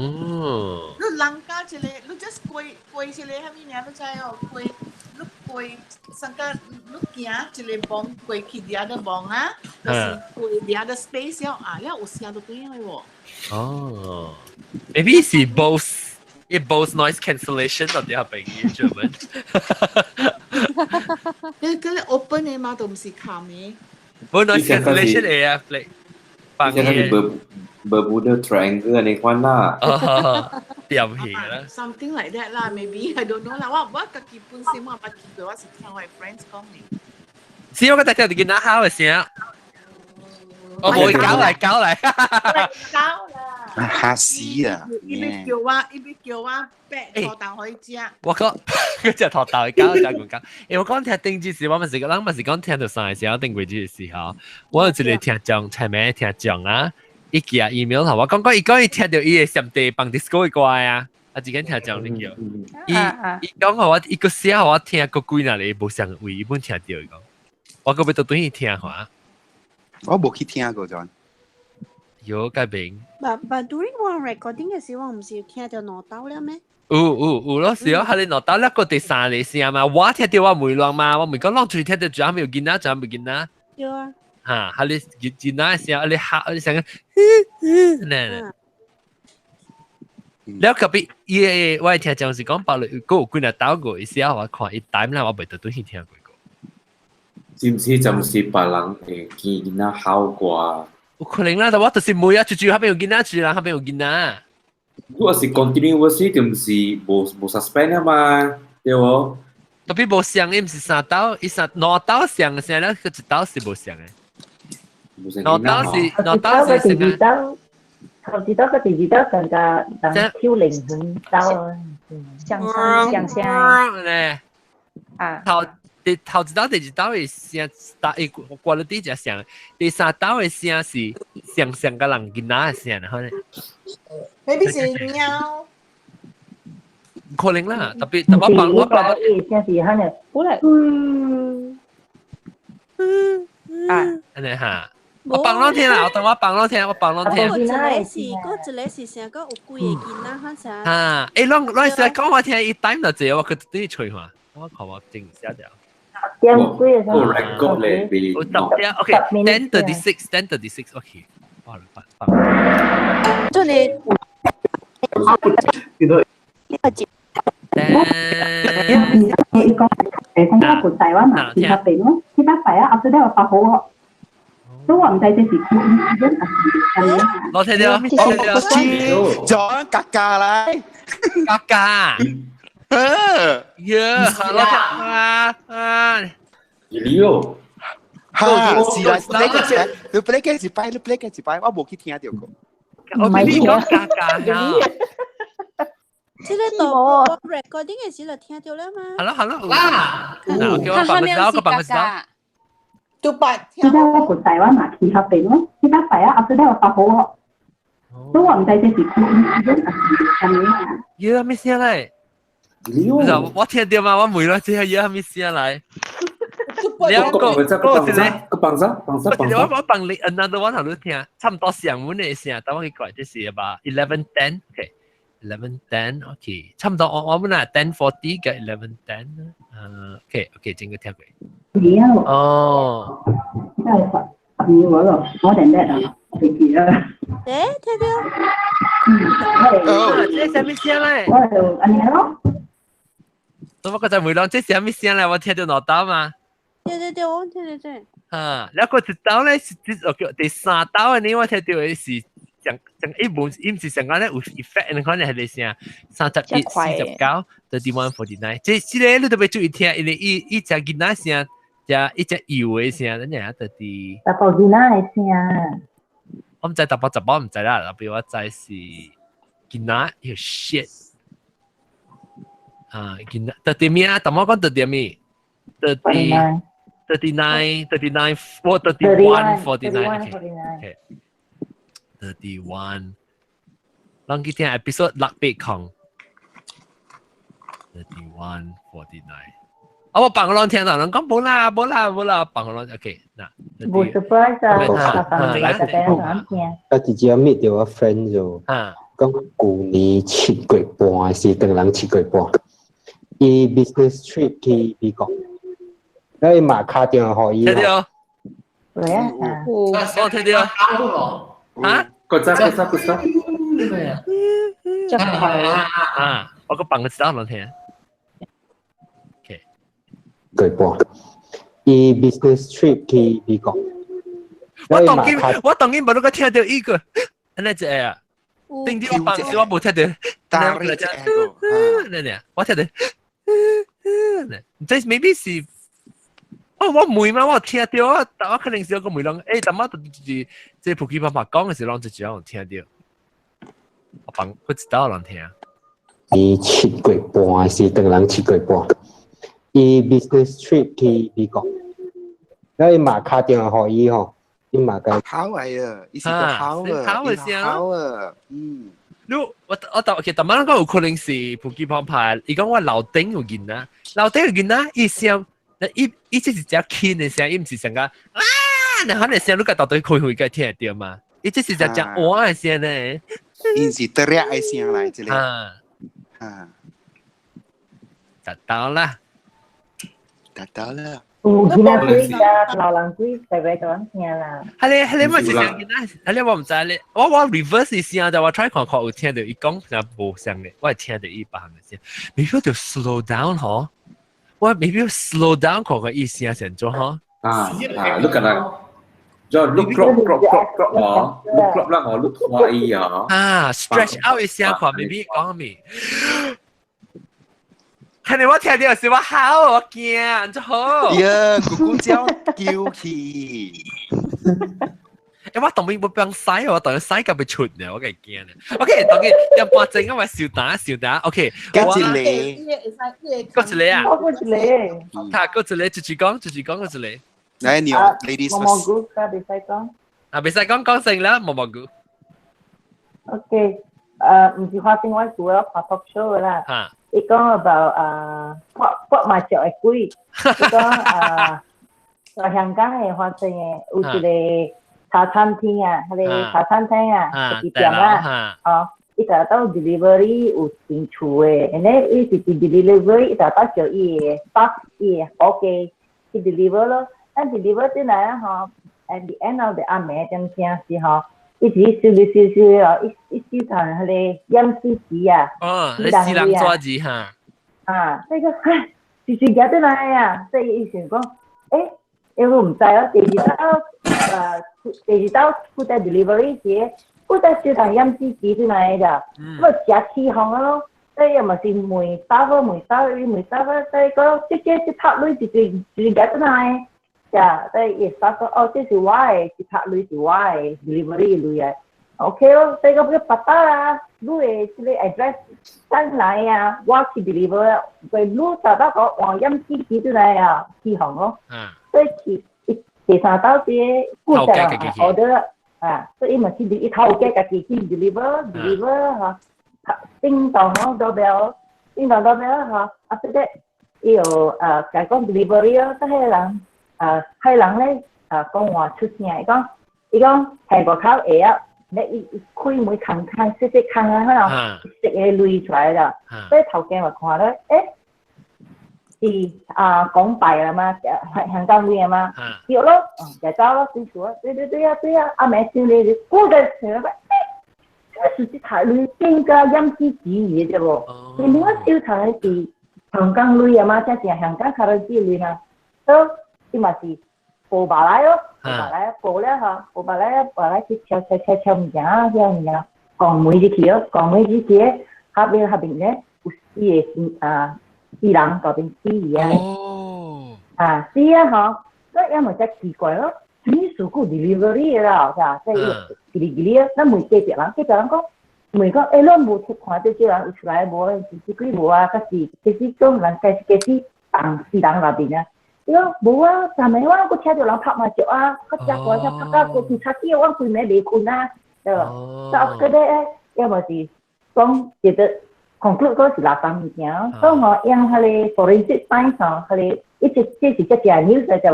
Speaker 13: 人家一個，你 just 過一個蝦米爾，你知哦？你過三個，你行一個望過去啲啊，都望啊，就是過啲啊，都 space 啊，了有聲都對嘅喎。
Speaker 1: 哦 ，maybe 是 both noise cancellation 嗰啲係俾嘅做乜？
Speaker 13: 佢 open 嘅嘛，都唔是冚嘅。
Speaker 1: Both noise cancellation AF like
Speaker 3: panggil Bermuda Triangle ni kuan lah.
Speaker 1: Tiap hari lah.
Speaker 13: Something like that lah, maybe I don't know lah. What kaki pun semua apa kita was听我 friends 講嘅。
Speaker 1: 是我個大家哋見哪好嘅聲。我冇搞嚟。搞啦。
Speaker 4: 嚇死啊！
Speaker 13: 伊要叫我白土豆可以食。
Speaker 1: 我講嗰隻土豆搞就咁講。我講聽定之時，我咪是講聽到上嘅時候，定位之時候，我有一個聽眾，前面聽眾啊，伊寄啊 email 同我講，伊聽到伊嘅上地放 disco 嘅歌啊，自己聽眾你叫，伊講我伊個寫我聽個幾嗱你冇上位，伊本聽到伊講，我個要到對伊聽下。
Speaker 4: 我冇去聽過咗。
Speaker 1: 有改變。
Speaker 6: But during one recording 嘅時候，我唔是聽到攞刀了咩？
Speaker 1: 有咯，時候係你攞刀咧個第三嚟聲嘛，我聽到我梅浪嘛，我唔講浪最聽到仲有冇見啊，仲有冇見啊？
Speaker 6: 有啊。
Speaker 1: 嚇，係你見啊聲，你嚇你成個，呢？แล้วกับอีว่า聽講是講白了個有幾日刀過一時候我看一單啦，我未到對去聽過。
Speaker 3: 是唔是就唔是別人見啊好過？
Speaker 1: 有可能啦，但我就是每日住下邊有見啊，住啦下邊有見啊。
Speaker 3: 如果是 continuous 就唔是冇 suspend 啊嘛，對喎。
Speaker 1: 特別冇上嘅唔是三刀，伊三兩刀上嘅先啦，佢一刀是冇上嘅。兩刀是成啊。
Speaker 10: 頭一刀個第二刀更加當挑靈魂刀啊，向上
Speaker 1: 咧啊頭一刀第二刀嘅聲，但係quality就上，第三刀嘅聲是上個人見哪嘅聲啊？可能
Speaker 13: maybe 是貓，
Speaker 1: 可能啦，特別我幫
Speaker 10: 聲是可能，好啦，
Speaker 1: 安尼嚇。我幫侬聽啦，我幫侬聽。
Speaker 6: 嗰一個是成個有幾個囡仔嗰陣。
Speaker 1: 啊，誒，侬成日講我聽，一單就這，我佢對吹下，我看我整下條。
Speaker 3: 我 record 咧，俾
Speaker 1: 我10點 ，OK，10:36 好了，
Speaker 6: 這裡。
Speaker 10: 講個台灣嘛，其實病咯，其他牌啊，後尾我發好喎。都話唔使即時
Speaker 1: 我聽到，
Speaker 4: 咗格價啦，
Speaker 1: 格價，呀，你
Speaker 4: 哈，是啦，你 play 嘅一擺，我冇去聽到過。
Speaker 1: 我俾你講價格啊！
Speaker 6: 即係到 recording 嘅時就聽到啦嘛。
Speaker 1: 係咯啦，嗱，叫我辦個時，個辦個時。
Speaker 13: 都八。
Speaker 10: 而家我個台灣嘛，其合併咯，而家係啊，後尾我發好咯。都話唔使即時
Speaker 1: 嘢咩聲嚟？我聽到嘛，我每日只係嘢咩聲嚟？兩個我幫你 another one 喺度聽，差唔多上門嘅聲，等我去改即係吧11:10，OK，11:10，OK， 差唔多我們啊10:40嘅11:10，OK，整個聽佢。哦。
Speaker 10: 真係12嗰度，我哋叻啊，記啦。
Speaker 6: 聽到。
Speaker 1: 即係咩聲咧？
Speaker 10: 我係安尼咯。
Speaker 1: 我覺得每兩即係咩聲咧？我聽到攞到嘛。
Speaker 6: 對，我聽到啫。
Speaker 1: แล้วก็จะต้าเลย第三ต้า呢我聽到嘅是像一唔是成個咧有 effect 你可能係你先31、49 31、49即係你特別注意聽因為一隻囡仔聲加一隻搖嘅聲等陣特啲
Speaker 10: 大部囡仔嘅聲
Speaker 1: 我唔知大部十包唔知啦特別我知是囡仔要 shit 囡仔特啲咩啊但我講特啲咩特啲39, 31, 49. Okay. 31. Lang kita episode 6 kong. 31, 49. Apa pangalan tiang tak? Lang bola. Pangalan. Okay. Nah.
Speaker 10: Buat surprise ah.
Speaker 9: 我直接 meet 到個 friend 就，講舊年7月半是等人7月半，伊 business trip 去美國。你馬卡電話可以。
Speaker 1: 聽到。
Speaker 10: 係啊。
Speaker 1: 我聽到。啊？
Speaker 3: 個咋？
Speaker 1: 咩啊？真係啊！我個bằng個字我聽。OK。
Speaker 9: 對噃。伊 business trip 去美國。
Speaker 1: 我當然冇都聽到呢個，那隻啊。定啲我bằng字我冇聽到。但係我聽到。即係 maybe 是。我唔會嘛，我聽到啊，但我肯定是有個梅朗，但我即係普吉爸爸講嘅時候，就只有聽到，我幫佢知道人聽。
Speaker 9: 伊7月半是等人7月半，伊 business trip 去美國，你馬卡電話可以吼，你馬個
Speaker 4: 好嚟啊，伊是個好啊，
Speaker 1: 我其實當晚講有可能是普吉爸爸，伊講我樓頂有見啦，伊想。伊即是只輕嘅聲，伊唔是成個你可能聲你個到底開會嘅聽得到嘛？伊即是只換嘅聲咧，
Speaker 4: 伊是特別嘅聲嚟，即係
Speaker 1: 達到啦。
Speaker 10: 有見啊，佢老人鬼特別講聽啦。
Speaker 1: 係你咪是聲見啊？係你我唔知你，我 reverse 聲，但我 try 看有聽到伊講成無聲嘅，我係聽到伊把嘅聲，你要就 slow down 嗬。我 maybe slow down 嗰個意思啊，成咗嗬。
Speaker 3: look at that，就 look crop 啦，我 look 快啊。
Speaker 1: stretch out 一下看 maybe 講咩？睇你我聽到是我好，我驚，就好。
Speaker 4: 呀，姑叫起。
Speaker 1: 我當面冇幫洗，我當佢洗咁咪出嘅，我梗係驚咧。OK，當然有半陣因為笑打。OK，
Speaker 4: 跟住你，
Speaker 1: 跟住你啊，
Speaker 10: 跟住你，
Speaker 1: 睇跟住你，直接講跟住你。
Speaker 4: 嚟你 ladies first。
Speaker 10: 蘑菇，家別使講。
Speaker 1: 別使講成啦，蘑菇。
Speaker 10: OK，唔是花生我做咗拍 talk show 啦。伊講 about 國麻雀嘅鬼，伊講在香港嘅花生嘅有一個。茶餐廳啊，嗰啲茶餐廳啊，一店啊，伊就到 delivery 有進厝嘅，然後伊是 delivery 伊就到叫伊嘅 staff 伊嘅伙計去 deliver 咯，但 deliver 進來啊，嗬 ，at the end of the 暗暝點聲時嗬，伊自己燒哦，伊燒成嗰啲醃絲紙啊，
Speaker 1: 你試人抓字嚇，
Speaker 10: 所以個時夾進來啊，所以伊想講，因為唔知咯，第二道負責 delivery 時，負責燒成醃絲紙進來㗎，咁啊食起烘咯，所以又咪是梅沙，所以講直接拍落就夾進來，呀，即係一發覺哦，這是我嘅，一拍類是我嘅 delivery 類嘅，OK 咯，即係個不打啦，你嘅即係 address 單來啊，我去 deliver，佢你打到個黃陰機器出來啊，起行咯，所以其實到啲顧客啊 order 啊，所以咪去一頭嘅自己去 deliver 嚇，叮當咯doorbell，叮當doorbell嚇，after that 要講 delivery 咯，即係人。係人咧講話出聲，伊講係個口嘢啊，你開門坑細坑啊，可能食嘢累出來啦。所以頭鏡咪看咧，講幣啦嘛，香港妹啊嘛，叫咯，就走咯，清楚啊，對啊，阿妹先你，嗰個時候這是太累，更加陰司紙嘢啫喎。你點解小頭係香港妹啊嘛，即係香港卡拉機累啊，都。伊嘛是報白來咯，報咧嚇，報白來去敲物件啊，敲物件，講每日去咯，講每日去咧，下邊咧有四人嗰邊四嘢四啊嚇，所以因為真奇怪咯，你數個 delivery 啦，係嘛，即係吉利啊，咱問幾隻人講，問講誒，咱冇出看到啲人有出來無，自己無啊，其實講人四人嗰邊啊。因為冇啊，但係我個車就諗拍麻雀啊，個隻個就拍到個其他啲我佢咩離婚啊，對吧？但係咧，因為是講覺得 conclude 嗰時垃圾物件，所以我用佢哋 forensic science 佢哋一直即係只 news 就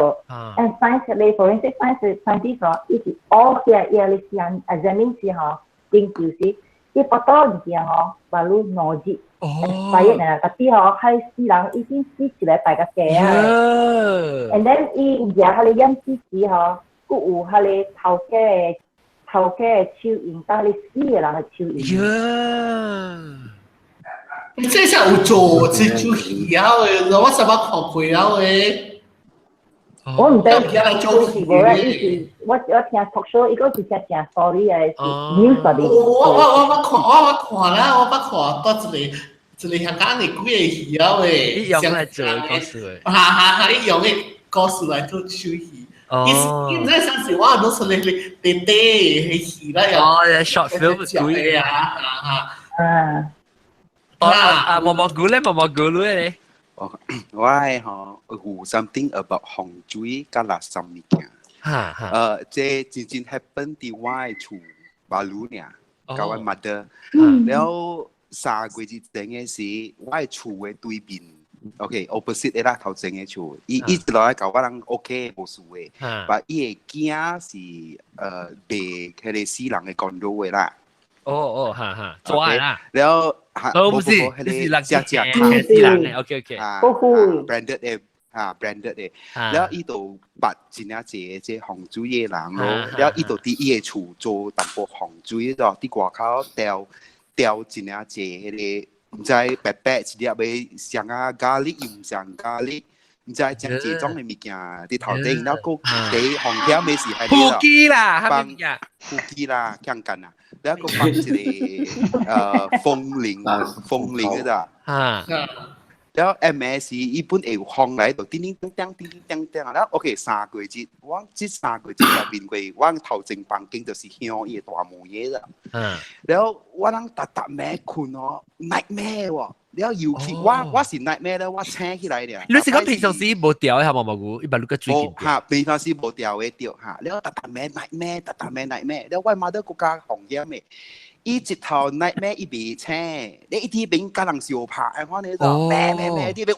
Speaker 10: ，and science 佢哋 forensic science scientist 一直 all 嘅嘢你試 examine 時候研究時，啲不多物件嗬，話如邏輯。第一呢，嗰啲嗬係私人已經撕起來大家嘅啊 ，and then 伊而家佢哋陰司紙嗬，佢有佢哋頭家嘅手印，但係死嘅人嘅手印。
Speaker 8: 你這下有做，這就係啊誒，我什麼看佢啊誒？
Speaker 10: 我唔知做無啦，我聽 talk show，伊個是正 story 嘅，news 嗰啲。
Speaker 8: 我看啦，我看到一個香港嘅幾個戲啊誒，
Speaker 1: 你用來做故事誒，
Speaker 8: 哈，你用嘅故事來做手戲。因為上次我都出嚟你嘅戲啦，
Speaker 1: 有 short film 嘅毛毛菇咧。
Speaker 4: 我係有 something about 洪水加垃圾物件。這真正 happen 喺我厝馬路呢，甲我 mother。然後3個月前嘅時，我厝嘅對面 ，opposite 啦頭前嘅厝，伊一直來甲我人 OK 無事嘅，但伊嘅囝是賣佢哋私人嘅 condo 嘅啦。
Speaker 1: 做愛啦。
Speaker 4: 然後
Speaker 1: 不是，你是私人嘅 ，OK，
Speaker 4: branded 嘅，branded 嘅。然後伊度捌真係濟即洪水嘅人咯，然後伊度佇伊嘅厝做淡薄洪水咯，佇外口掉真係濟迄個，唔知白白一粒嘅上啊咖喱又唔上咖喱。唔知將這種嘅物件啲頭頂，然後個啲紅條咩事係啲
Speaker 1: 啦，
Speaker 4: 放cookie啦，強緊啊，然後個放一個風鈴嗰度，然後 MS 伊本會放嚟度，叮，然後 OK 3個月，我這3個月入邊我頭前房間就是香伊大毛嘢啦，然後我人特咩困哦 ，nightmare 喎。然後尤其我是 nightmare 咧，我醒起來咧。
Speaker 1: 你是講平常時無調嘅係毛毛菇，一般你個最近。
Speaker 4: 平常時無調嘅調嚇，然後特咩 nightmare，然後我媽都國家紅嘢咩，伊一頭 nightmare 伊未醒，你一啲邊家人小拍，我呢度咩啲邊，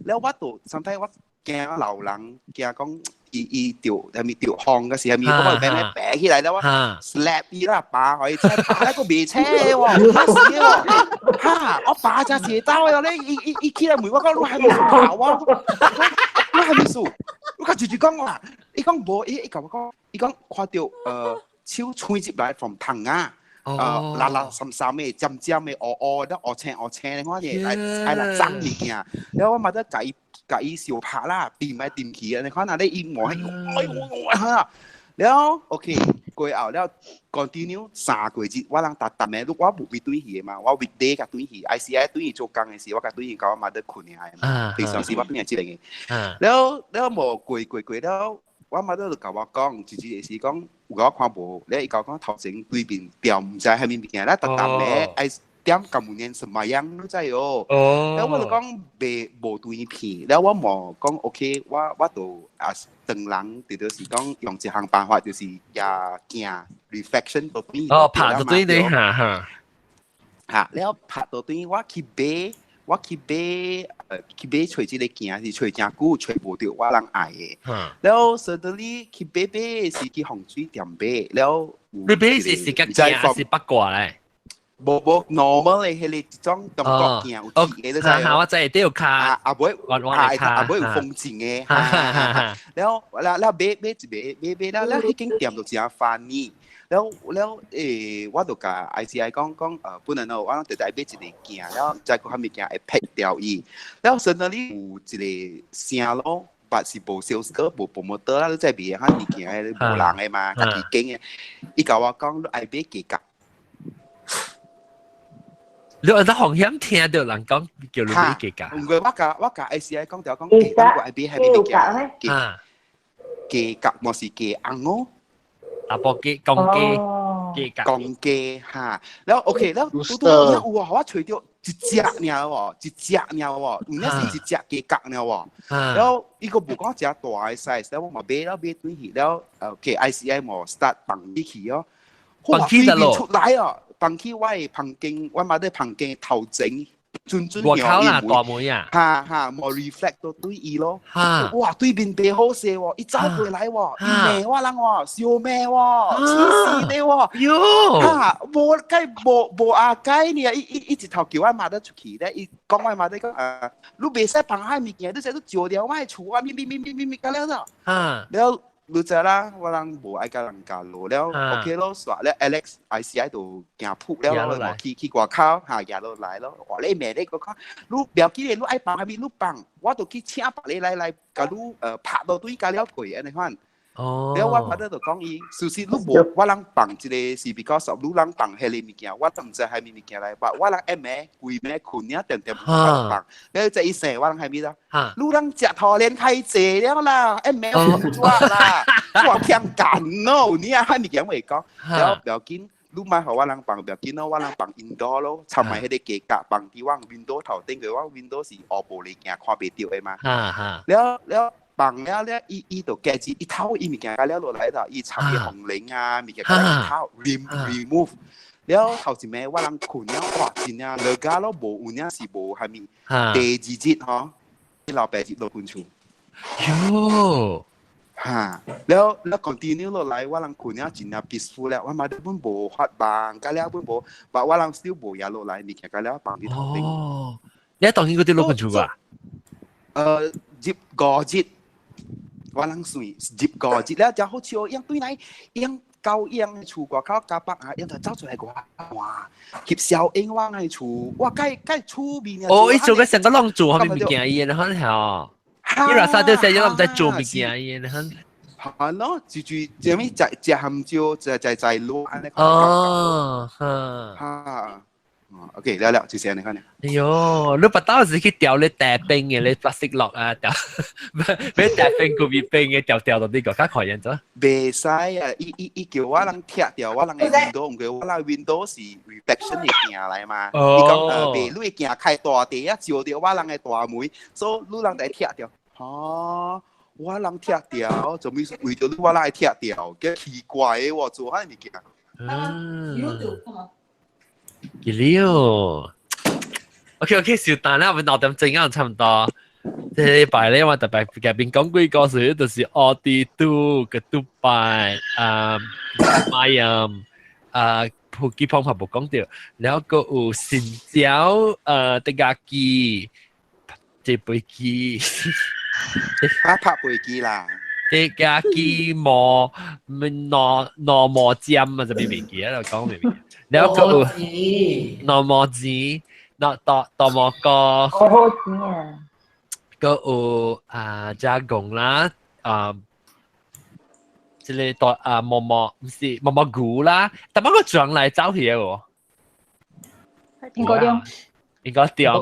Speaker 4: 然後我度上睇我驚流人驚講。伊調係咪調行嘅時係咪嗰個咩擺起來啦？我 slap 伊啦，把佢車把一個未車喎，嚇死喎！嚇我把隻蛇刀喎，你伊起來門我講你係咪數頭啊？你係咪數？我住講話，伊講冇，伊咁講，伊講看到超吹接來 from 藤啊！辣深嘅尖嘅，我青，你看嘢係啦爭物件，然後我咪得計小拍啦，掂嚟掂去啊！你看下你伊我嚇， แล้วโอเค過後แล้ว continue 3個月我人搭咩ลูกว่าบุกไปตุ้ยหีมาว่า weekday กับตุ้ยหี ICI ตุ้ยหี做工嘅時我กับตุ้ยหี講มา得困嘅係嘛平常時我邊係知嚟嘅แล้ว冇過แล้ว我媽都教我講自己嘅事講如果看無你教講頭前對面掉唔知係邊邊啦搭咩點咁年什麼樣都知哦แล้ว我就講冇對片แล้ว我冇講 OK 我就當人就是講用一項辦法就是也驚 reflection 到對
Speaker 1: 拍到對你嚇
Speaker 4: แล้ว拍到對我去買找這個鏡是找真久找無到我人愛嘅แล้ว suddenly 去買是去洪水店買แล้ว
Speaker 1: 你買是個鏡是八卦咧
Speaker 4: 冇 normal 嘅係你種感覺鏡有字嘅都係
Speaker 1: 我真係都要卡
Speaker 4: 阿妹阿妹有風景嘅แล้ว買แล้ว迄間店就真翻呢แล้ว我就甲 ICI 講本來我哋就買一個鏡แล้ว再個還物件會撇掉伊แล้ว甚至你有一個聲咯但是無 sales 哥無 promoter 啦你再賣遐物件係無人嘅嘛家己經嘅伊甲我講你愛買價格
Speaker 1: 你按照風險聽到人講叫你買價格。
Speaker 4: 唔過我甲 ICI 講條講價格係比係比價價格，冇是價紅哦。
Speaker 1: 啊，波價講價
Speaker 4: 嚇，แล้ว OK แล้วตัว有啊，我除掉一隻爾喎，唔係是一隻價格爾喎。แล้ว伊個無講一隻大嘅 size，แล้ว我買แล้ว買對去แล้วOK ICI 冇 start 放入去哦，
Speaker 1: 放起得咯，
Speaker 4: 出來哦。放起我嘅棚鏡，我買啲棚鏡頭整，準
Speaker 1: 我靠啦，大妹啊！
Speaker 4: 冇 reflect 到對伊咯。哇，對面白好勢喎，一走過來喎，伊罵我人喎，笑罵喎，黐線你喎。喲！冇計冇阿計呢，伊直頭叫我買得出去咧，伊講我買得講你袂使放喺物件，你使都照掉我嘅厝啊，咪咁樣咯。แล้วรู้จักละว่าเราบ่ไอ้การังการรู้แล้วโอเคแล้วสวัสดี Alex ICI ตัวแกพูดแล้วเราขี่กว่าเขาหายาเราไหลแล้วว่าเล่แม่ได้ก็เขาลูกเดี๋ยวกี่เดือนลูกไอ้ปังให้มีลูกปังว่าตัวกี่เชี่ยปังเลยไล่กับลูกผ่าตัวตุ้ยกันแล้วกุยอันนี้ฮะแล้วว่าพัดตัวกองอีสุดลูกบอกว่าลังปังจีเลยสิ because of ลูกลังปังเฮลิมิเกียว่าต้องจะให้มีมิเกียอะไรว่าลังแม่กุยแม่คุณเนี่ยเต็มปังแล้วจะอีเสว่าลังให้มีละลูกลังจะทอเล่นใครเจ๋แล้วล่ะแม่คุณว่าล่ะว่าเพียงกันเนาะเนี่ยให้มีเกียไม่ก็แล้วเดี๋ยวกินลูกมาเขาว่าลังปังแบบกินเนาะว่าลังปังอินดอร์แล้วทำไมให้ได้เกะกะปังที่ว่างวินโดว์เท่าเต็งเลยว่าวินโดว์สีออโปเลยเกียความเป็นเดียวเองมาแล้วปังแล้วเนี่ยอีตัวแกจีอีเท้าอีมีแกกันแล้วลง嚟就อีทำอีของเล้งอ่ะมีแกกันอีเท้า remove แล้วเขาสิแม่ว่าลังขุนเนี่ยว่าจริงเนี่ยเลิกกันแล้วโบอุ่นเนี่ยสิโบ係มีเตจีจิตฮะที่เราแปลจิตเราคุณชูแล้ว continue ลง嚟ว่าลังขุนเนี่ยจริงเนี่ย peaceful แล้วว่ามาได้บุญโบฮัดบางกันแล้วบุญโบบอกว่าลัง still โบยาลง嚟มีแกกันแล้วปังที่เท้าเต็ง
Speaker 1: เนี่ย當然嗰啲老คุณชู啊
Speaker 4: จิบกอจิตว่าลังสุยจิบกอจิตแล้วจะ好似ยัง對ไหนยังเก่ายัง厝กว่าเขากาปักอ่ะยังจะ走出來กว่า哇翕小英ว่าไง厝哇該厝邊啊
Speaker 1: 哦伊做個成個浪做後面物件伊很好伊拉沙啲細嘢都唔使做物件伊很
Speaker 4: 係咯住這咩隻含椒就攞安尼
Speaker 1: 哦
Speaker 4: OK 了就這樣你看呢
Speaker 1: 哎呦你不到時去掉你大冰嘅你白色落啊掉俾大冰嗰邊冰嘅掉到呢個較可憐咗
Speaker 4: 袂使啊伊叫我人拆掉我人嘅 window 唔叫我人 window 是 reflection 嘅鏡嚟嘛伊講袂你嘅鏡開大地啊照掉我人嘅大門所以你人就拆掉我人拆掉做咩為咗你我人拆掉幾奇怪嘅喎做下物件
Speaker 1: 幾了 OK 小蛋啦我6點正啱差唔多這禮拜咧我特別嘉賓講幾個事就是奧迪都個杜拜Mayam 普吉胖拍冇講到然後個有新椒德加基這杯機
Speaker 4: 拍杯機啦
Speaker 1: 德加基磨磨尖啊就未記喺度講未แล้วก็นอมอจีนอตอมอก็จากงละ即係代毛毛唔是毛毛菇啦，但不過將來走去喎。
Speaker 5: 應該點？
Speaker 1: 應該點？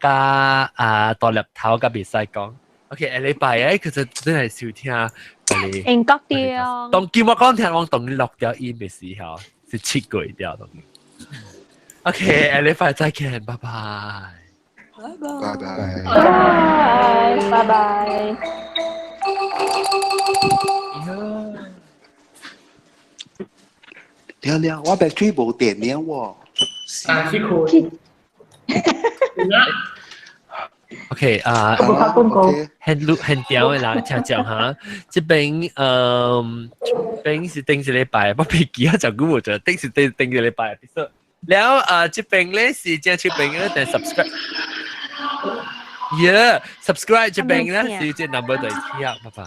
Speaker 1: 加代入頭嘅別使講。OK，禮拜誒，其實真係少聽。
Speaker 12: 應該點？
Speaker 1: 當叫我講聽，我當你落掉音嘅時候，是切鬼掉當。OK，禮拜再見，拜拜。
Speaker 4: 拜拜。
Speaker 5: 拜拜。
Speaker 4: 了，我 battery 冇電了喎。
Speaker 8: 辛苦。
Speaker 1: OK 很屌嘅啦，聽講嚇，這邊邊是定時禮拜，不必記啊，就估冇咗，定時定時禮拜。แล้ว這邊咧是將這邊咧，但 subscribe，subscribe 這邊咧是這 number 對，拜拜。